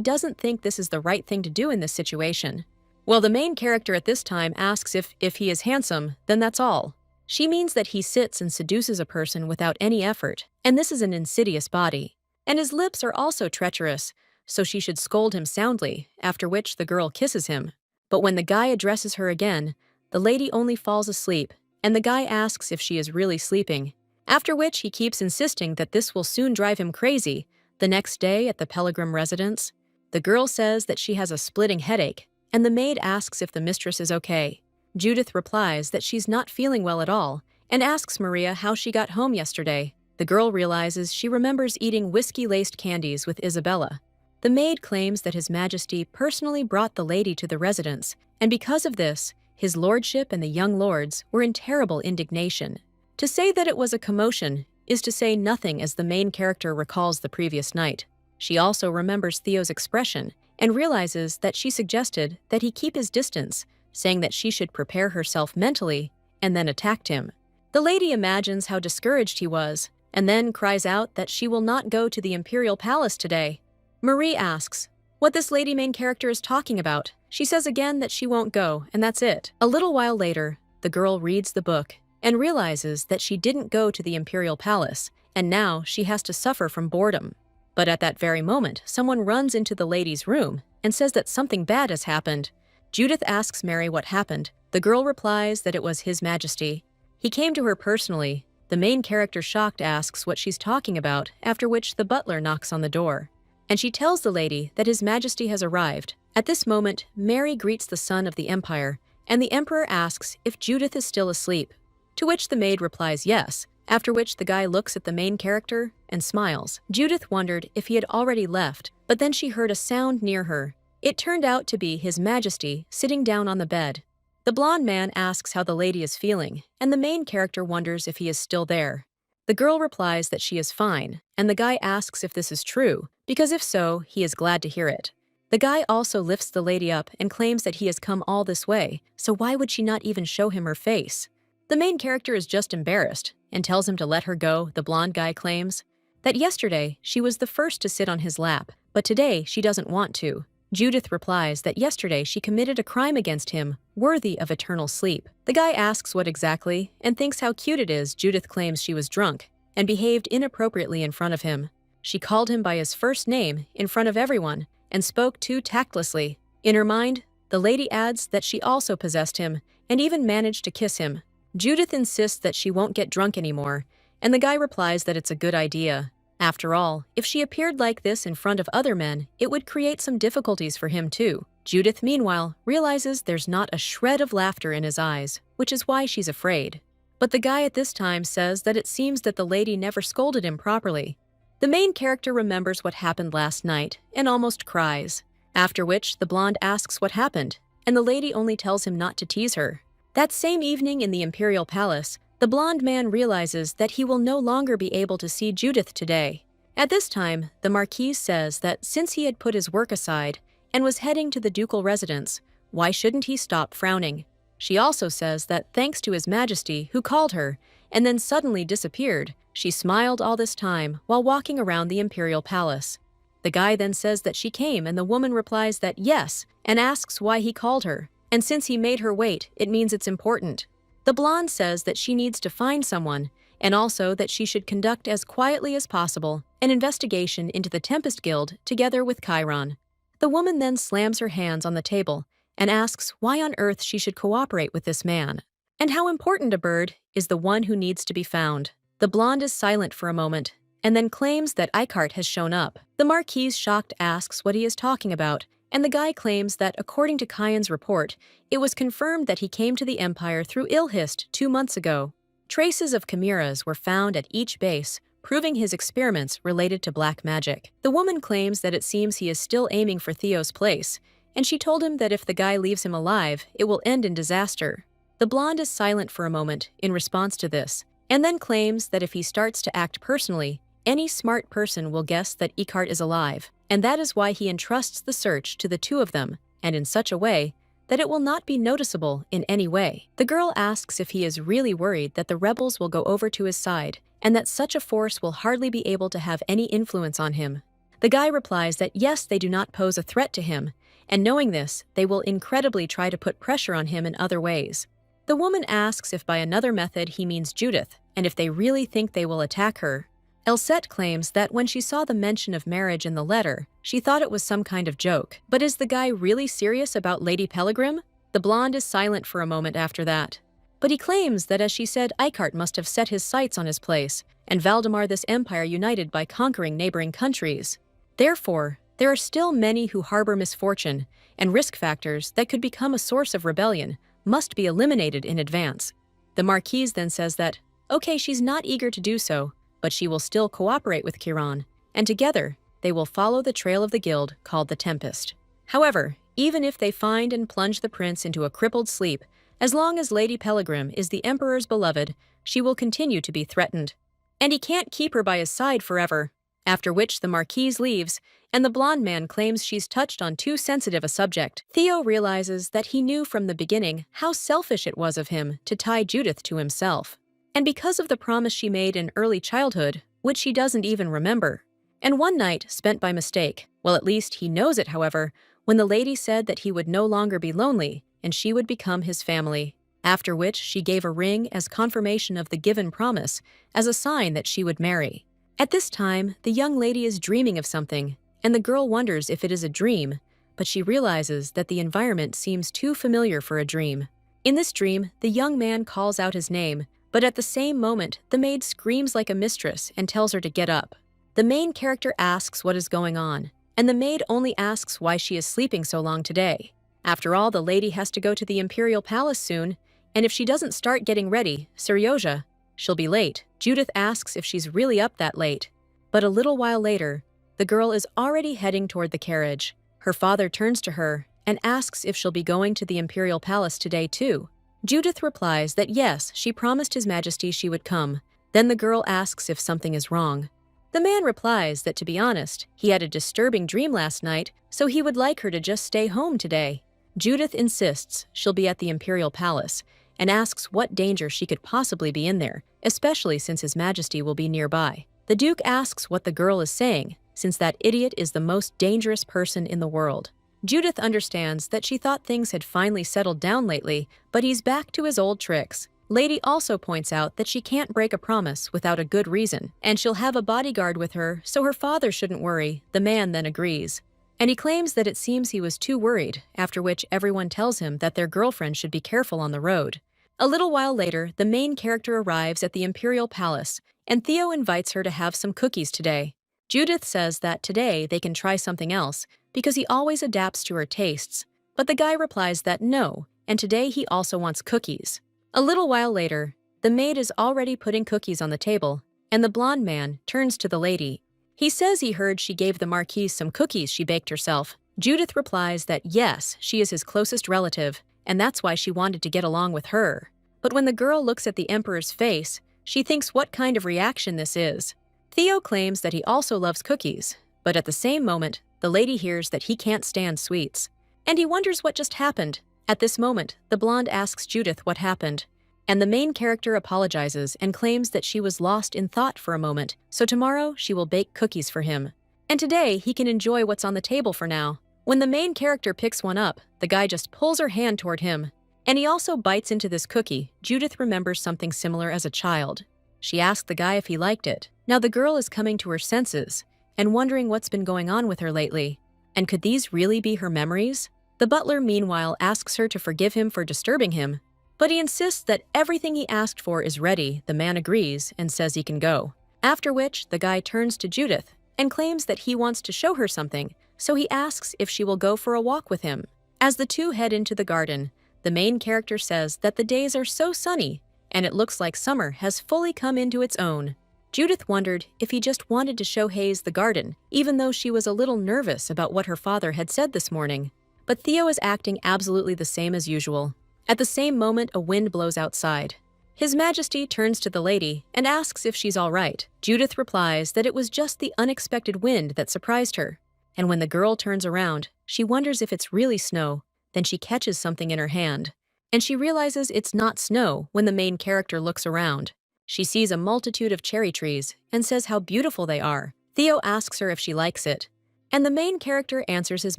doesn't think this is the right thing to do in this situation. Well, the main character at this time asks if he is handsome, then that's all. She means that he sits and seduces a person without any effort, and this is an insidious body. And his lips are also treacherous, so she should scold him soundly, after which the girl kisses him. But when the guy addresses her again, the lady only falls asleep, and the guy asks if she is really sleeping, after which he keeps insisting that this will soon drive him crazy. The next day at the Pellegrim residence, the girl says that she has a splitting headache, and the maid asks if the mistress is okay. Judith replies that she's not feeling well at all, and asks Maria how she got home yesterday. The girl realizes she remembers eating whiskey-laced candies with Isabella. The maid claims that His Majesty personally brought the lady to the residence, and because of this, his lordship and the young lords were in terrible indignation. To say that it was a commotion is to say nothing, as the main character recalls the previous night. She also remembers Theo's expression and realizes that she suggested that he keep his distance, saying that she should prepare herself mentally, and then attacked him. The lady imagines how discouraged he was, and then cries out that she will not go to the imperial palace today. Marie asks what this lady main character is talking about. She says again that she won't go, and that's it. A little while later, the girl reads the book and realizes that she didn't go to the imperial palace, and now she has to suffer from boredom. But at that very moment, someone runs into the lady's room and says that something bad has happened. Judith asks Mary what happened. The girl replies that it was His Majesty. He came to her personally. The main character, shocked, asks what she's talking about, after which the butler knocks on the door, and she tells the lady that His Majesty has arrived. At this moment, Mary greets the son of the Empire, and the Emperor asks if Judith is still asleep, to which the maid replies yes, after which the guy looks at the main character and smiles. Judith wondered if he had already left, but then she heard a sound near her. It turned out to be His Majesty sitting down on the bed. The blonde man asks how the lady is feeling, and the main character wonders if he is still there. The girl replies that she is fine, and the guy asks if this is true, because if so, he is glad to hear it. The guy also lifts the lady up and claims that he has come all this way, so why would she not even show him her face? The main character is just embarrassed and tells him to let her go. The blonde guy claims that yesterday she was the first to sit on his lap, but today she doesn't want to. Judith replies that yesterday she committed a crime against him, worthy of eternal sleep. The guy asks what exactly and thinks how cute it is. Judith claims she was drunk and behaved inappropriately in front of him. She called him by his first name in front of everyone and spoke too tactlessly. In her mind, the lady adds that she also possessed him and even managed to kiss him. Judith insists that she won't get drunk anymore, and the guy replies that it's a good idea. After all, if she appeared like this in front of other men, it would create some difficulties for him too. Judith, meanwhile, realizes there's not a shred of laughter in his eyes, which is why she's afraid. But the guy at this time says that it seems that the lady never scolded him properly. The main character remembers what happened last night and almost cries, after which the blonde asks what happened, and the lady only tells him not to tease her. That same evening in the imperial palace, the blonde man realizes that he will no longer be able to see Judith today. At this time, the Marquise says that since he had put his work aside and was heading to the ducal residence, why shouldn't he stop frowning? She also says that thanks to His Majesty, who called her and then suddenly disappeared, she smiled all this time while walking around the imperial palace. The guy then says that she came, and the woman replies that yes, and asks why he called her. And since he made her wait, it means it's important. The blonde says that she needs to find someone, and also that she should conduct as quietly as possible an investigation into the Tempest Guild together with Chiron. The woman then slams her hands on the table and asks why on earth she should cooperate with this man, and how important a bird is the one who needs to be found. The blonde is silent for a moment, and then claims that Icart has shown up. The Marquise, shocked, asks what he is talking about, and the guy claims that according to Kyan's report, it was confirmed that he came to the Empire through Ilhist 2 months ago. Traces of chimeras were found at each base, proving his experiments related to black magic. The woman claims that it seems he is still aiming for Theo's place, and she told him that if the guy leaves him alive, it will end in disaster. The blonde is silent for a moment in response to this, and then claims that if he starts to act personally, any smart person will guess that Icart is alive, and that is why he entrusts the search to the two of them, and in such a way that it will not be noticeable in any way. The girl asks if he is really worried that the rebels will go over to his side, and that such a force will hardly be able to have any influence on him. The guy replies that yes, they do not pose a threat to him, and knowing this, they will incredibly try to put pressure on him in other ways. The woman asks if by another method he means Judith, and if they really think they will attack her. Elsette claims that when she saw the mention of marriage in the letter, she thought it was some kind of joke. But is the guy really serious about Lady Pellegrim? The blonde is silent for a moment after that. But he claims that, as she said, Icart must have set his sights on his place, and Valdemar this empire united by conquering neighboring countries. Therefore, there are still many who harbor misfortune, and risk factors that could become a source of rebellion must be eliminated in advance. The Marquise then says that, okay, she's not eager to do so, but she will still cooperate with Chiron, and together they will follow the trail of the guild called the Tempest. However, even if they find and plunge the prince into a crippled sleep, as long as Lady Pellegrim is the Emperor's beloved, she will continue to be threatened. And he can't keep her by his side forever. After which the Marquise leaves, and the blonde man claims she's touched on too sensitive a subject. Theo realizes that he knew from the beginning how selfish it was of him to tie Judith to himself. And because of the promise she made in early childhood, which she doesn't even remember. And one night spent by mistake, well, at least he knows it, however, when the lady said that he would no longer be lonely and she would become his family, after which she gave a ring as confirmation of the given promise, as a sign that she would marry. At this time, the young lady is dreaming of something, and the girl wonders if it is a dream, but she realizes that the environment seems too familiar for a dream. In this dream, the young man calls out his name, but at the same moment, the maid screams like a mistress and tells her to get up. The main character asks what is going on, and the maid only asks why she is sleeping so long today. After all, the lady has to go to the Imperial Palace soon, and if she doesn't start getting ready, Seryoja, she'll be late. Judith asks if she's really up that late. But a little while later, the girl is already heading toward the carriage. Her father turns to her and asks if she'll be going to the Imperial Palace today too. Judith replies that yes, she promised His Majesty she would come. Then the girl asks if something is wrong. The man replies that, to be honest, he had a disturbing dream last night, so he would like her to just stay home today. Judith insists she'll be at the Imperial Palace and asks what danger she could possibly be in there, especially since His Majesty will be nearby. The Duke asks what the girl is saying, since that idiot is the most dangerous person in the world. Judith understands that she thought things had finally settled down lately, but he's back to his old tricks. Lady also points out that she can't break a promise without a good reason, and she'll have a bodyguard with her, so her father shouldn't worry. The man then agrees. And he claims that it seems he was too worried, after which everyone tells him that their girlfriend should be careful on the road. A little while later, the main character arrives at the Imperial Palace, and Theo invites her to have some cookies today. Judith says that today they can try something else, because he always adapts to her tastes, but the guy replies that no, and today he also wants cookies. A little while later, the maid is already putting cookies on the table, and the blonde man turns to the lady. He says he heard she gave the Marquise some cookies she baked herself. Judith replies that yes, she is his closest relative, and that's why she wanted to get along with her. But when the girl looks at the Emperor's face, she thinks what kind of reaction this is. Theo claims that he also loves cookies, but at the same moment, the lady hears that he can't stand sweets. And he wonders what just happened. At this moment, the blonde asks Judith what happened, and the main character apologizes and claims that she was lost in thought for a moment, so tomorrow she will bake cookies for him. And today, he can enjoy what's on the table for now. When the main character picks one up, the guy just pulls her hand toward him. And he also bites into this cookie. Judith remembers something similar as a child. She asked the guy if he liked it. Now the girl is coming to her senses and wondering what's been going on with her lately. And could these really be her memories? The butler, meanwhile, asks her to forgive him for disturbing him, But he insists that everything he asked for is ready. The man agrees and says he can go. After which, the guy turns to Judith and claims that he wants to show her something, so he asks if she will go for a walk with him. As the two head into the garden, the main character says that the days are so sunny, and it looks like summer has fully come into its own. Judith wondered if he just wanted to show Hayes the garden, even though she was a little nervous about what her father had said this morning. But Theo is acting absolutely the same as usual. At the same moment, a wind blows outside. His Majesty turns to the lady and asks if she's all right. Judith replies that it was just the unexpected wind that surprised her. And when the girl turns around, she wonders if it's really snow. Then she catches something in her hand. And she realizes it's not snow when the main character looks around. She sees a multitude of cherry trees and says how beautiful they are. Theo asks her if she likes it. And the main character answers His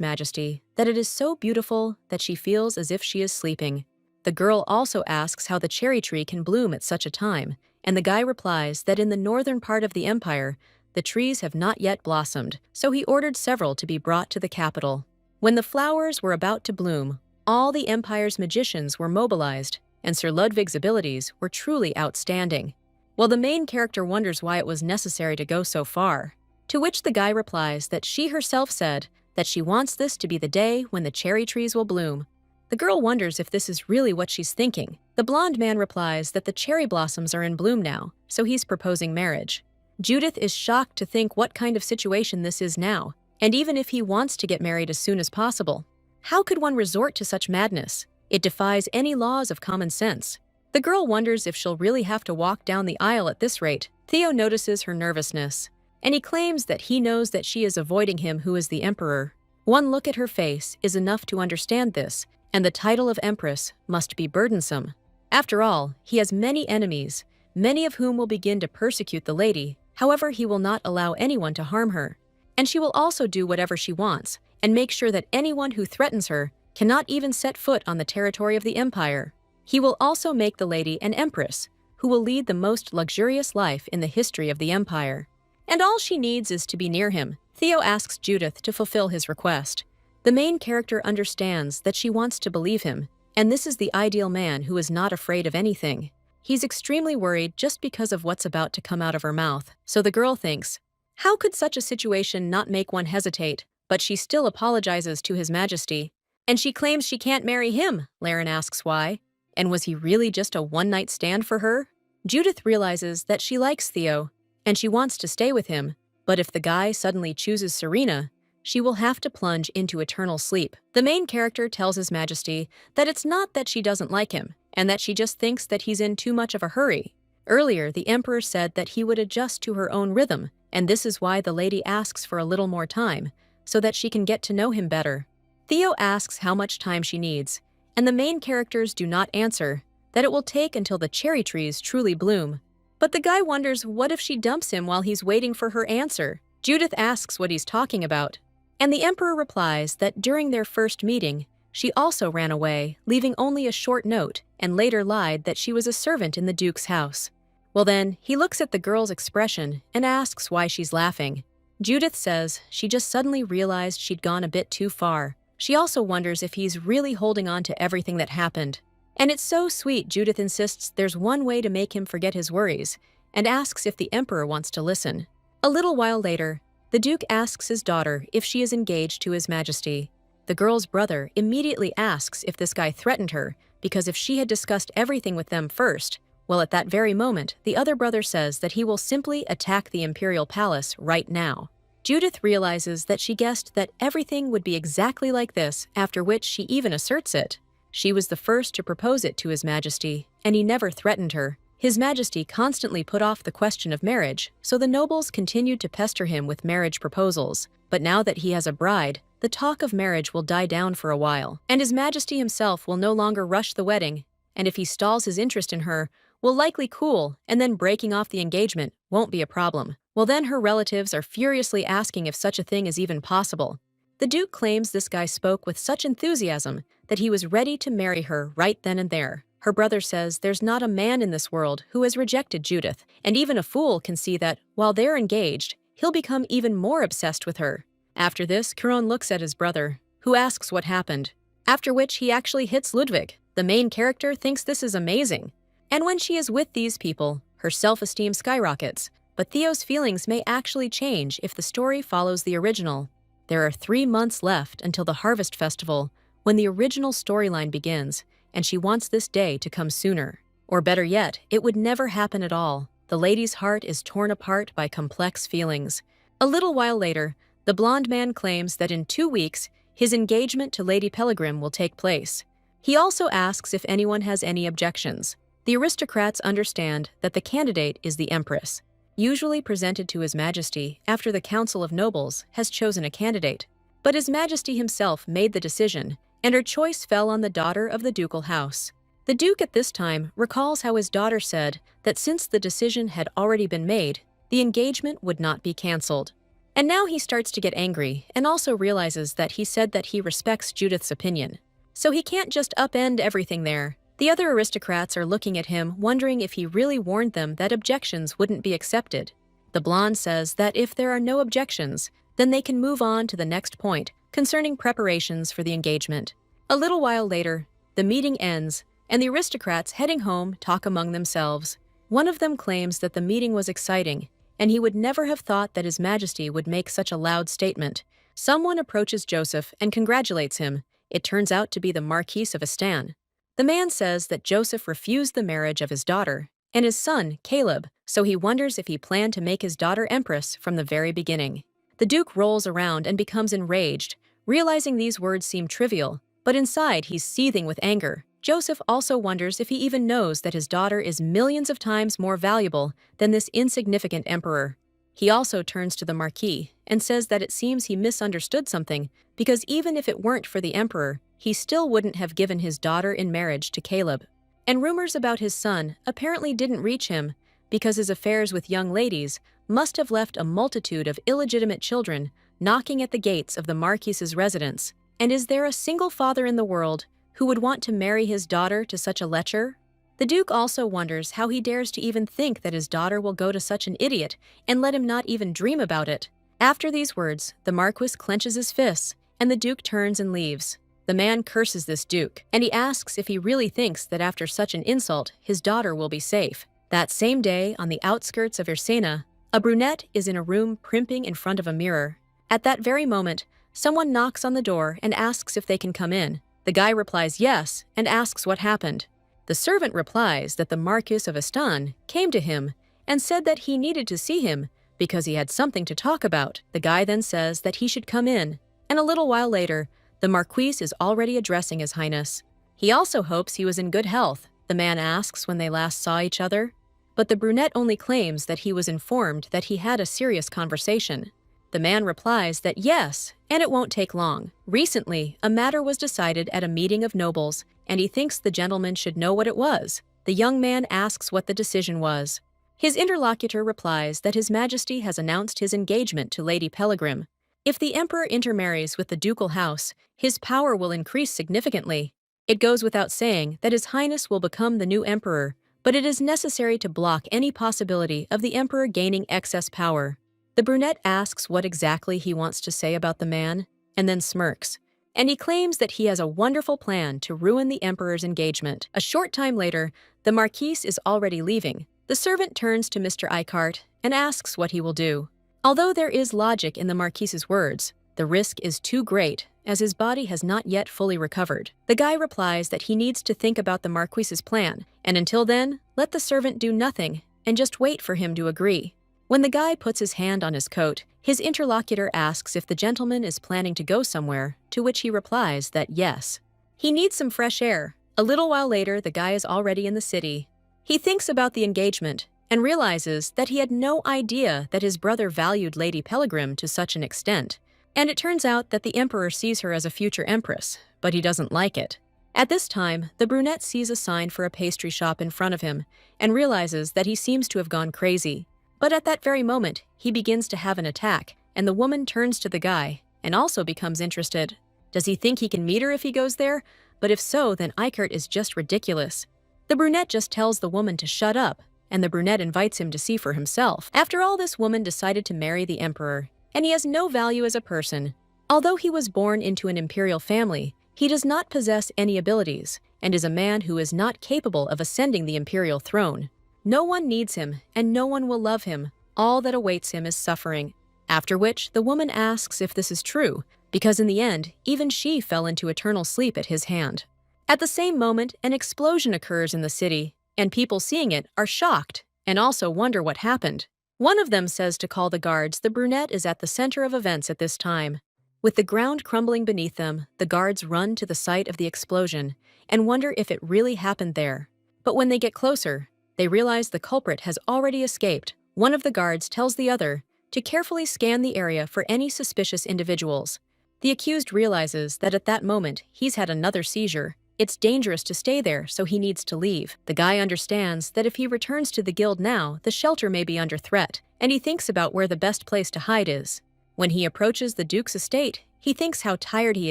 Majesty that it is so beautiful that she feels as if she is sleeping. The girl also asks how the cherry tree can bloom at such a time, and the guy replies that in the northern part of the empire, the trees have not yet blossomed, so he ordered several to be brought to the capital. When the flowers were about to bloom, all the empire's magicians were mobilized, and Sir Ludwig's abilities were truly outstanding. Well, the main character wonders why it was necessary to go so far, to which the guy replies that she herself said that she wants this to be the day when the cherry trees will bloom. The girl wonders if this is really what she's thinking. The blonde man replies that the cherry blossoms are in bloom now, so he's proposing marriage. Judith is shocked to think what kind of situation this is now, and even if he wants to get married as soon as possible. How could one resort to such madness? It defies any laws of common sense. The girl wonders if she'll really have to walk down the aisle at this rate. Theo notices her nervousness, and he claims that he knows that she is avoiding him who is the emperor. One look at her face is enough to understand this, and the title of empress must be burdensome. After all, he has many enemies, many of whom will begin to persecute the lady. However, he will not allow anyone to harm her. And she will also do whatever she wants, and make sure that anyone who threatens her cannot even set foot on the territory of the empire. He will also make the lady an empress, who will lead the most luxurious life in the history of the empire. And all she needs is to be near him. Theo asks Judith to fulfill his request. The main character understands that she wants to believe him, and this is the ideal man who is not afraid of anything. He's extremely worried just because of what's about to come out of her mouth, so the girl thinks, how could such a situation not make one hesitate? But she still apologizes to His Majesty. And she claims she can't marry him. Laren asks why. And was he really just a one-night stand for her? Judith realizes that she likes Theo, and she wants to stay with him, but if the guy suddenly chooses Serena, she will have to plunge into eternal sleep. The main character tells His Majesty that it's not that she doesn't like him, and that she just thinks that he's in too much of a hurry. Earlier, the Emperor said that he would adjust to her own rhythm, and this is why the lady asks for a little more time, so that she can get to know him better. Theo asks how much time she needs, and the main characters do not answer, that it will take until the cherry trees truly bloom. But the guy wonders what if she dumps him while he's waiting for her answer. Judith asks what he's talking about, and the Emperor replies that during their first meeting, she also ran away, leaving only a short note, and later lied that she was a servant in the Duke's house. Well then, he looks at the girl's expression and asks why she's laughing. Judith says she just suddenly realized she'd gone a bit too far. She also wonders if he's really holding on to everything that happened. And it's so sweet, Judith insists there's one way to make him forget his worries, and asks if the Emperor wants to listen. A little while later, the Duke asks his daughter if she is engaged to His Majesty. The girl's brother immediately asks if this guy threatened her, because if she had discussed everything with them first, well, at that very moment, the other brother says that he will simply attack the imperial palace right now. Judith realizes that she guessed that everything would be exactly like this, after which she even asserts it. She was the first to propose it to His Majesty, and he never threatened her. His Majesty constantly put off the question of marriage, so the nobles continued to pester him with marriage proposals. But now that he has a bride, the talk of marriage will die down for a while, and His Majesty himself will no longer rush the wedding, and if he stalls his interest in her, will likely cool, and then breaking off the engagement won't be a problem. Well then her relatives are furiously asking if such a thing is even possible. The Duke claims this guy spoke with such enthusiasm that he was ready to marry her right then and there. Her brother says there's not a man in this world who has rejected Judith, and even a fool can see that, while they're engaged, he'll become even more obsessed with her. After this, Chiron looks at his brother, who asks what happened, after which he actually hits Ludwig. The main character thinks this is amazing. And when she is with these people, her self-esteem skyrockets. But Theo's feelings may actually change if the story follows the original. There are 3 months left until the Harvest Festival, when the original storyline begins, and she wants this day to come sooner. Or better yet, it would never happen at all. The lady's heart is torn apart by complex feelings. A little while later, the blonde man claims that in 2 weeks, his engagement to Lady Peregrine will take place. He also asks if anyone has any objections. The aristocrats understand that the candidate is the Empress, usually presented to His Majesty after the Council of Nobles has chosen a candidate. But His Majesty himself made the decision, and her choice fell on the daughter of the ducal house. The Duke at this time recalls how his daughter said that since the decision had already been made, the engagement would not be cancelled. And now he starts to get angry and also realizes that he said that he respects Judith's opinion. So he can't just upend everything there. The other aristocrats are looking at him, wondering if he really warned them that objections wouldn't be accepted. The blonde says that if there are no objections, then they can move on to the next point concerning preparations for the engagement. A little while later, the meeting ends, and the aristocrats heading home talk among themselves. One of them claims that the meeting was exciting, and he would never have thought that His Majesty would make such a loud statement. Someone approaches Joseph and congratulates him. It turns out to be the Marquis of Astan. The man says that Joseph refused the marriage of his daughter and his son, Caleb, so he wonders if he planned to make his daughter Empress from the very beginning. The Duke rolls around and becomes enraged, realizing these words seem trivial, but inside he's seething with anger. Joseph also wonders if he even knows that his daughter is millions of times more valuable than this insignificant emperor. He also turns to the Marquis and says that it seems he misunderstood something, because even if it weren't for the emperor, he still wouldn't have given his daughter in marriage to Caleb. And rumors about his son apparently didn't reach him, because his affairs with young ladies must have left a multitude of illegitimate children knocking at the gates of the Marquis's residence. And is there a single father in the world who would want to marry his daughter to such a lecher? The Duke also wonders how he dares to even think that his daughter will go to such an idiot and let him not even dream about it. After these words, the Marquis clenches his fists, and the Duke turns and leaves. The man curses this Duke, and he asks if he really thinks that after such an insult, his daughter will be safe. That same day, on the outskirts of Irsena, a brunette is in a room primping in front of a mirror. At that very moment, someone knocks on the door and asks if they can come in. The guy replies yes and asks what happened. The servant replies that the Marquis of Astan came to him and said that he needed to see him because he had something to talk about. The guy then says that he should come in, and a little while later, the Marquis is already addressing His Highness. He also hopes he was in good health, the man asks when they last saw each other. But the brunette only claims that he was informed that he had a serious conversation. The man replies that yes, and it won't take long. Recently, a matter was decided at a meeting of nobles, and he thinks the gentleman should know what it was. The young man asks what the decision was. His interlocutor replies that His Majesty has announced his engagement to Lady Peregrine. If the emperor intermarries with the ducal house, his power will increase significantly. It goes without saying that His Highness will become the new emperor, but it is necessary to block any possibility of the emperor gaining excess power. The brunette asks what exactly he wants to say about the man, and then smirks. And he claims that he has a wonderful plan to ruin the emperor's engagement. A short time later, the Marquis is already leaving. The servant turns to Mr. Eichart and asks what he will do. Although there is logic in the Marquis's words, the risk is too great, as his body has not yet fully recovered. The guy replies that he needs to think about the Marquis's plan, and until then, let the servant do nothing and just wait for him to agree. When the guy puts his hand on his coat, his interlocutor asks if the gentleman is planning to go somewhere, to which he replies that yes. He needs some fresh air. A little while later, the guy is already in the city. He thinks about the engagement and realizes that he had no idea that his brother valued Lady Peregrine to such an extent. And it turns out that the emperor sees her as a future empress, but he doesn't like it. At this time, the brunette sees a sign for a pastry shop in front of him and realizes that he seems to have gone crazy. But at that very moment, he begins to have an attack, and the woman turns to the guy and also becomes interested. Does he think he can meet her if he goes there? But if so, then Eichart is just ridiculous. The brunette just tells the woman to shut up, and the brunette invites him to see for himself. After all, this woman decided to marry the emperor, and he has no value as a person. Although he was born into an imperial family, He does not possess any abilities and is a man who is not capable of ascending the imperial throne. No one needs him and no one will love him. All that awaits him is suffering. After which, the woman asks if this is true, because in the end, even she fell into eternal sleep at his hand. At the same moment, an explosion occurs in the city, and people seeing it are shocked and also wonder what happened. One of them says to call the guards. The brunette is at the center of events at this time. With the ground crumbling beneath them, the guards run to the site of the explosion and wonder if it really happened there. But when they get closer, they realize the culprit has already escaped. One of the guards tells the other to carefully scan the area for any suspicious individuals. The accused realizes that at that moment he's had another seizure. It's dangerous to stay there, so he needs to leave. The guy understands that if he returns to the guild now, the shelter may be under threat, and he thinks about where the best place to hide is. When he approaches the Duke's estate, he thinks how tired he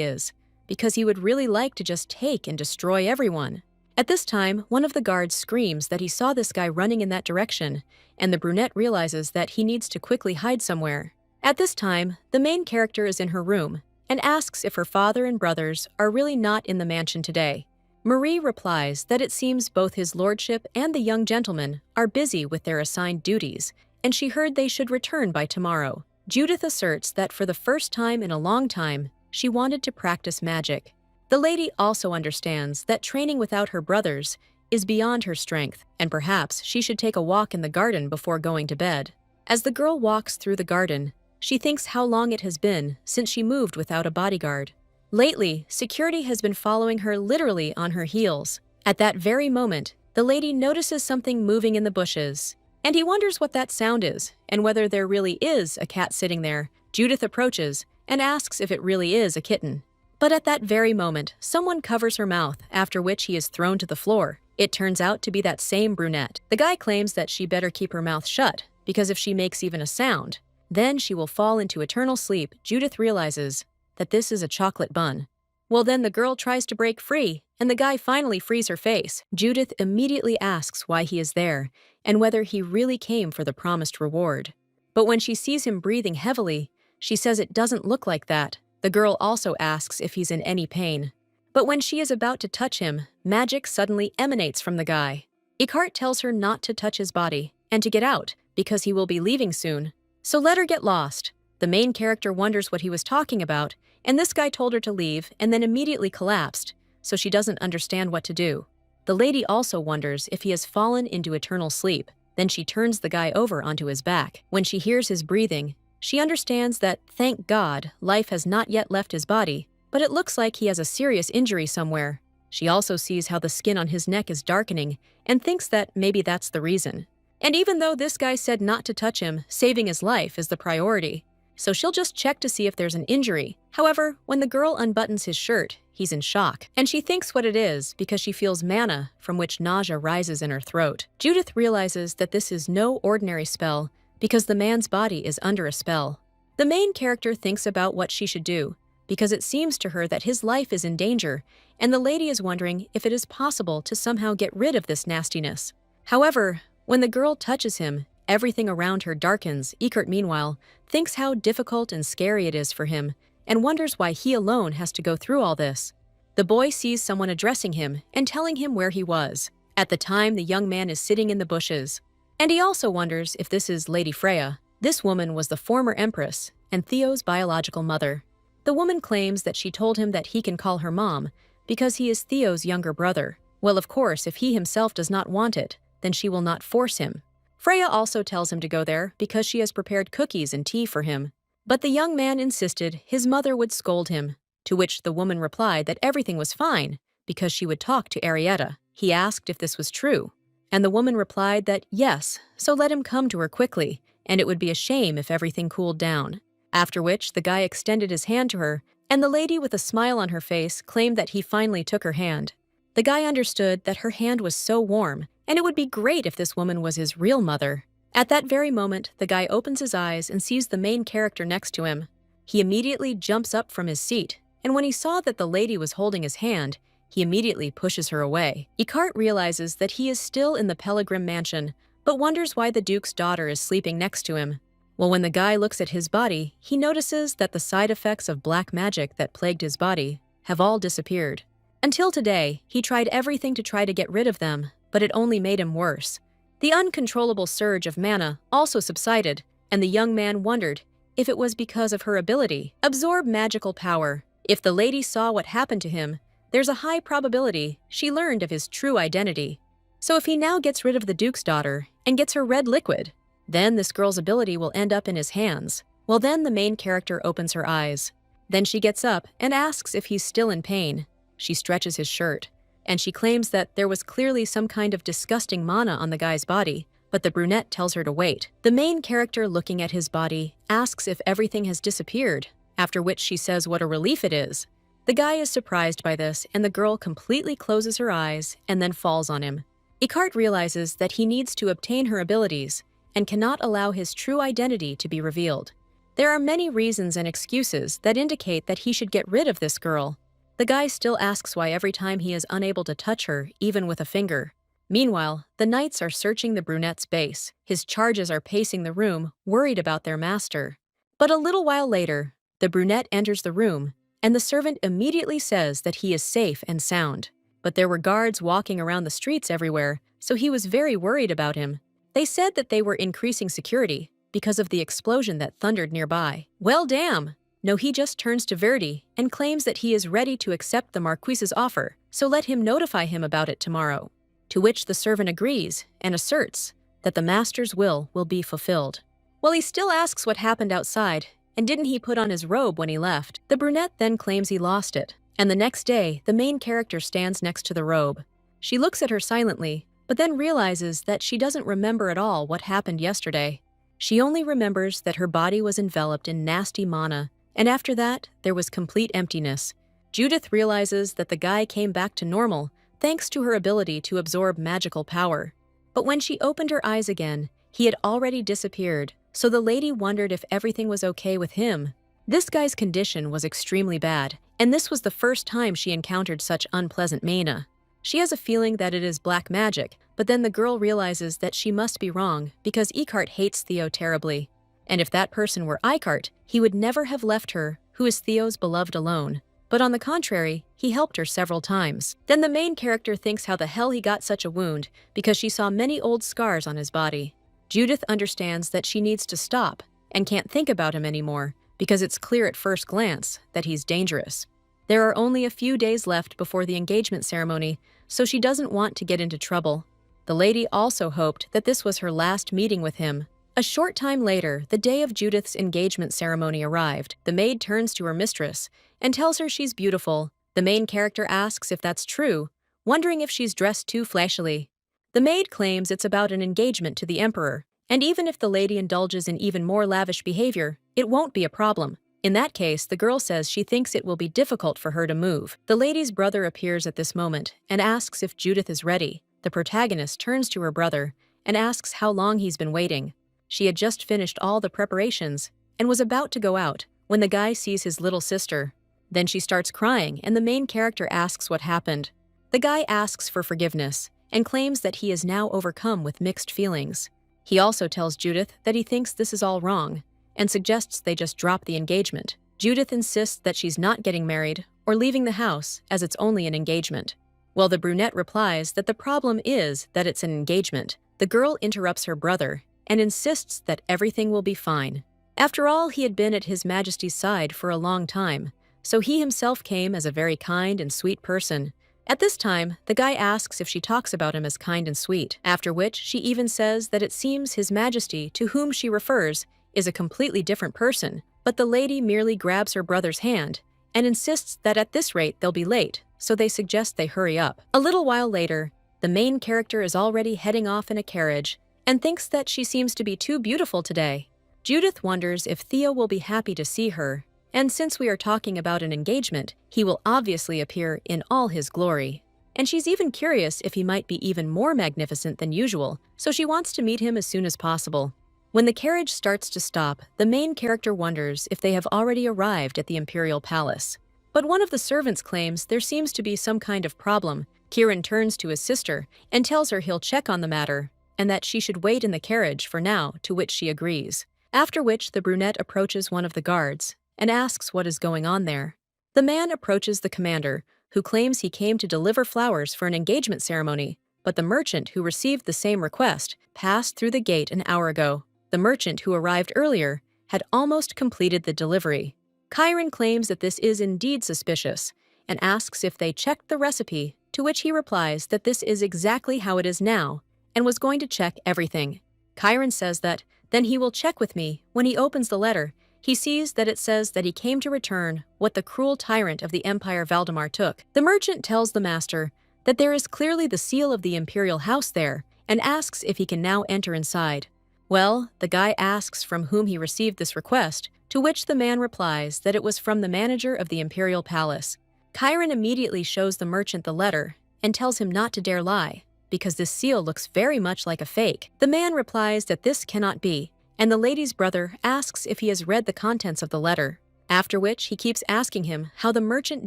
is, because he would really like to just take and destroy everyone. At this time, one of the guards screams that he saw this guy running in that direction, and the brunette realizes that he needs to quickly hide somewhere. At this time, the main character is in her room and asks if her father and brothers are really not in the mansion today. Marie replies that it seems both his lordship and the young gentleman are busy with their assigned duties, and she heard they should return by tomorrow. Judith asserts that for the first time in a long time, she wanted to practice magic. The lady also understands that training without her brothers is beyond her strength, and perhaps she should take a walk in the garden before going to bed. As the girl walks through the garden, she thinks how long it has been since she moved without a bodyguard. Lately, security has been following her literally on her heels. At that very moment, the lady notices something moving in the bushes, and he wonders what that sound is and whether there really is a cat sitting there. Judith approaches and asks if it really is a kitten. But at that very moment, someone covers her mouth, after which he is thrown to the floor. It turns out to be that same brunette. The guy claims that she better keep her mouth shut, because if she makes even a sound, then she will fall into eternal sleep. Judith realizes that this is a chocolate bun. Well, then the girl tries to break free, and the guy finally frees her face. Judith immediately asks why he is there, and whether he really came for the promised reward. But when she sees him breathing heavily, she says it doesn't look like that. The girl also asks if he's in any pain. But when she is about to touch him, magic suddenly emanates from the guy. Eckhart tells her not to touch his body, and to get out, because he will be leaving soon. So let her get lost. The main character wonders what he was talking about, and this guy told her to leave and then immediately collapsed, so she doesn't understand what to do. The lady also wonders if he has fallen into eternal sleep. Then she turns the guy over onto his back. When she hears his breathing, she understands that, thank God, life has not yet left his body, but it looks like he has a serious injury somewhere. She also sees how the skin on his neck is darkening and thinks that maybe that's the reason. And even though this guy said not to touch him, saving his life is the priority. So she'll just check to see if there's an injury. However, when the girl unbuttons his shirt, he's in shock. And she thinks what it is because she feels mana from which nausea rises in her throat. Judith realizes that this is no ordinary spell because the man's body is under a spell. The main character thinks about what she should do because it seems to her that his life is in danger, and the lady is wondering if it is possible to somehow get rid of this nastiness. However, when the girl touches him, everything around her darkens. Eckhart, meanwhile, thinks how difficult and scary it is for him, and wonders why he alone has to go through all this. The boy sees someone addressing him and telling him where he was. At the time, the young man is sitting in the bushes. And he also wonders if this is Lady Freya. This woman was the former empress and Theo's biological mother. The woman claims that she told him that he can call her mom because he is Theo's younger brother. Well, of course, if he himself does not want it, then she will not force him. Freya also tells him to go there because she has prepared cookies and tea for him. But the young man insisted his mother would scold him, to which the woman replied that everything was fine because she would talk to Arietta. He asked if this was true, and the woman replied that yes, so let him come to her quickly, and it would be a shame if everything cooled down. After which, the guy extended his hand to her, and the lady with a smile on her face claimed that he finally took her hand. The guy understood that her hand was so warm, and it would be great if this woman was his real mother. At that very moment, the guy opens his eyes and sees the main character next to him. He immediately jumps up from his seat, and when he saw that the lady was holding his hand, he immediately pushes her away. Eckhart realizes that he is still in the Pellegrim mansion, but wonders why the Duke's daughter is sleeping next to him. Well, when the guy looks at his body, he notices that the side effects of black magic that plagued his body have all disappeared. Until today, he tried everything to try to get rid of them, but it only made him worse. The uncontrollable surge of mana also subsided, and the young man wondered if it was because of her ability. Absorb magical power. If the lady saw what happened to him, there's a high probability she learned of his true identity. So if he now gets rid of the Duke's daughter and gets her red liquid, then this girl's ability will end up in his hands. Well, then the main character opens her eyes. Then she gets up and asks if he's still in pain. She stretches his shirt, and she claims that there was clearly some kind of disgusting mana on the guy's body, but the brunette tells her to wait. The main character, looking at his body, asks if everything has disappeared, after which she says what a relief it is. The guy is surprised by this, and the girl completely closes her eyes and then falls on him. Icart realizes that he needs to obtain her abilities and cannot allow his true identity to be revealed. There are many reasons and excuses that indicate that he should get rid of this girl. The guy still asks why every time he is unable to touch her, even with a finger. Meanwhile, the knights are searching the brunette's base. His charges are pacing the room, worried about their master. But a little while later, the brunette enters the room, and the servant immediately says that he is safe and sound. But there were guards walking around the streets everywhere, so he was very worried about him. They said that they were increasing security because of the explosion that thundered nearby. Well, damn! No, he just turns to Verdi and claims that he is ready to accept the Marquise's offer, so let him notify him about it tomorrow. To which the servant agrees and asserts that the master's will be fulfilled. Well, he still asks what happened outside, and didn't he put on his robe when he left? The brunette then claims he lost it, and the next day, the main character stands next to the robe. She looks at her silently, but then realizes that she doesn't remember at all what happened yesterday. She only remembers that her body was enveloped in nasty mana, and after that, there was complete emptiness. Judith realizes that the guy came back to normal thanks to her ability to absorb magical power. But when she opened her eyes again, he had already disappeared, so the lady wondered if everything was okay with him. This guy's condition was extremely bad, and this was the first time she encountered such unpleasant mana. She has a feeling that it is black magic, but then the girl realizes that she must be wrong because Icart hates Theo terribly. And if that person were Icart, he would never have left her, who is Theo's beloved, alone. But on the contrary, he helped her several times. Then the main character thinks how the hell he got such a wound because she saw many old scars on his body. Judith understands that she needs to stop and can't think about him anymore because it's clear at first glance that he's dangerous. There are only a few days left before the engagement ceremony, so she doesn't want to get into trouble. The lady also hoped that this was her last meeting with him. A short time later, the day of Judith's engagement ceremony arrived. The maid turns to her mistress and tells her she's beautiful. The main character asks if that's true, wondering if she's dressed too flashily. The maid claims it's about an engagement to the emperor, and even if the lady indulges in even more lavish behavior, it won't be a problem. In that case, the girl says she thinks it will be difficult for her to move. The lady's brother appears at this moment and asks if Judith is ready. The protagonist turns to her brother and asks how long he's been waiting. She had just finished all the preparations and was about to go out when the guy sees his little sister. Then she starts crying and the main character asks what happened. The guy asks for forgiveness and claims that he is now overcome with mixed feelings. He also tells Judith that he thinks this is all wrong and suggests they just drop the engagement. Judith insists that she's not getting married or leaving the house as it's only an engagement. Well, the brunette replies that the problem is that it's an engagement. The girl interrupts her brother and insists that everything will be fine. After all, he had been at His Majesty's side for a long time, so he himself came as a very kind and sweet person. At this time, the guy asks if she talks about him as kind and sweet, after which she even says that it seems His Majesty, to whom she refers, is a completely different person, but the lady merely grabs her brother's hand and insists that at this rate they'll be late, so they suggest they hurry up. A little while later, the main character is already heading off in a carriage and thinks that she seems to be too beautiful today. Judith wonders if Theo will be happy to see her, and since we are talking about an engagement, he will obviously appear in all his glory. And she's even curious if he might be even more magnificent than usual, so she wants to meet him as soon as possible. When the carriage starts to stop, the main character wonders if they have already arrived at the imperial palace. But one of the servants claims there seems to be some kind of problem. Kieran turns to his sister and tells her he'll check on the matter, and that she should wait in the carriage for now, to which she agrees. After which, the brunette approaches one of the guards and asks what is going on there. The man approaches the commander, who claims he came to deliver flowers for an engagement ceremony, but the merchant who received the same request passed through the gate an hour ago. The merchant who arrived earlier had almost completed the delivery. Chiron claims that this is indeed suspicious and asks if they checked the recipe, to which he replies that this is exactly how it is now and was going to check everything. Chiron says that then he will check with me. When he opens the letter, he sees that it says that he came to return what the cruel tyrant of the empire Valdemar took. The merchant tells the master that there is clearly the seal of the imperial house there and asks if he can now enter inside. Well, the guy asks from whom he received this request, to which the man replies that it was from the manager of the imperial palace. Chiron immediately shows the merchant the letter and tells him not to dare lie, because this seal looks very much like a fake. The man replies that this cannot be, and the lady's brother asks if he has read the contents of the letter, after which he keeps asking him how the merchant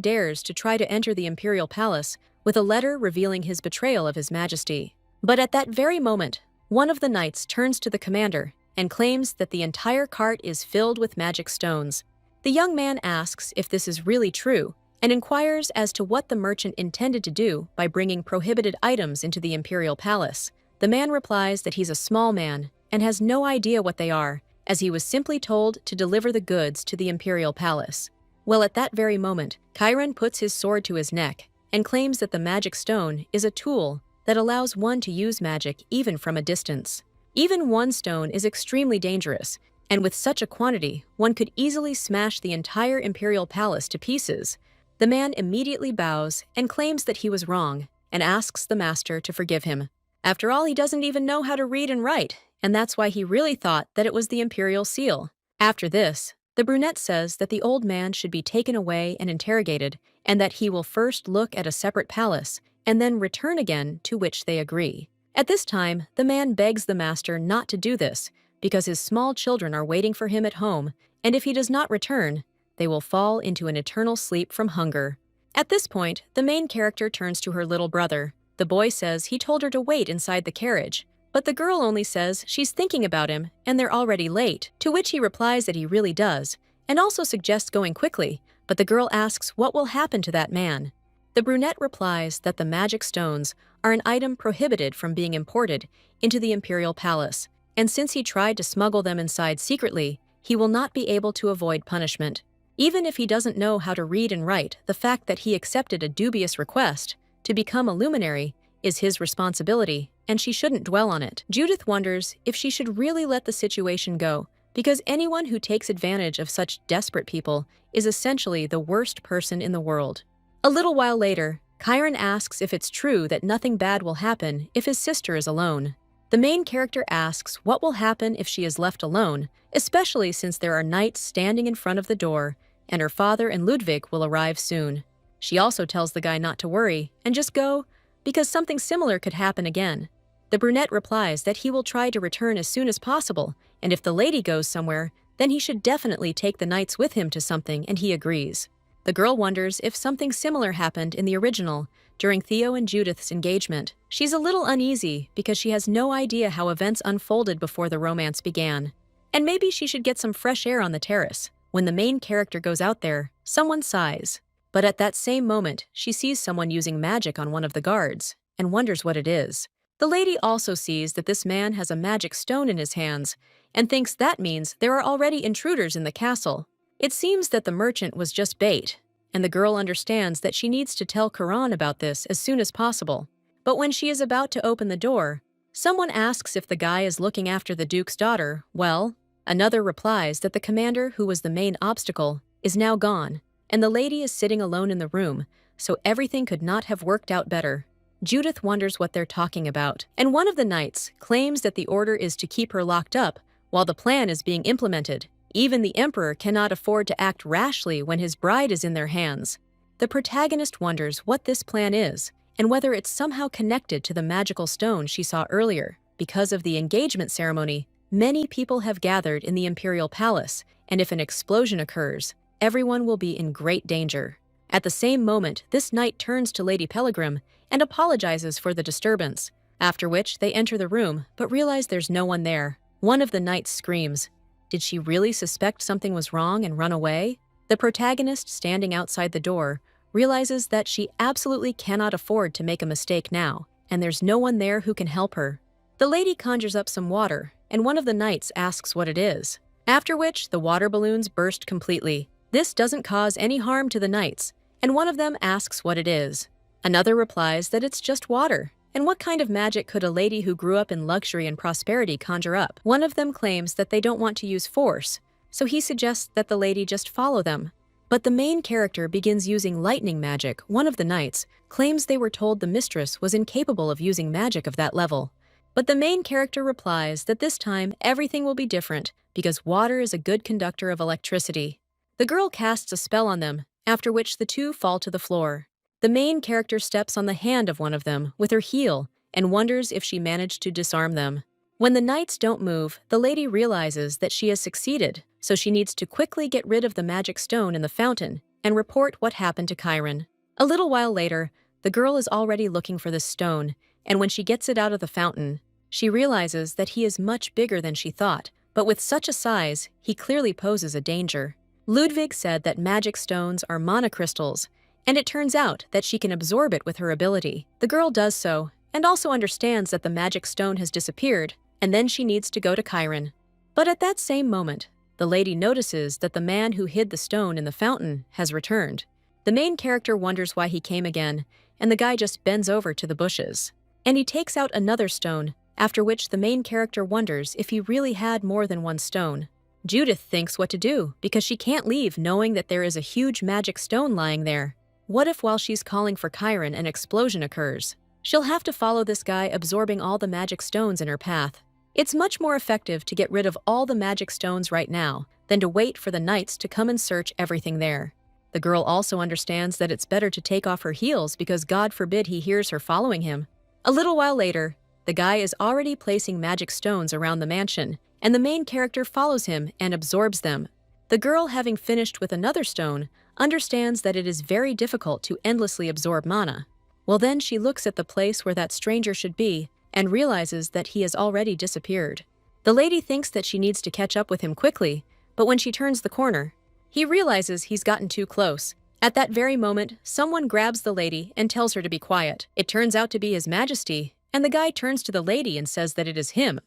dares to try to enter the imperial palace with a letter revealing his betrayal of his majesty. But at that very moment, one of the knights turns to the commander and claims that the entire cart is filled with magic stones. The young man asks if this is really true and inquires as to what the merchant intended to do by bringing prohibited items into the imperial palace. The man replies that he's a small man and has no idea what they are, as he was simply told to deliver the goods to the imperial palace. Well, at that very moment, Chiron puts his sword to his neck and claims that the magic stone is a tool that allows one to use magic even from a distance. Even one stone is extremely dangerous, and with such a quantity, one could easily smash the entire imperial palace to pieces. The man immediately bows and claims that he was wrong and asks the master to forgive him. After all, he doesn't even know how to read and write, and that's why he really thought that it was the imperial seal. After this, the brunette says that the old man should be taken away and interrogated, and that he will first look at a separate palace and then return again, to which they agree. At this time, the man begs the master not to do this because his small children are waiting for him at home, and if he does not return, they will fall into an eternal sleep from hunger. At this point, the main character turns to her little brother. The boy says he told her to wait inside the carriage, but the girl only says she's thinking about him and they're already late, to which he replies that he really does, and also suggests going quickly, but the girl asks what will happen to that man. The brunette replies that the magic stones are an item prohibited from being imported into the imperial palace, and since he tried to smuggle them inside secretly, he will not be able to avoid punishment. Even if he doesn't know how to read and write, the fact that he accepted a dubious request to become a luminary is his responsibility, and she shouldn't dwell on it. Judith wonders if she should really let the situation go, because anyone who takes advantage of such desperate people is essentially the worst person in the world. A little while later, Chiron asks if it's true that nothing bad will happen if his sister is alone. The main character asks what will happen if she is left alone, especially since there are knights standing in front of the door, and her father and Ludwig will arrive soon. She also tells the guy not to worry and just go, because something similar could happen again. The brunette replies that he will try to return as soon as possible, and if the lady goes somewhere, then he should definitely take the knights with him to something, and he agrees. The girl wonders if something similar happened in the original, during Theo and Judith's engagement. She's a little uneasy because she has no idea how events unfolded before the romance began. And maybe she should get some fresh air on the terrace. When the main character goes out there, someone sighs. But at that same moment, she sees someone using magic on one of the guards and wonders what it is. The lady also sees that this man has a magic stone in his hands and thinks that means there are already intruders in the castle. It seems that the merchant was just bait, and the girl understands that she needs to tell Karan about this as soon as possible. But when she is about to open the door, someone asks if the guy is looking after the Duke's daughter. Well, another replies that the commander, who was the main obstacle, is now gone, and the lady is sitting alone in the room, so everything could not have worked out better. Judith wonders what they're talking about, and one of the knights claims that the order is to keep her locked up while the plan is being implemented. Even the emperor cannot afford to act rashly when his bride is in their hands. The protagonist wonders what this plan is, and whether it's somehow connected to the magical stone she saw earlier. Because of the engagement ceremony, many people have gathered in the imperial palace, and if an explosion occurs, everyone will be in great danger. At the same moment, this knight turns to Lady Pellegrim and apologizes for the disturbance, after which they enter the room but realize there's no one there. One of the knights screams, "Did she really suspect something was wrong and run away?" The protagonist, standing outside the door, realizes that she absolutely cannot afford to make a mistake now, and there's no one there who can help her. The lady conjures up some water, and one of the knights asks what it is, after which the water balloons burst completely. This doesn't cause any harm to the knights, and one of them asks what it is. Another replies that it's just water, and what kind of magic could a lady who grew up in luxury and prosperity conjure up? One of them claims that they don't want to use force, so he suggests that the lady just follow them. But the main character begins using lightning magic. One of the knights claims they were told the mistress was incapable of using magic of that level. But the main character replies that this time everything will be different because water is a good conductor of electricity. The girl casts a spell on them, after which the two fall to the floor. The main character steps on the hand of one of them with her heel and wonders if she managed to disarm them. When the knights don't move, the lady realizes that she has succeeded, so she needs to quickly get rid of the magic stone in the fountain and report what happened to Chiron. A little while later, the girl is already looking for this stone, and when she gets it out of the fountain, she realizes that he is much bigger than she thought, but with such a size, he clearly poses a danger. Ludwig said that magic stones are monocrystals, and it turns out that she can absorb it with her ability. The girl does so, and also understands that the magic stone has disappeared, and then she needs to go to Chiron. But at that same moment, the lady notices that the man who hid the stone in the fountain has returned. The main character wonders why he came again, and the guy just bends over to the bushes. And he takes out another stone, after which the main character wonders if he really had more than one stone. Judith thinks what to do, because she can't leave knowing that there is a huge magic stone lying there. What if while she's calling for Chiron an explosion occurs? She'll have to follow this guy absorbing all the magic stones in her path. It's much more effective to get rid of all the magic stones right now than to wait for the knights to come and search everything there. The girl also understands that it's better to take off her heels because God forbid he hears her following him. A little while later, the guy is already placing magic stones around the mansion, and the main character follows him and absorbs them. The girl, having finished with another stone, understands that it is very difficult to endlessly absorb mana. Well, then she looks at the place where that stranger should be and realizes that he has already disappeared. The lady thinks that she needs to catch up with him quickly, but when she turns the corner, he realizes he's gotten too close. At that very moment, someone grabs the lady and tells her to be quiet. It turns out to be His Majesty, and the guy turns to the lady and says that it is him.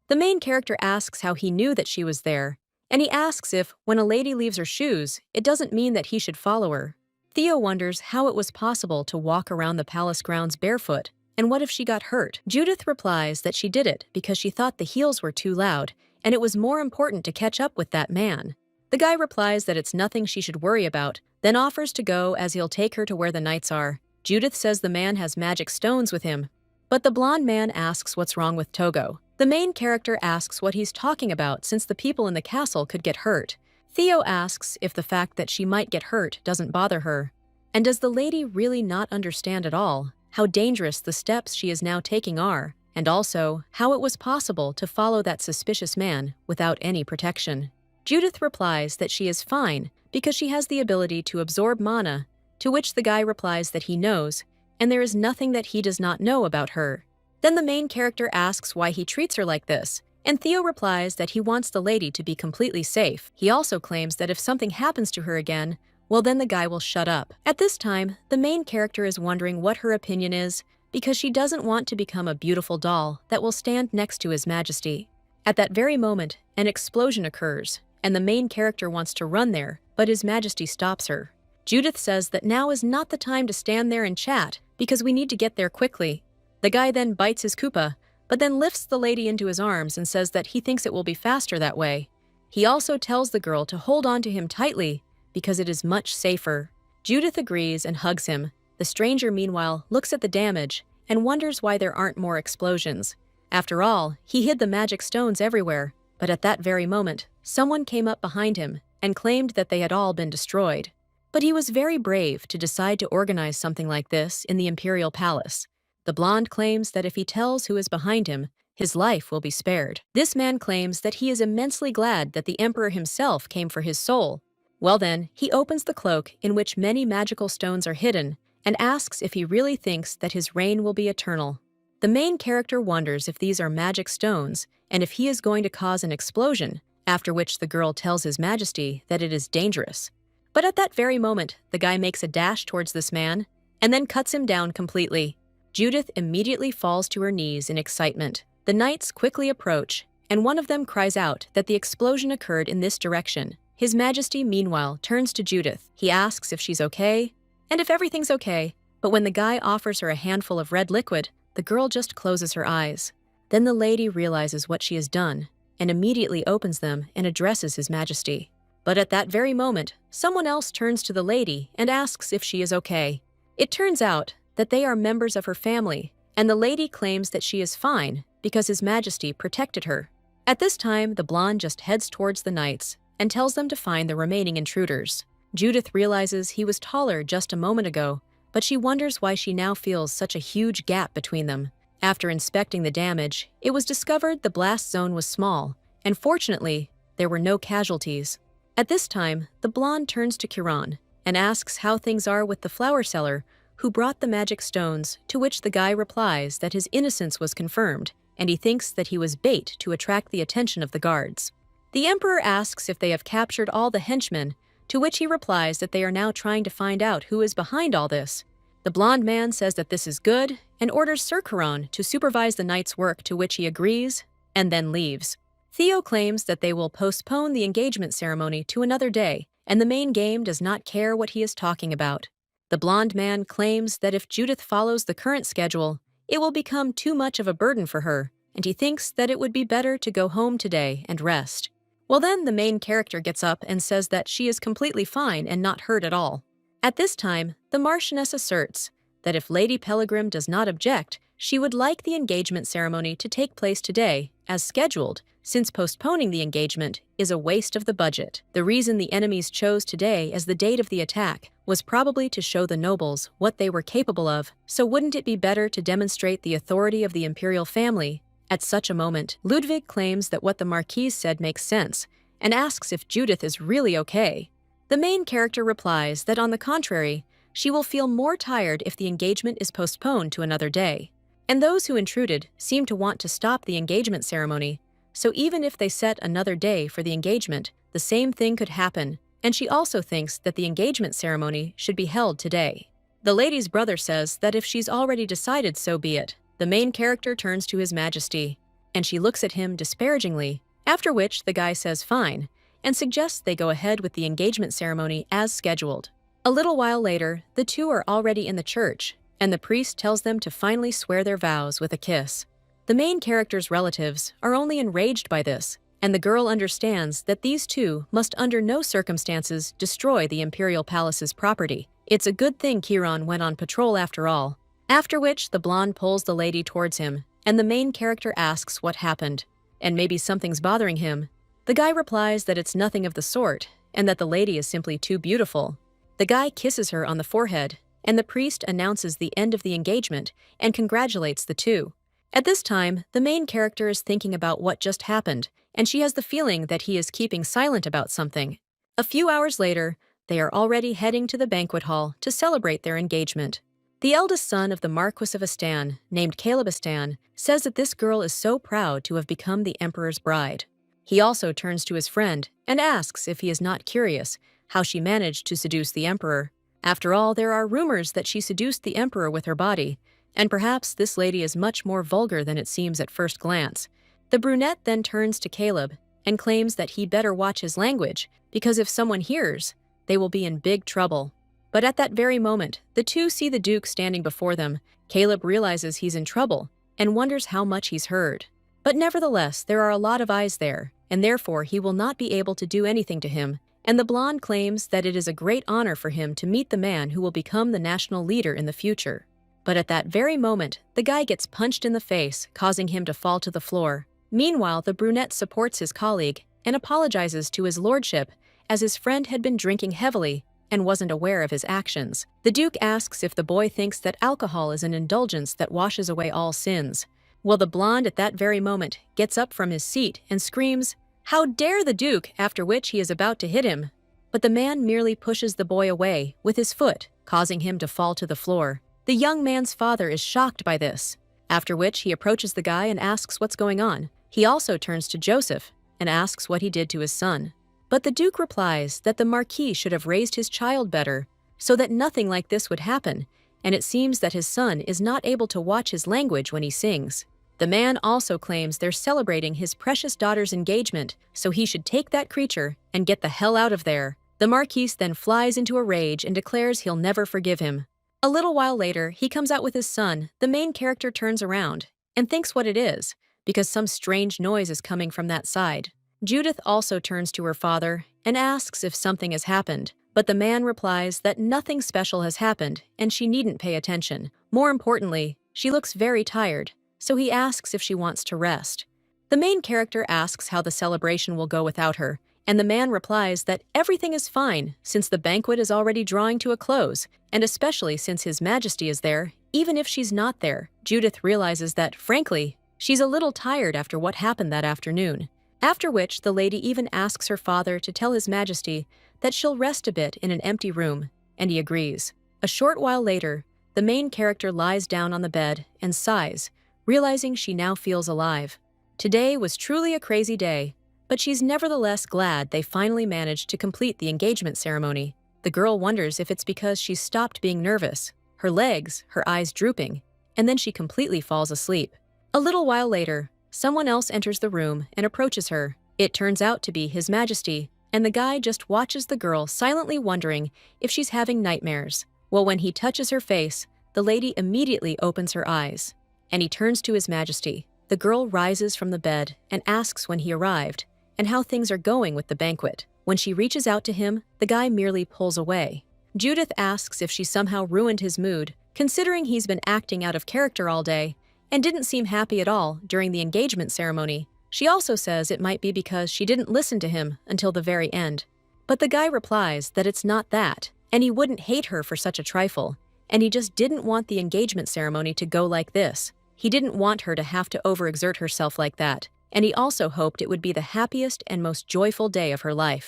The main character asks how he knew that she was there, and he asks if, when a lady leaves her shoes, it doesn't mean that he should follow her. Theo wonders how it was possible to walk around the palace grounds barefoot, and what if she got hurt? Judith replies that she did it because she thought the heels were too loud, and it was more important to catch up with that man. The guy replies that it's nothing she should worry about, then offers to go as he'll take her to where the knights are. Judith says the man has magic stones with him, but the blonde man asks what's wrong with Togo. The main character asks what he's talking about since the people in the castle could get hurt. Theo asks if the fact that she might get hurt doesn't bother her. And does the lady really not understand at all how dangerous the steps she is now taking are, and also how it was possible to follow that suspicious man without any protection? Judith replies that she is fine because she has the ability to absorb mana, to which the guy replies that he knows, and there is nothing that he does not know about her. Then the main character asks why he treats her like this, and Theo replies that he wants the lady to be completely safe. He also claims that if something happens to her again, well, then the guy will shut up. At this time, the main character is wondering what her opinion is because she doesn't want to become a beautiful doll that will stand next to His Majesty. At that very moment, an explosion occurs, and the main character wants to run there, but His Majesty stops her. Judith says that now is not the time to stand there and chat because we need to get there quickly. The guy then bites his kupa, but then lifts the lady into his arms and says that he thinks it will be faster that way. He also tells the girl to hold on to him tightly because it is much safer. Judith agrees and hugs him. The stranger, meanwhile, looks at the damage and wonders why there aren't more explosions. After all, he hid the magic stones everywhere, but at that very moment, someone came up behind him and claimed that they had all been destroyed. But he was very brave to decide to organize something like this in the imperial palace. The blonde claims that if he tells who is behind him, his life will be spared. This man claims that he is immensely glad that the emperor himself came for his soul. Well then, he opens the cloak in which many magical stones are hidden and asks if he really thinks that his reign will be eternal. The main character wonders if these are magic stones and if he is going to cause an explosion, after which the girl tells His Majesty that it is dangerous. But at that very moment, the guy makes a dash towards this man and then cuts him down completely. Judith immediately falls to her knees in excitement. The knights quickly approach, and one of them cries out that the explosion occurred in this direction. His Majesty, meanwhile, turns to Judith. He asks if she's okay, and if everything's okay, but when the guy offers her a handful of red liquid, the girl just closes her eyes. Then the lady realizes what she has done, and immediately opens them and addresses His Majesty. But at that very moment, someone else turns to the lady and asks if she is okay. It turns out that they are members of her family, and the lady claims that she is fine because His Majesty protected her. At this time, the blonde just heads towards the knights and tells them to find the remaining intruders. Judith realizes he was taller just a moment ago, but she wonders why she now feels such a huge gap between them. After inspecting the damage, it was discovered the blast zone was small, and fortunately, there were no casualties. At this time, the blonde turns to Kiran and asks how things are with the flower seller who brought the magic stones, to which the guy replies that his innocence was confirmed, and he thinks that he was bait to attract the attention of the guards. The emperor asks if they have captured all the henchmen, to which he replies that they are now trying to find out who is behind all this. The blonde man says that this is good and orders Sir Kiran to supervise the knight's work, to which he agrees and then leaves. Theo claims that they will postpone the engagement ceremony to another day, and the main game does not care what he is talking about. The blonde man claims that if Judith follows the current schedule, it will become too much of a burden for her, and he thinks that it would be better to go home today and rest. Well, then the main character gets up and says that she is completely fine and not hurt at all. At this time, the Marchioness asserts that if Lady Pellegrim does not object, she would like the engagement ceremony to take place today, as scheduled, since postponing the engagement is a waste of the budget. The reason the enemies chose today as the date of the attack was probably to show the nobles what they were capable of, so wouldn't it be better to demonstrate the authority of the imperial family at such a moment? Ludwig claims that what the Marquise said makes sense, and asks if Judith is really okay. The main character replies that on the contrary, she will feel more tired if the engagement is postponed to another day. And those who intruded seem to want to stop the engagement ceremony, so even if they set another day for the engagement, the same thing could happen, and she also thinks that the engagement ceremony should be held today. The lady's brother says that if she's already decided, so be it. The main character turns to His Majesty, and she looks at him disparagingly, after which the guy says fine, and suggests they go ahead with the engagement ceremony as scheduled. A little while later, the two are already in the church, and the priest tells them to finally swear their vows with a kiss. The main character's relatives are only enraged by this, and the girl understands that these two must under no circumstances destroy the imperial palace's property. It's a good thing Kiran went on patrol after all. After which, the blonde pulls the lady towards him, and the main character asks what happened, and maybe something's bothering him. The guy replies that it's nothing of the sort, and that the lady is simply too beautiful. The guy kisses her on the forehead, and the priest announces the end of the engagement and congratulates the two. At this time, the main character is thinking about what just happened, and she has the feeling that he is keeping silent about something. A few hours later, they are already heading to the banquet hall to celebrate their engagement. The eldest son of the Marquis of Astan, named Caleb Astan, says that this girl is so proud to have become the emperor's bride. He also turns to his friend and asks if he is not curious how she managed to seduce the emperor. After all, there are rumors that she seduced the emperor with her body, and perhaps this lady is much more vulgar than it seems at first glance. The brunette then turns to Caleb and claims that he better watch his language, because if someone hears, they will be in big trouble. But at that very moment, the two see the Duke standing before them. Caleb realizes he's in trouble and wonders how much he's heard. But nevertheless, there are a lot of eyes there, and therefore he will not be able to do anything to him, and the blonde claims that it is a great honor for him to meet the man who will become the national leader in the future. But at that very moment, the guy gets punched in the face, causing him to fall to the floor. Meanwhile, the brunette supports his colleague and apologizes to his lordship, as his friend had been drinking heavily and wasn't aware of his actions. The Duke asks if the boy thinks that alcohol is an indulgence that washes away all sins. Well, the blonde at that very moment gets up from his seat and screams, "How dare the Duke!" after which he is about to hit him. But the man merely pushes the boy away with his foot, causing him to fall to the floor. The young man's father is shocked by this, after which he approaches the guy and asks what's going on. He also turns to Joseph and asks what he did to his son. But the Duke replies that the Marquis should have raised his child better, so that nothing like this would happen, and it seems that his son is not able to watch his language when he sings. The man also claims they're celebrating his precious daughter's engagement, so he should take that creature and get the hell out of there. The Marquis then flies into a rage and declares he'll never forgive him. A little while later, he comes out with his son. The main character turns around and thinks what it is, because some strange noise is coming from that side. Judith also turns to her father and asks if something has happened, but the man replies that nothing special has happened and she needn't pay attention. More importantly, she looks very tired, so he asks if she wants to rest. The main character asks how the celebration will go without her, and the man replies that everything is fine since the banquet is already drawing to a close, and especially since His Majesty is there, even if she's not there. Judith realizes that, frankly, she's a little tired after what happened that afternoon. After which, the lady even asks her father to tell His Majesty that she'll rest a bit in an empty room, and he agrees. A short while later, the main character lies down on the bed and sighs, realizing she now feels alive. Today was truly a crazy day, but she's nevertheless glad they finally managed to complete the engagement ceremony. The girl wonders if it's because she's stopped being nervous, her legs, her eyes drooping, and then she completely falls asleep. A little while later, someone else enters the room and approaches her. It turns out to be His Majesty, and the guy just watches the girl silently wondering if she's having nightmares. Well, when he touches her face, the lady immediately opens her eyes, and he turns to His Majesty. The girl rises from the bed and asks when he arrived and how things are going with the banquet. When she reaches out to him, the guy merely pulls away. Judith asks if she somehow ruined his mood, considering he's been acting out of character all day and didn't seem happy at all during the engagement ceremony. She also says it might be because she didn't listen to him until the very end. But the guy replies that it's not that, and he wouldn't hate her for such a trifle, and he just didn't want the engagement ceremony to go like this. He didn't want her to have to overexert herself like that, and he also hoped it would be the happiest and most joyful day of her life.